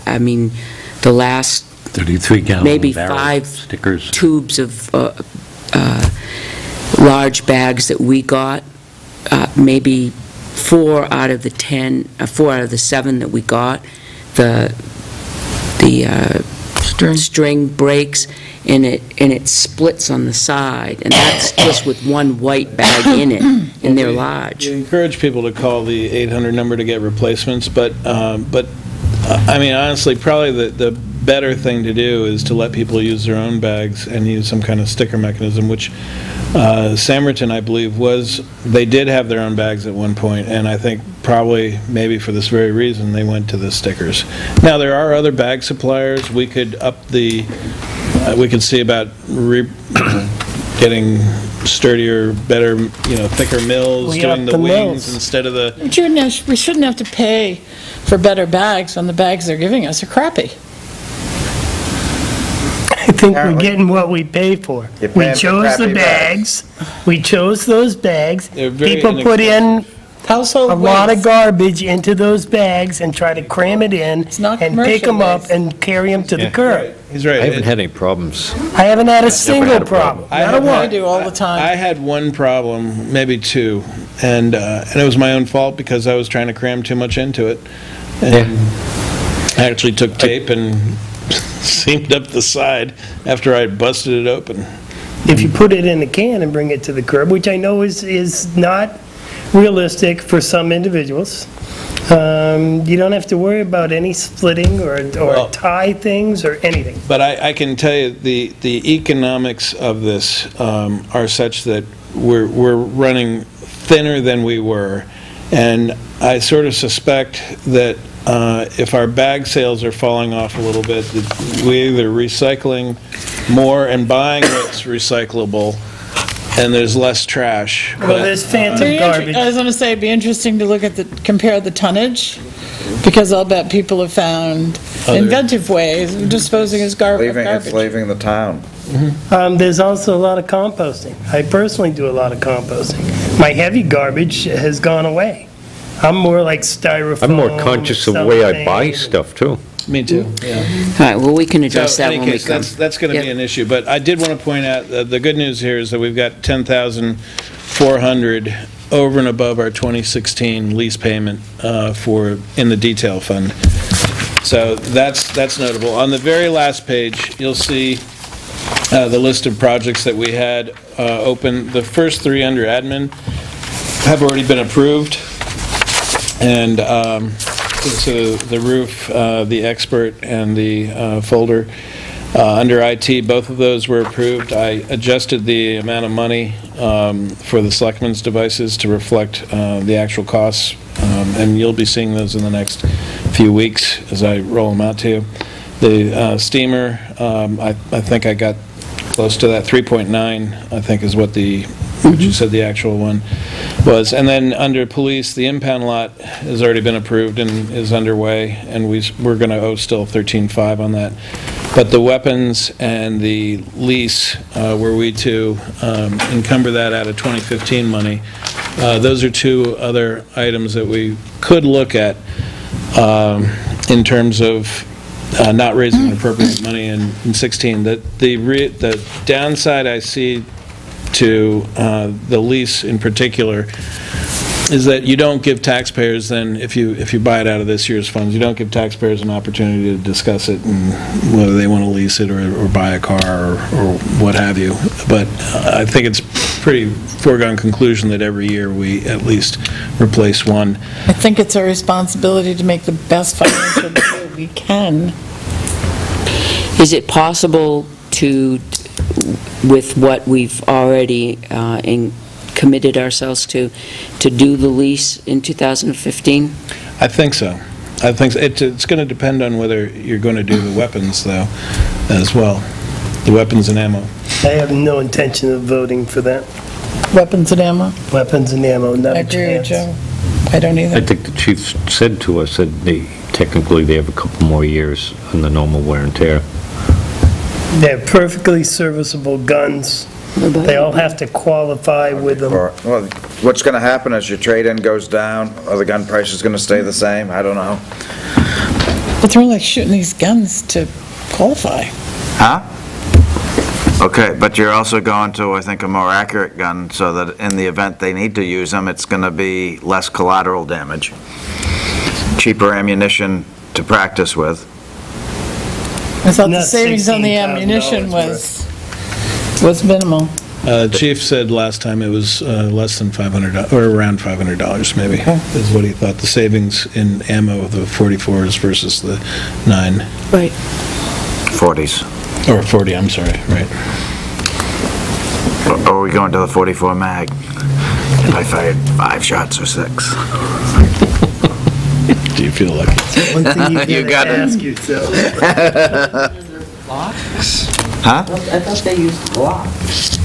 I mean, the last 33-gallon maybe barrel 5 stickers. tubes of large bags that we got, maybe 4 out of the 7 that we got, the string breaks and it splits on the side, and that's just with one white bag in it, and they're large. We encourage people to call the 800 number to get replacements, but I mean, honestly, probably the better thing to do is to let people use their own bags and use some kind of sticker mechanism, which Samerton, I believe, they did have their own bags at one point, and I think probably maybe for this very reason they went to the stickers. Now, there are other bag suppliers. We could we could see about getting sturdier, better, thicker mills, doing the wings instead of the... We shouldn't have to pay for better bags when the bags they're giving us are crappy. I think we're getting what we pay for. We chose the bags, we chose those bags. People put in household a lot of garbage into those bags and try to cram it in and pick them up and carry them to the curb. He's right. I haven't had any problems. I haven't had a single problem. Not a one. I do all the time. I had one problem, maybe two, and it was my own fault because I was trying to cram too much into it. And I actually took tape and seamed up the side after I busted it open. If you put it in a can and bring it to the curb, which I know is not realistic for some individuals, you don't have to worry about any splitting or tie things or anything. But I can tell you the economics of this are such that we're running thinner than we were, and I sort of suspect that if our bag sales are falling off a little bit, that we're either recycling more and buying what's recyclable, and there's less trash. Well, there's phantom garbage. I was going to say, it'd be interesting to look at compare the tonnage, because I'll bet people have found inventive ways of disposing of garbage. It's leaving the town. There's also a lot of composting. I personally do a lot of composting. My heavy garbage has gone away. I'm more like styrofoam. I'm more conscious of the way I buy stuff, too. Me too, yeah. All right, well, we can address that when we come. That's going to be an issue, but I did want to point out, the good news here is that we've got $10,400 over and above our 2016 lease payment in the detail fund. So that's notable. On the very last page, you'll see the list of projects that we had open. The first three under admin have already been approved, and so the roof, the expert, and the folder. Under IT, both of those were approved. I adjusted the amount of money for the Selectmen's devices to reflect the actual costs, and you'll be seeing those in the next few weeks as I roll them out to you. The steamer, I think I got close to that. 3.9, I think, is what you said the actual one was. And then under police, the impound lot has already been approved and is underway, and we're going to owe still 13.5 on that. But the weapons and the lease, were we to encumber that out of 2015 money, those are two other items that we could look at in terms of not raising appropriate money in 16. The downside I see to the lease in particular is that you don't give taxpayers then, if you buy it out of this year's funds, you don't give taxpayers an opportunity to discuss it and whether they want to lease it or buy a car or what have you. But I think it's pretty foregone conclusion that every year we at least replace one. I think it's our responsibility to make the best financial deal we can. Is it possible to, with what we've already committed ourselves to do the lease in 2015? I think so. It's going to depend on whether you're going to do the weapons, though, as well. The weapons and ammo. I have no intention of voting for that. Weapons and ammo? Weapons and ammo, not a chance. I agree with Joe. I don't either. I think the chief said to us that they have a couple more years on the normal wear and tear. They're perfectly serviceable guns. They all have to qualify with them. Well, what's going to happen as your trade-in goes down? Are the gun prices going to stay the same? I don't know. But they're only shooting these guns to qualify. Huh? Okay, but you're also going to, I think, a more accurate gun so that in the event they need to use them, it's going to be less collateral damage. Cheaper ammunition to practice with. I thought the savings on the ammunition was minimal. Chief said last time it was less than $500, or around $500 maybe, is what he thought. The savings in ammo of the 44s versus the 9. Right. 40s. Or 40, I'm sorry, right. Or are we going to the 44 mag? If I fired 5 shots or 6. Do you feel lucky? One thing You you got gotta it. ask yourself. Huh? I thought they used Glocks.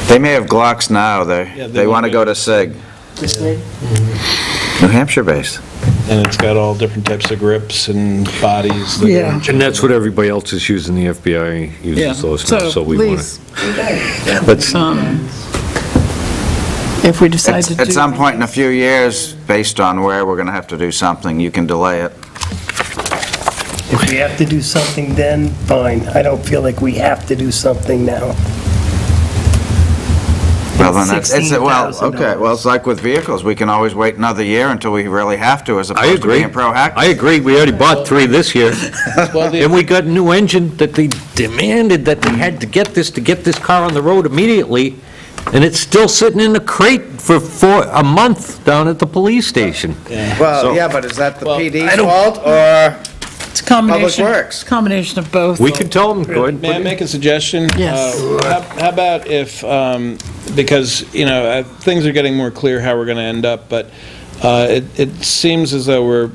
They may have Glocks now. Yeah, They want to go to SIG. This way? New Hampshire base. And it's got all different types of grips and bodies. that are- Yeah. And that's what everybody else is using, the FBI Yeah. uses those now, so we want Lise, to. Let's, if we decide to do... At some point in a few years, based on where we're going to have to do something, you can delay it. If we have to do something then, fine. I don't feel like we have to do something now. Well, then that's, well, $16,000. okay, well, it's like with vehicles, we can always wait another year until we really have to, as I opposed to agree. being proactive. I agree, we already bought 3 this year. And we got a new engine that they demanded that they had to get this car on the road immediately, and it's still sitting in a crate for a month down at the police station. Well, So- yeah, but is that the Well, PD's fault, or It's a combination. Public Works? Combination of both. We could tell them, go ahead and May put I it make a suggestion? Yes. How about if, because, things are getting more clear how we're going to end up, but it seems as though we're,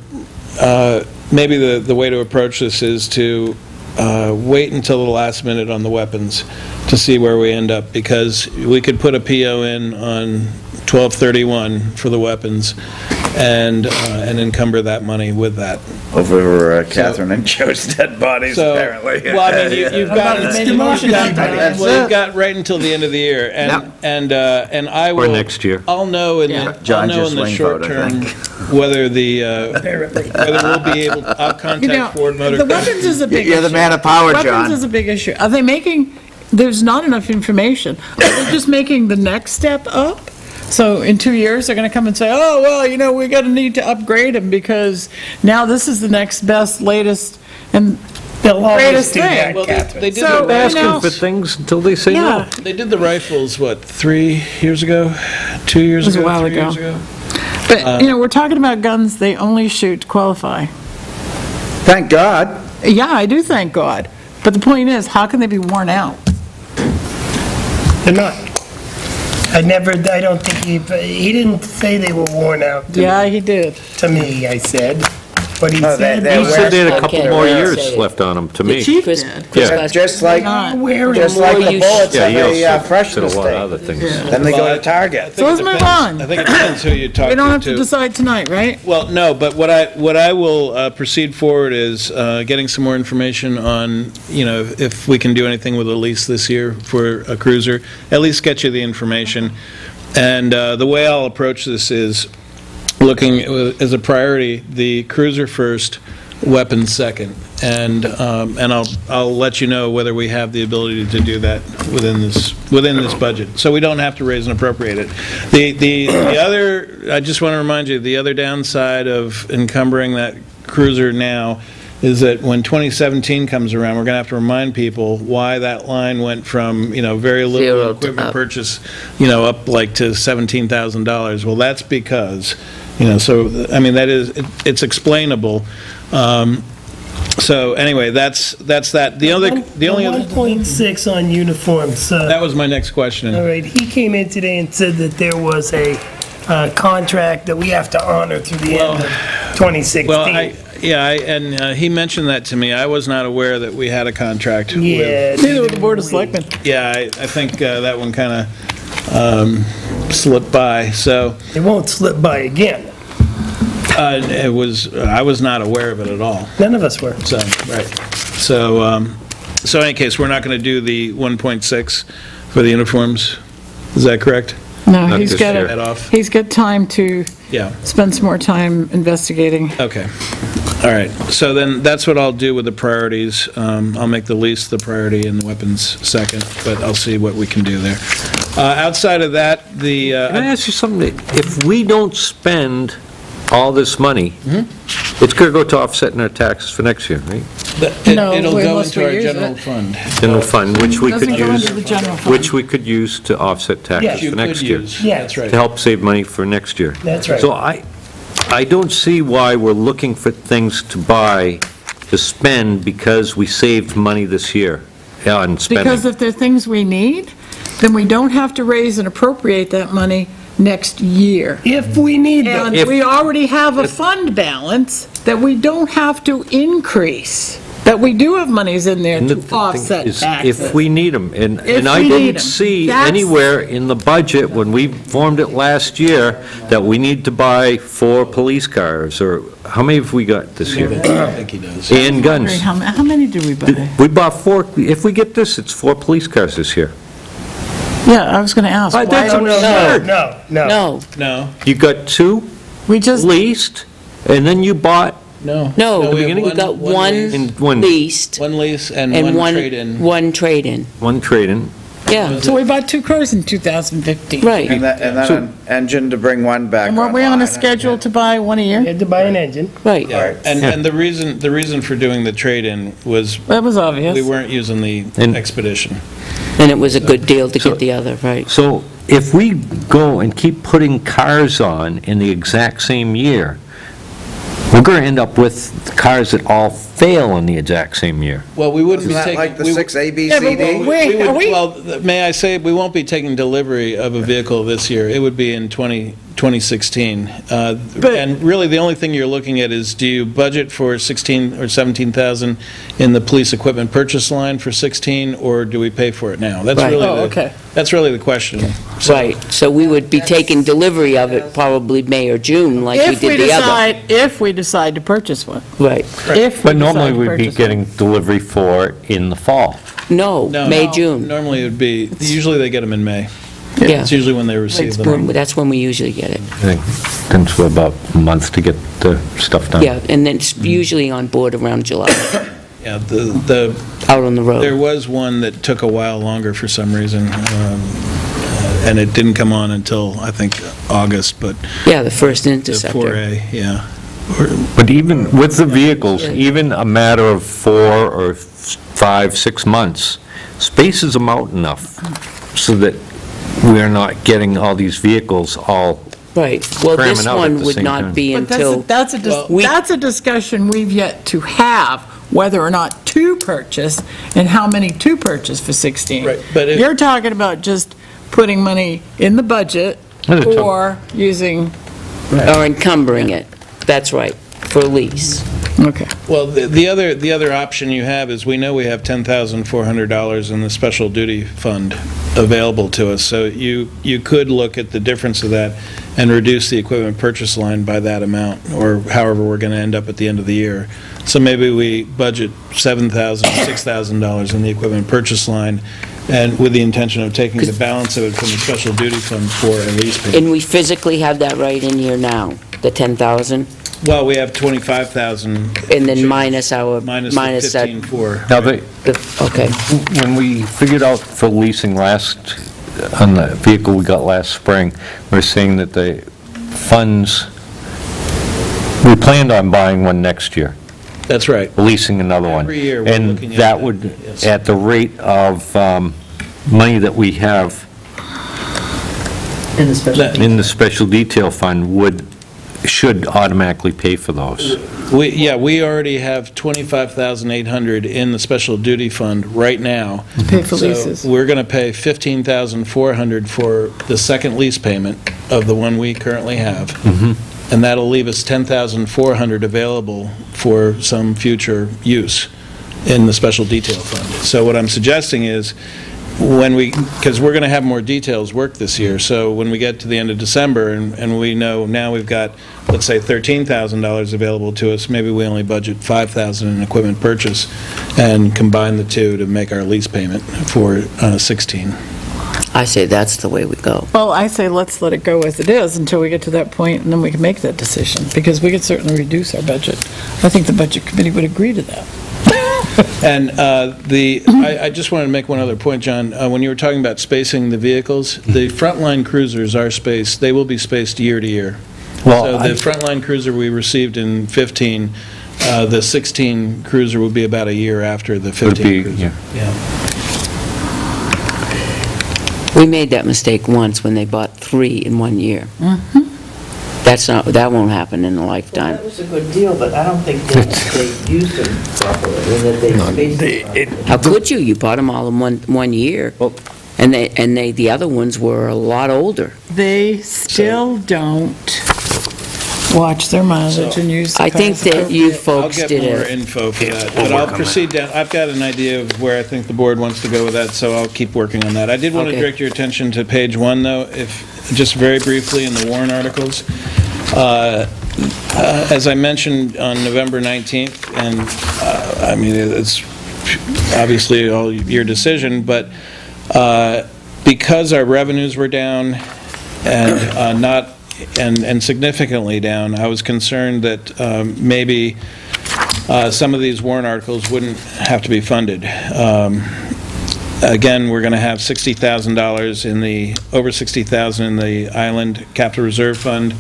maybe the way to approach this is to wait until the last minute on the weapons to see where we end up, because we could put a PO in on 12/31 for the weapons and encumber that money with that. over Catherine and Joe's dead bodies, So, apparently? well, I mean, you've got, It's you've democracy, got, buddy. well, you've got right until the end of the year, and I will. Or next year. I'll know in Yeah. the, John I'll know just in the swing short vote, I term whether we'll be able, I'll You know, contact Ford Motor the Company. weapons is a big issue. You're the man of power, Weapons John. is a big issue. Are they making, there's not enough information. Are they just making the next step up? So in 2 years, they're going to come and say, oh, well, we got to need to upgrade them because now this is the next best, latest, and They'll always greatest do thing. that, Well, Catherine. they did So, the, asking for things until they say no. yeah. they did the rifles, what, 3 years ago? 2 years It was a ago? while 3 ago. years ago? But, we're talking about guns they only shoot to qualify. Thank God. Yeah, I do, thank God. But the point is, how can they be worn out? They're not. I don't think he didn't say they were worn out Yeah, he did. to me, I said. But he No, said they He said they had a couple Okay, more well, years say it. left on them, to me. Chief Chris- did. Chris Yeah. Glass- Just like, Not. just The like more the you bullets Yeah, of he a also said freshness a lot of other thing. things. Then they go Well, to Target. So let's move on. I think it depends who you talk to, We don't have to too. decide tonight, right? Well, no, but what I will proceed forward is getting some more information on, if we can do anything with a lease this year for a cruiser, at least get you the information. And the way I'll approach this is looking as a priority, the cruiser first, weapons second. And I'll let you know whether we have the ability to do that within this budget. So we don't have to raise and appropriate it. The other, I just want to remind you, the other downside of encumbering that cruiser now is that when 2017 comes around, we're going to have to remind people why that line went from, very little Zero to equipment up. purchase, up like to $17,000. Well, that's because, so, I mean, it's explainable. So anyway, that's that. The only other, 1.6 on uniforms. that was my next question. All right, he came in today and said that there was a contract that we have to honor through the end of 2016. Well, he mentioned that to me. I was not aware that we had a contract with. Yeah. Neither with the Board of Selectmen. Yeah, I think that one kind of slipped by, so. It won't slip by again. I was not aware of it at all, None of us were. so, right. So in any case, we're not going to do the 1.6 for the uniforms, is that correct? No, Not he's this got year. Head off? he's got time to Yeah, spend some more time investigating. okay. All right, so then that's what I'll do with the priorities. I'll make the lease the priority and the weapons second, but I'll see what we can do there. Outside of that, Can I ask you something? If we don't spend all this money, it's going to go to offsetting our taxes for next year, right? No, it'll go unless into we our use general it. fund. General fund, which we could Doesn't go use, into the general fund. which we could use to offset Yes. taxes You for could next year. use, Yeah. that's right. To help save money for next year. That's right. So I don't see why we're looking for things to buy to spend because we saved money this year on spending. Because if there are things we need, then we don't have to raise and appropriate that money next year. If we need them. And we already have a fund balance that we don't have to increase, that we do have monies in there And the to thing offset is, taxes. if we need them, and If I we need didn't 'em. see That's- anywhere in the budget, when we formed it last year, that we need to buy 4 police cars, or how many have we got this year? I think he does. And guns. How many do we buy? We bought 4, if we get this, it's 4 police cars this year. Yeah, I was going to ask. Why, that's why- absurd. No. No, You got 2 We just, leased, and then you bought, no. No, we have we got one lease- one leased One lease and and one trade-in. one trade-in. one trade-in. Yeah, so we bought 2 cars in 2015. right. And then an engine to bring one back And weren't we on a online. schedule to buy one a You year? had to buy an engine. Right. Yeah, and the reason for doing the trade-in was That was obvious. we weren't using the And- Expedition. And it was a good deal to get the other, right. So if we go and keep putting cars on in the exact same year, we're going to end up with cars that all fail in the exact same year. Well, we wouldn't Isn't be that taking... like the we- 6 Yeah, but ABCD? wait, would- are we- Well, may I say, we won't be taking delivery of a vehicle this year. It would be in 2016. And really, the only thing you're looking at is, do you budget for 16 or 17,000 in the police equipment purchase line for 16, or do we pay for it now? That's Right. really Oh, the- okay. That's really the question. So- Right, so we would be taking delivery of it probably May or June, like we If we did the other. decide, if we decide to purchase one. Right. If we But normally decide to we'd be purchase getting delivery for it in the fall. No, No. May, No. June. Normally, it would be, usually they get them in May. Yeah. It's usually when they receive them. That's when we usually get it. I think it's about a month to get the stuff done. Yeah, and then it's usually on board around July, Yeah, the out on the there road. was one that took a while longer for some reason, and it didn't come on until, I think, August, but Yeah, the first the interceptor. 4A, yeah. But even with the vehicles, even a matter of 4 or 5, 6 months, spaces them out enough so that we're not getting all these vehicles all, Right, well, this Cramming out at one the would same time. not be But until, that's a discussion we've yet to have, whether or not to purchase, and how many to purchase for 16. Right, but if- You're talking about just putting money in the budget, That's a tough- or using, or encumbering it, that's right, for lease. okay. Well, the other option you have is, we know we have $10,400 in the special duty fund available to us, so you could look at the difference of that and reduce the equipment purchase line by that amount, or however we're going to end up at the end of the year. So maybe we budget $7,000, $6,000 in the equipment purchase line, and with the intention of taking the balance of it from the special duty fund for a lease payment. And we physically have that right in here now, the 10,000, Well, we have 25,000. and then minus our, Minus minus the that. 15,400. now, Okay, when we figured out for leasing on the vehicle we got last spring, we're saying that the funds, we planned on buying one next year, That's right. leasing another one. Every year we're looking And at that that, would, yes. at the rate of money that we have In the special. in the special detail fund, should automatically pay for those. We already have 25,800 in the special duty fund right now. Pay for leases. So we're going to pay 15,400 for the second lease payment of the one we currently have. And that'll leave us 10,400 available for some future use in the special detail fund. So what I'm suggesting is, because we're going to have more details work this year, so when we get to the end of December and we know now we've got, let's say, $13,000 available to us, maybe we only budget $5,000 in equipment purchase and combine the two to make our lease payment for 16. I say that's the way we go. Well, I say let's let it go as it is until we get to that point, and then we can make that decision, because we could certainly reduce our budget. I think the Budget Committee would agree to that. And I just wanted to make one other point, John. When you were talking about spacing the vehicles, the frontline cruisers are spaced, they will be spaced year to year. Well, So the frontline cruiser we received in 15, the 16 cruiser will be about a year after the 15 cruiser. Yeah. We made that mistake once when they bought 3 in one year. That won't happen in a lifetime. That was a good deal, but I don't think they used them properly, or that they spaced them. How could you? You bought them all in one year. And the other ones were a lot older. They still don't watch their mileage and use the I think cars that you appropriate. folks I'll did get more it. info for that, we'll but work I'll on proceed down. I've got an idea of where I think the board wants to go with that, so I'll keep working on that. I did want to Okay. direct your attention to page 1, though, just very briefly in the Warren articles. As I mentioned on November 19th, and I mean, it's obviously all your decision, but because our revenues were down and significantly down, I was concerned that maybe some of these warrant articles wouldn't have to be funded. Again, we're going to have $60,000 over $60,000 in the Island Capital Reserve Fund,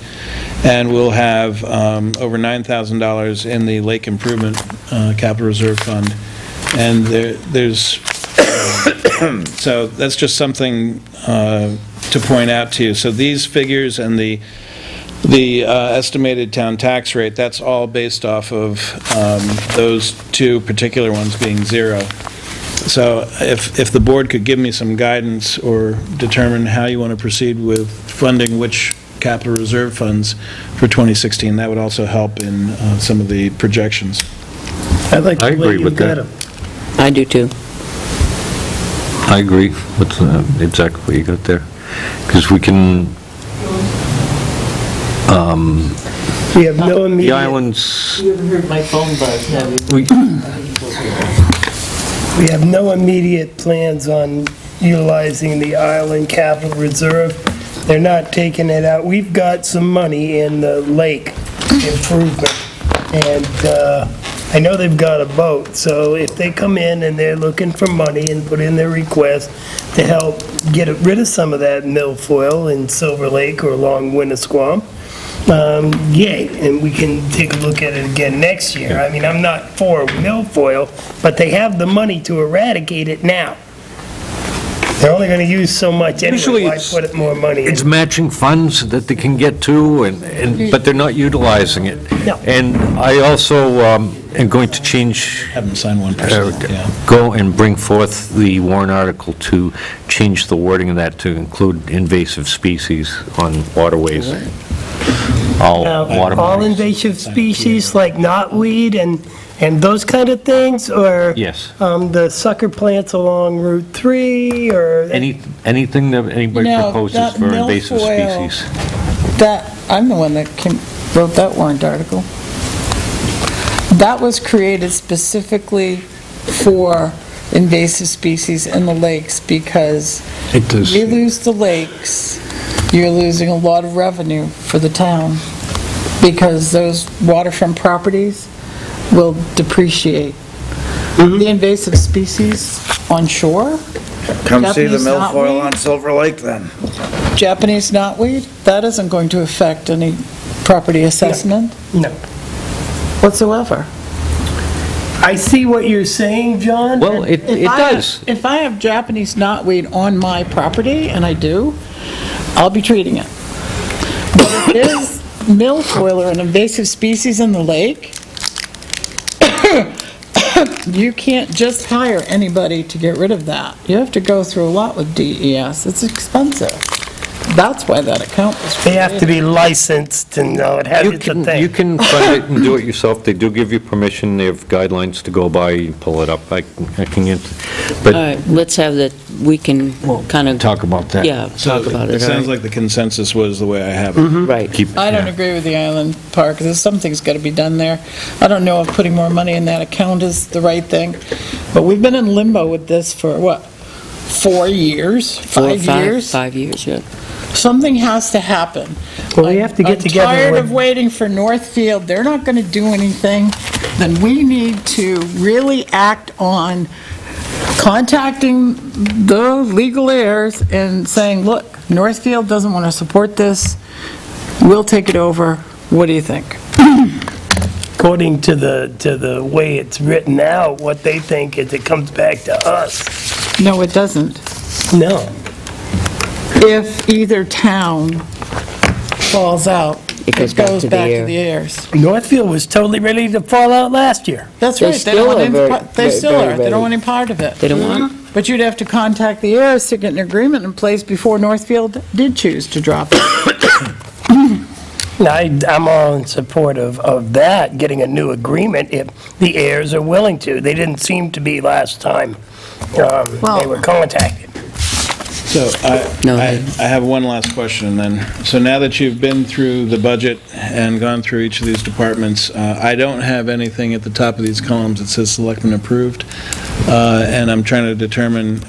and we'll have over $9,000 in the Lake Improvement Capital Reserve Fund. And there's so that's just something to point out to you. So these figures and the estimated town tax rate, that's all based off of those two particular ones being zero. So if the board could give me some guidance or determine how you want to proceed with funding which capital reserve funds for 2016, that would also help in some of the projections. I like I the way agree you with got that. them. I do too. I agree with exactly what you got there. Because we can, We have no the immediate, islands, You haven't heard my phone buzz, have you? we, we have no immediate plans on utilizing the Island Capital Reserve. They're not taking it out. We've got some money in the lake improvement, and I know they've got a boat, so if they come in and they're looking for money and put in their request to help get rid of some of that milfoil in Silver Lake or along Winnisquam, yay, and we can take a look at it again next year. I mean, I'm not for milfoil, but they have the money to eradicate it now. They're only going to use so much Usually anyway, why it's- put it more money in? it's matching funds that they can get to, but they're not utilizing it. No. And I also am going to change, Have them sign 1%, yeah. go and bring forth the warrant article to change the wording of that to include invasive species on waterways. All water All bodies. invasive species like knotweed and those kind of things, or? Yes. The sucker plants along Route 3, or? Anything that anybody You know, proposes that for invasive milfoil- species. I'm the one that wrote that warrant article. That was created specifically for invasive species in the lakes, because It does. we lose the lakes, you're losing a lot of revenue for the town, because those waterfront properties will depreciate. The invasive species on shore, Come see the Japanese milfoil knotweed? on Silver Lake then. Japanese knotweed, that isn't going to affect any property assessment No. whatsoever. I see what you're saying, John. Well, it does. If I have Japanese knotweed on my property, and I do, I'll be treating it. But if there's milfoil or an invasive species in the lake, you can't just hire anybody to get rid of that. You have to go through a lot with DES. It's expensive. That's why that account was They have to created. be licensed and it has, it's a You thing. can fund it and do it yourself. They do give you permission. They have guidelines to go by. You pull it up. I can get, All but right, let's have that, we can kind of, talk about that. yeah, talk about It it. sounds like the consensus was the way I have it. Right. Keep- I don't yeah. agree with the Island Park. There's something's got to be done there. I don't know if putting more money in that account is the right thing, but we've been in limbo with this for, what, 4 years? 5 years? 5 years, yeah. Something has to happen. Well, we have to get together I'm tired with- of waiting for Northfield. They're not going to do anything. Then we need to really act on contacting the legal heirs and saying, look, Northfield doesn't want to support this. We'll take it over. What do you think? According to the way it's written out, what they think is it comes back to us. No, it doesn't. No. If either town falls out, It goes back to the air. heirs. Northfield was totally ready to fall out last year. That's They right. still are They still very are. They ready. don't want any part of it. They don't want? But you'd have to contact the heirs to get an agreement in place before Northfield did choose to drop it. I'm all in support of that, getting a new agreement if the heirs are willing to. They didn't seem to be last time they were contacted. So I have one last question then. So now that you've been through the budget and gone through each of these departments, I don't have anything at the top of these columns that says Selectmen approved. And I'm trying to determine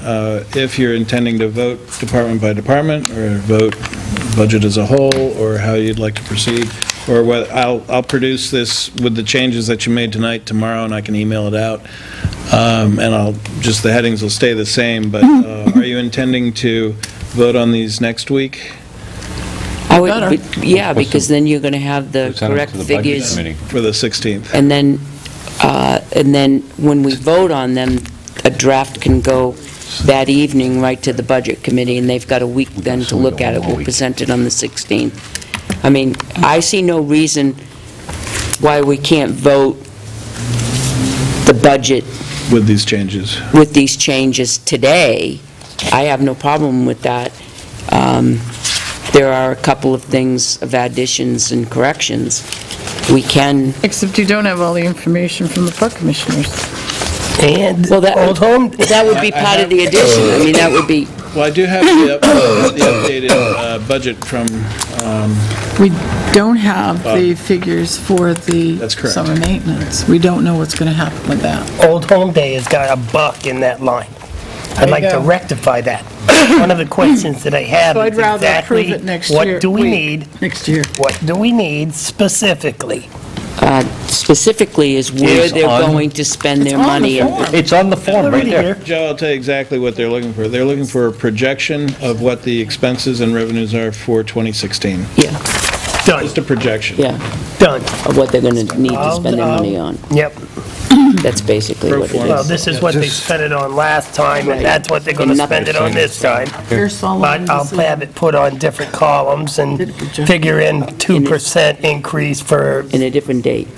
if you're intending to vote department by department or vote budget as a whole, or how you'd like to proceed. Or what, I'll produce this with the changes that you made tonight tomorrow, and I can email it out. And the headings will stay the same, but are you intending to vote on these next week? I would, yeah, because then you're going to have the correct figures. For the 16th. And then when we vote on them, a draft can go that evening right to the Budget Committee, and they've got a week then to look at it. We'll present it on the 16th. I mean, I see no reason why we can't vote the budget with these changes. With these changes today. I have no problem with that. There are a couple of things of additions and corrections. We can... Except you don't have all the information from the park commissioners. And Old Home, that would be part of the addition. I mean, that would be... Well, I do have the updated budget from... We don't have the figures for the summer maintenance. We don't know what's going to happen with that. Old Home Day has got a buck in that line. I'd like to rectify that. One of the questions that I have So is I'd rather exactly approve it next what year. do we need? Next year. What do we need specifically? Specifically is where they're going to spend their money. It's on the form right there. Joe, I'll tell you exactly what they're looking for. They're looking for a projection of what the expenses and revenues are for 2016. Yeah. Done. Just a projection. Yeah. Done. Of what they're going to need to spend their money on. Yep. That's basically what it is. Well, this is what they spent it on last time, and that's what they're going to spend it on this time. But I'll have it put on different columns and figure in 2% increase for... In a different date.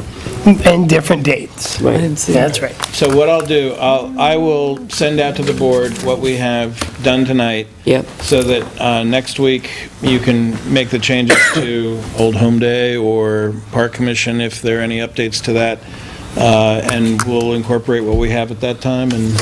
And different dates. Right. That's right. So what I'll do, I will send out to the board what we have done tonight. Yep. So that next week you can make the changes to Old Home Day or Park Commission if there are any updates to that. And we'll incorporate what we have at that time, and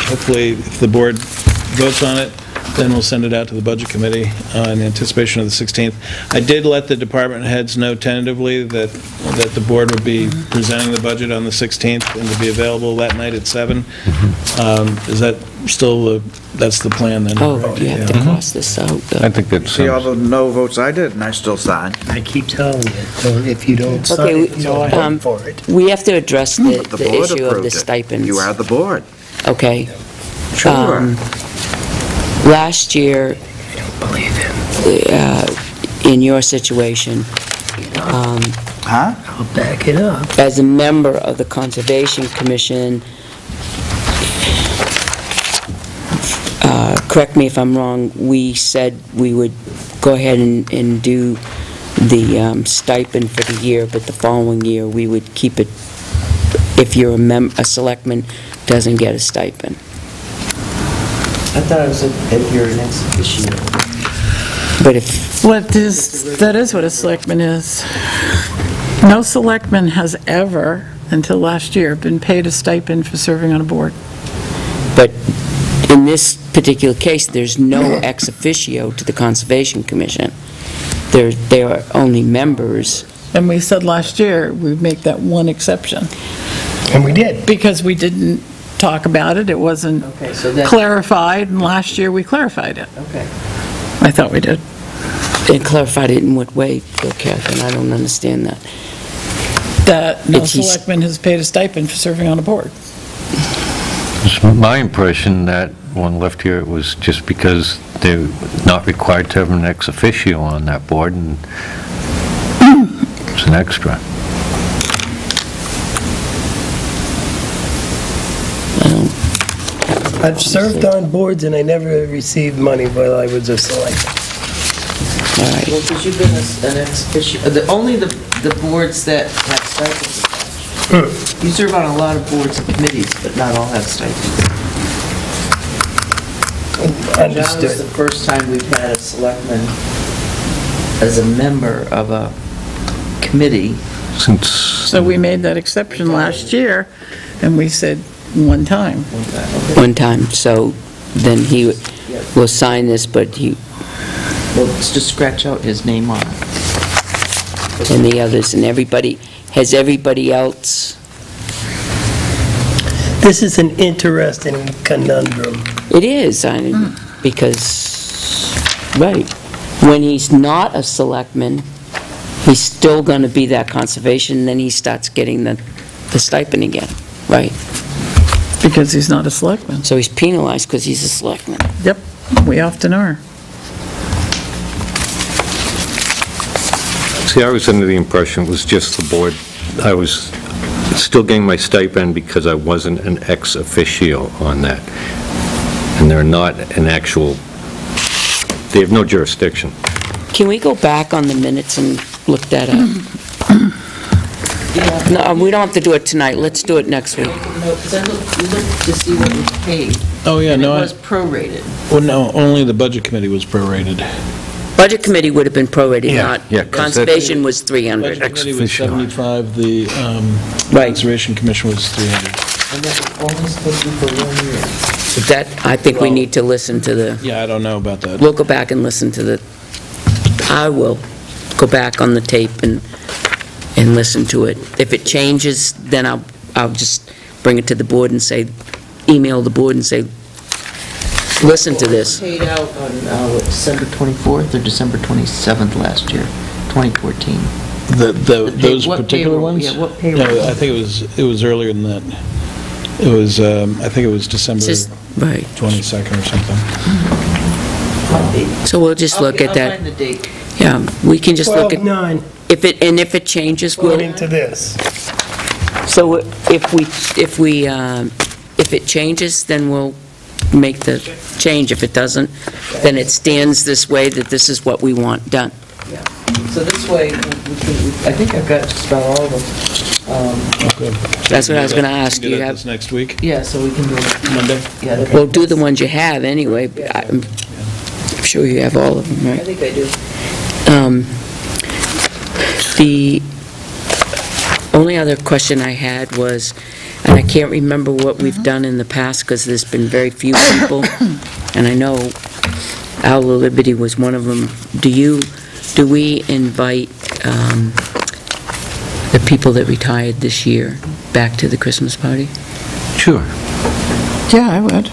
hopefully if the board votes on it, then we'll send it out to the Budget Committee in anticipation of the 16th. I did let the department heads know tentatively that the board would be presenting the budget on the 16th and to be available that night at 7. Is that still that's the plan then? Oh, right? you have to cross this out. I think that's... See all the no votes I did, and I still signed. I keep telling you, if you don't sign it, you don't vote for it. We have to address the board issue of approved the it. stipends. You are the board. Okay. Sure. Last year, in your situation, I'll back it up. as a member of the Conservation Commission, correct me if I'm wrong, we said we would go ahead and do the stipend for the year, but the following year, we would keep it if you're a selectman doesn't get a stipend. I thought it was if you're an ex officio. But if... That is what a selectman is. No selectman has ever, until last year, been paid a stipend for serving on a board. But in this particular case, there's no ex officio to the Conservation Commission. They are only members. And we said last year, we'd make that one exception. And we did. Because we didn't talk about it, it wasn't clarified, and last year we clarified it. Okay. I thought we did. And clarified it in what way, Bill Catherine? I don't understand that. That no selectman has paid a stipend for serving on a board. It's my impression that when left here, it was just because they're not required to have an ex officio on that board, and it's an extra. I've served on boards and I never received money while I was a selectman. All right. Well, because you've been an ex-officio, only the boards that have stipends attached. You serve on a lot of boards and committees, but not all have stipends. John was Understood. the first time we've had a selectman as a member of a committee. So we made that exception last year, and we said one time. One time, so then he will sign this, but he, Well, let's just scratch out his name on it. and the others, and everybody, has everybody else? This is an interesting conundrum. It is, because, right, when he's not a selectman, he's still going to be that conservation, and then he starts getting the stipend again, right? Because he's not a selectman. So he's penalized because he's a selectman. Yep, we often are. See, I was under the impression it was just the board. I was still getting my stipend because I wasn't an ex officio on that. And they're not an actual, they have no jurisdiction. Can we go back on the minutes and look that up? No, we don't have to do it tonight, let's do it next week. No, because I looked to see what was paid. Oh, yeah, And it no, was prorated. well, no, only the budget committee was prorated. Budget committee would have been prorated, Yeah, not, yeah, 'cause conservation was 300. Budget committee was 75, the Right. Conservation Commission was 300. And that was only supposed to be for 1 year. That, I think we need to listen to the, Yeah, I don't know about that. we'll go back and listen to the, I will go back on the tape and listen to it. If it changes, then I'll just bring it to the board and say, email the board and say, listen to this. Paid out on, what, December 24th or December 27th last year, 2014. Those what particular payroll? ones? Yeah, what payroll? No, I think it was earlier than that. It was, I think it was December Just, right. 22nd or something. So we'll just look at I'll that. find the date. Yeah, we can just look at, 12/9, if it changes, according to this. so if it changes, then we'll make the change. If it doesn't, then it stands this way, that this is what we want done. So this way, I think I've got just about all of them. Okay. That's what I was going to ask. Do You that have, this next week, Yeah, so we can do it. Monday? Yeah, that- we'll do the ones you have anyway. But I'm sure you have all of them, I right? think I do. The only other question I had was, and I can't remember what we've done in the past because there's been very few people, and I know Owl of Liberty was one of them. Do we invite the people that retired this year back to the Christmas party? Sure. Yeah, I would.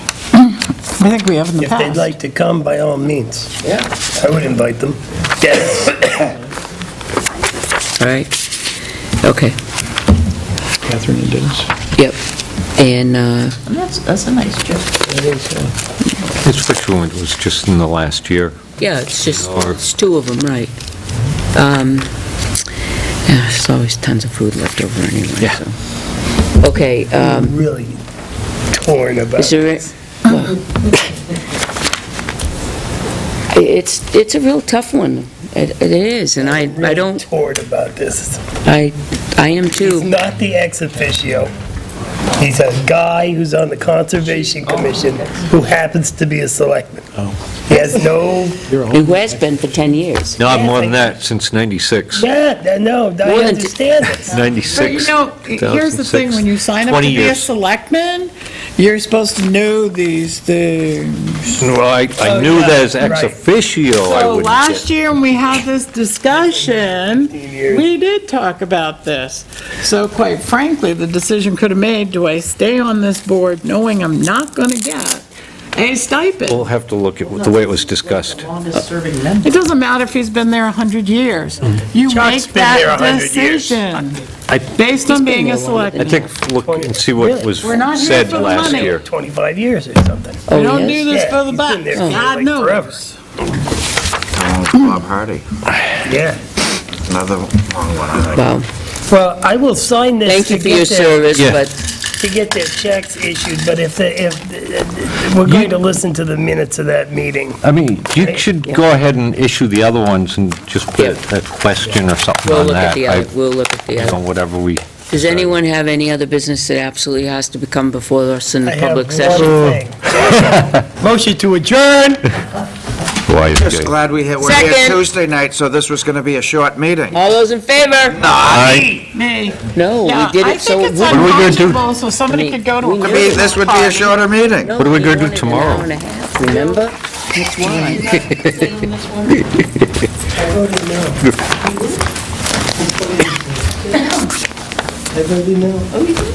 I think we have in the If they'd past. like to come, by all means, Yeah. I would invite them. Dennis, All right? Okay, Catherine and Dennis? yep. And, And that's a nice trip. Especially when it was just in the last year. yeah, it's just, Or- it's two of them, right. Yeah, there's always tons of food left over anyway, Yeah. so. Okay, I'm really torn about is there, this. well, it's a real tough one. It is, and I Really don't, torn about this. I am He's too. not the ex officio. He's a guy who's on the Conservation Commission who happens to be a selectman. He has no, Who has been for 10 years. No, more than that, since 96. no, I More than understand this. 96. But here's the thing, when you sign up 20 to be a years. selectman, you're supposed to know these things. Well, I knew that as ex officio I So wouldn't last get. year, when we had this discussion, we did talk about this. So quite frankly, the decision could have made, do I stay on this board knowing I'm not going to get a stipend? We'll have to look at the way it was discussed. Longest serving member. It doesn't matter if he's been there 100 years. You Chuck's make been there that 100 years. decision I based on being a selectman. I think, look and see what was We're not here said for the last money. year. 25 years or something. Oh, We don't yes? do this Yeah, for the he's bucks. been there God like knows. forever. Bob Hardy, Yeah. another long one, I think. Wow. Well, I will sign this. Thank you to for get your there. service, Yeah. but to get their checks issued, but if we're going to listen to the minutes of that meeting. I mean, you should go ahead and issue the other ones and just put a question or something We'll on look at that. the other, we'll look at the You know, other. whatever we... Does anyone have any other business that absolutely has to become before us in I the have public one session? thing. Motion to adjourn. Wise Just guy. glad we're here Second. Tuesday night, so this was going to be a short meeting. All those in favor? Aye. Me. No, Yeah, we did I it so. think it's What are we gonna do? unconscionable, so somebody could go to a... This would be a shorter meeting. No, What are we you gonna do wanted tomorrow? An hour and a half, remember? That's why. I voted no.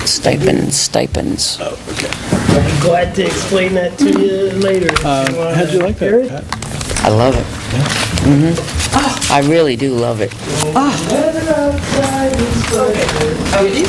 Stipends. I'll be glad to explain that to you later. How'd you like that, Pat? I love it. I really do love it. Weather outside is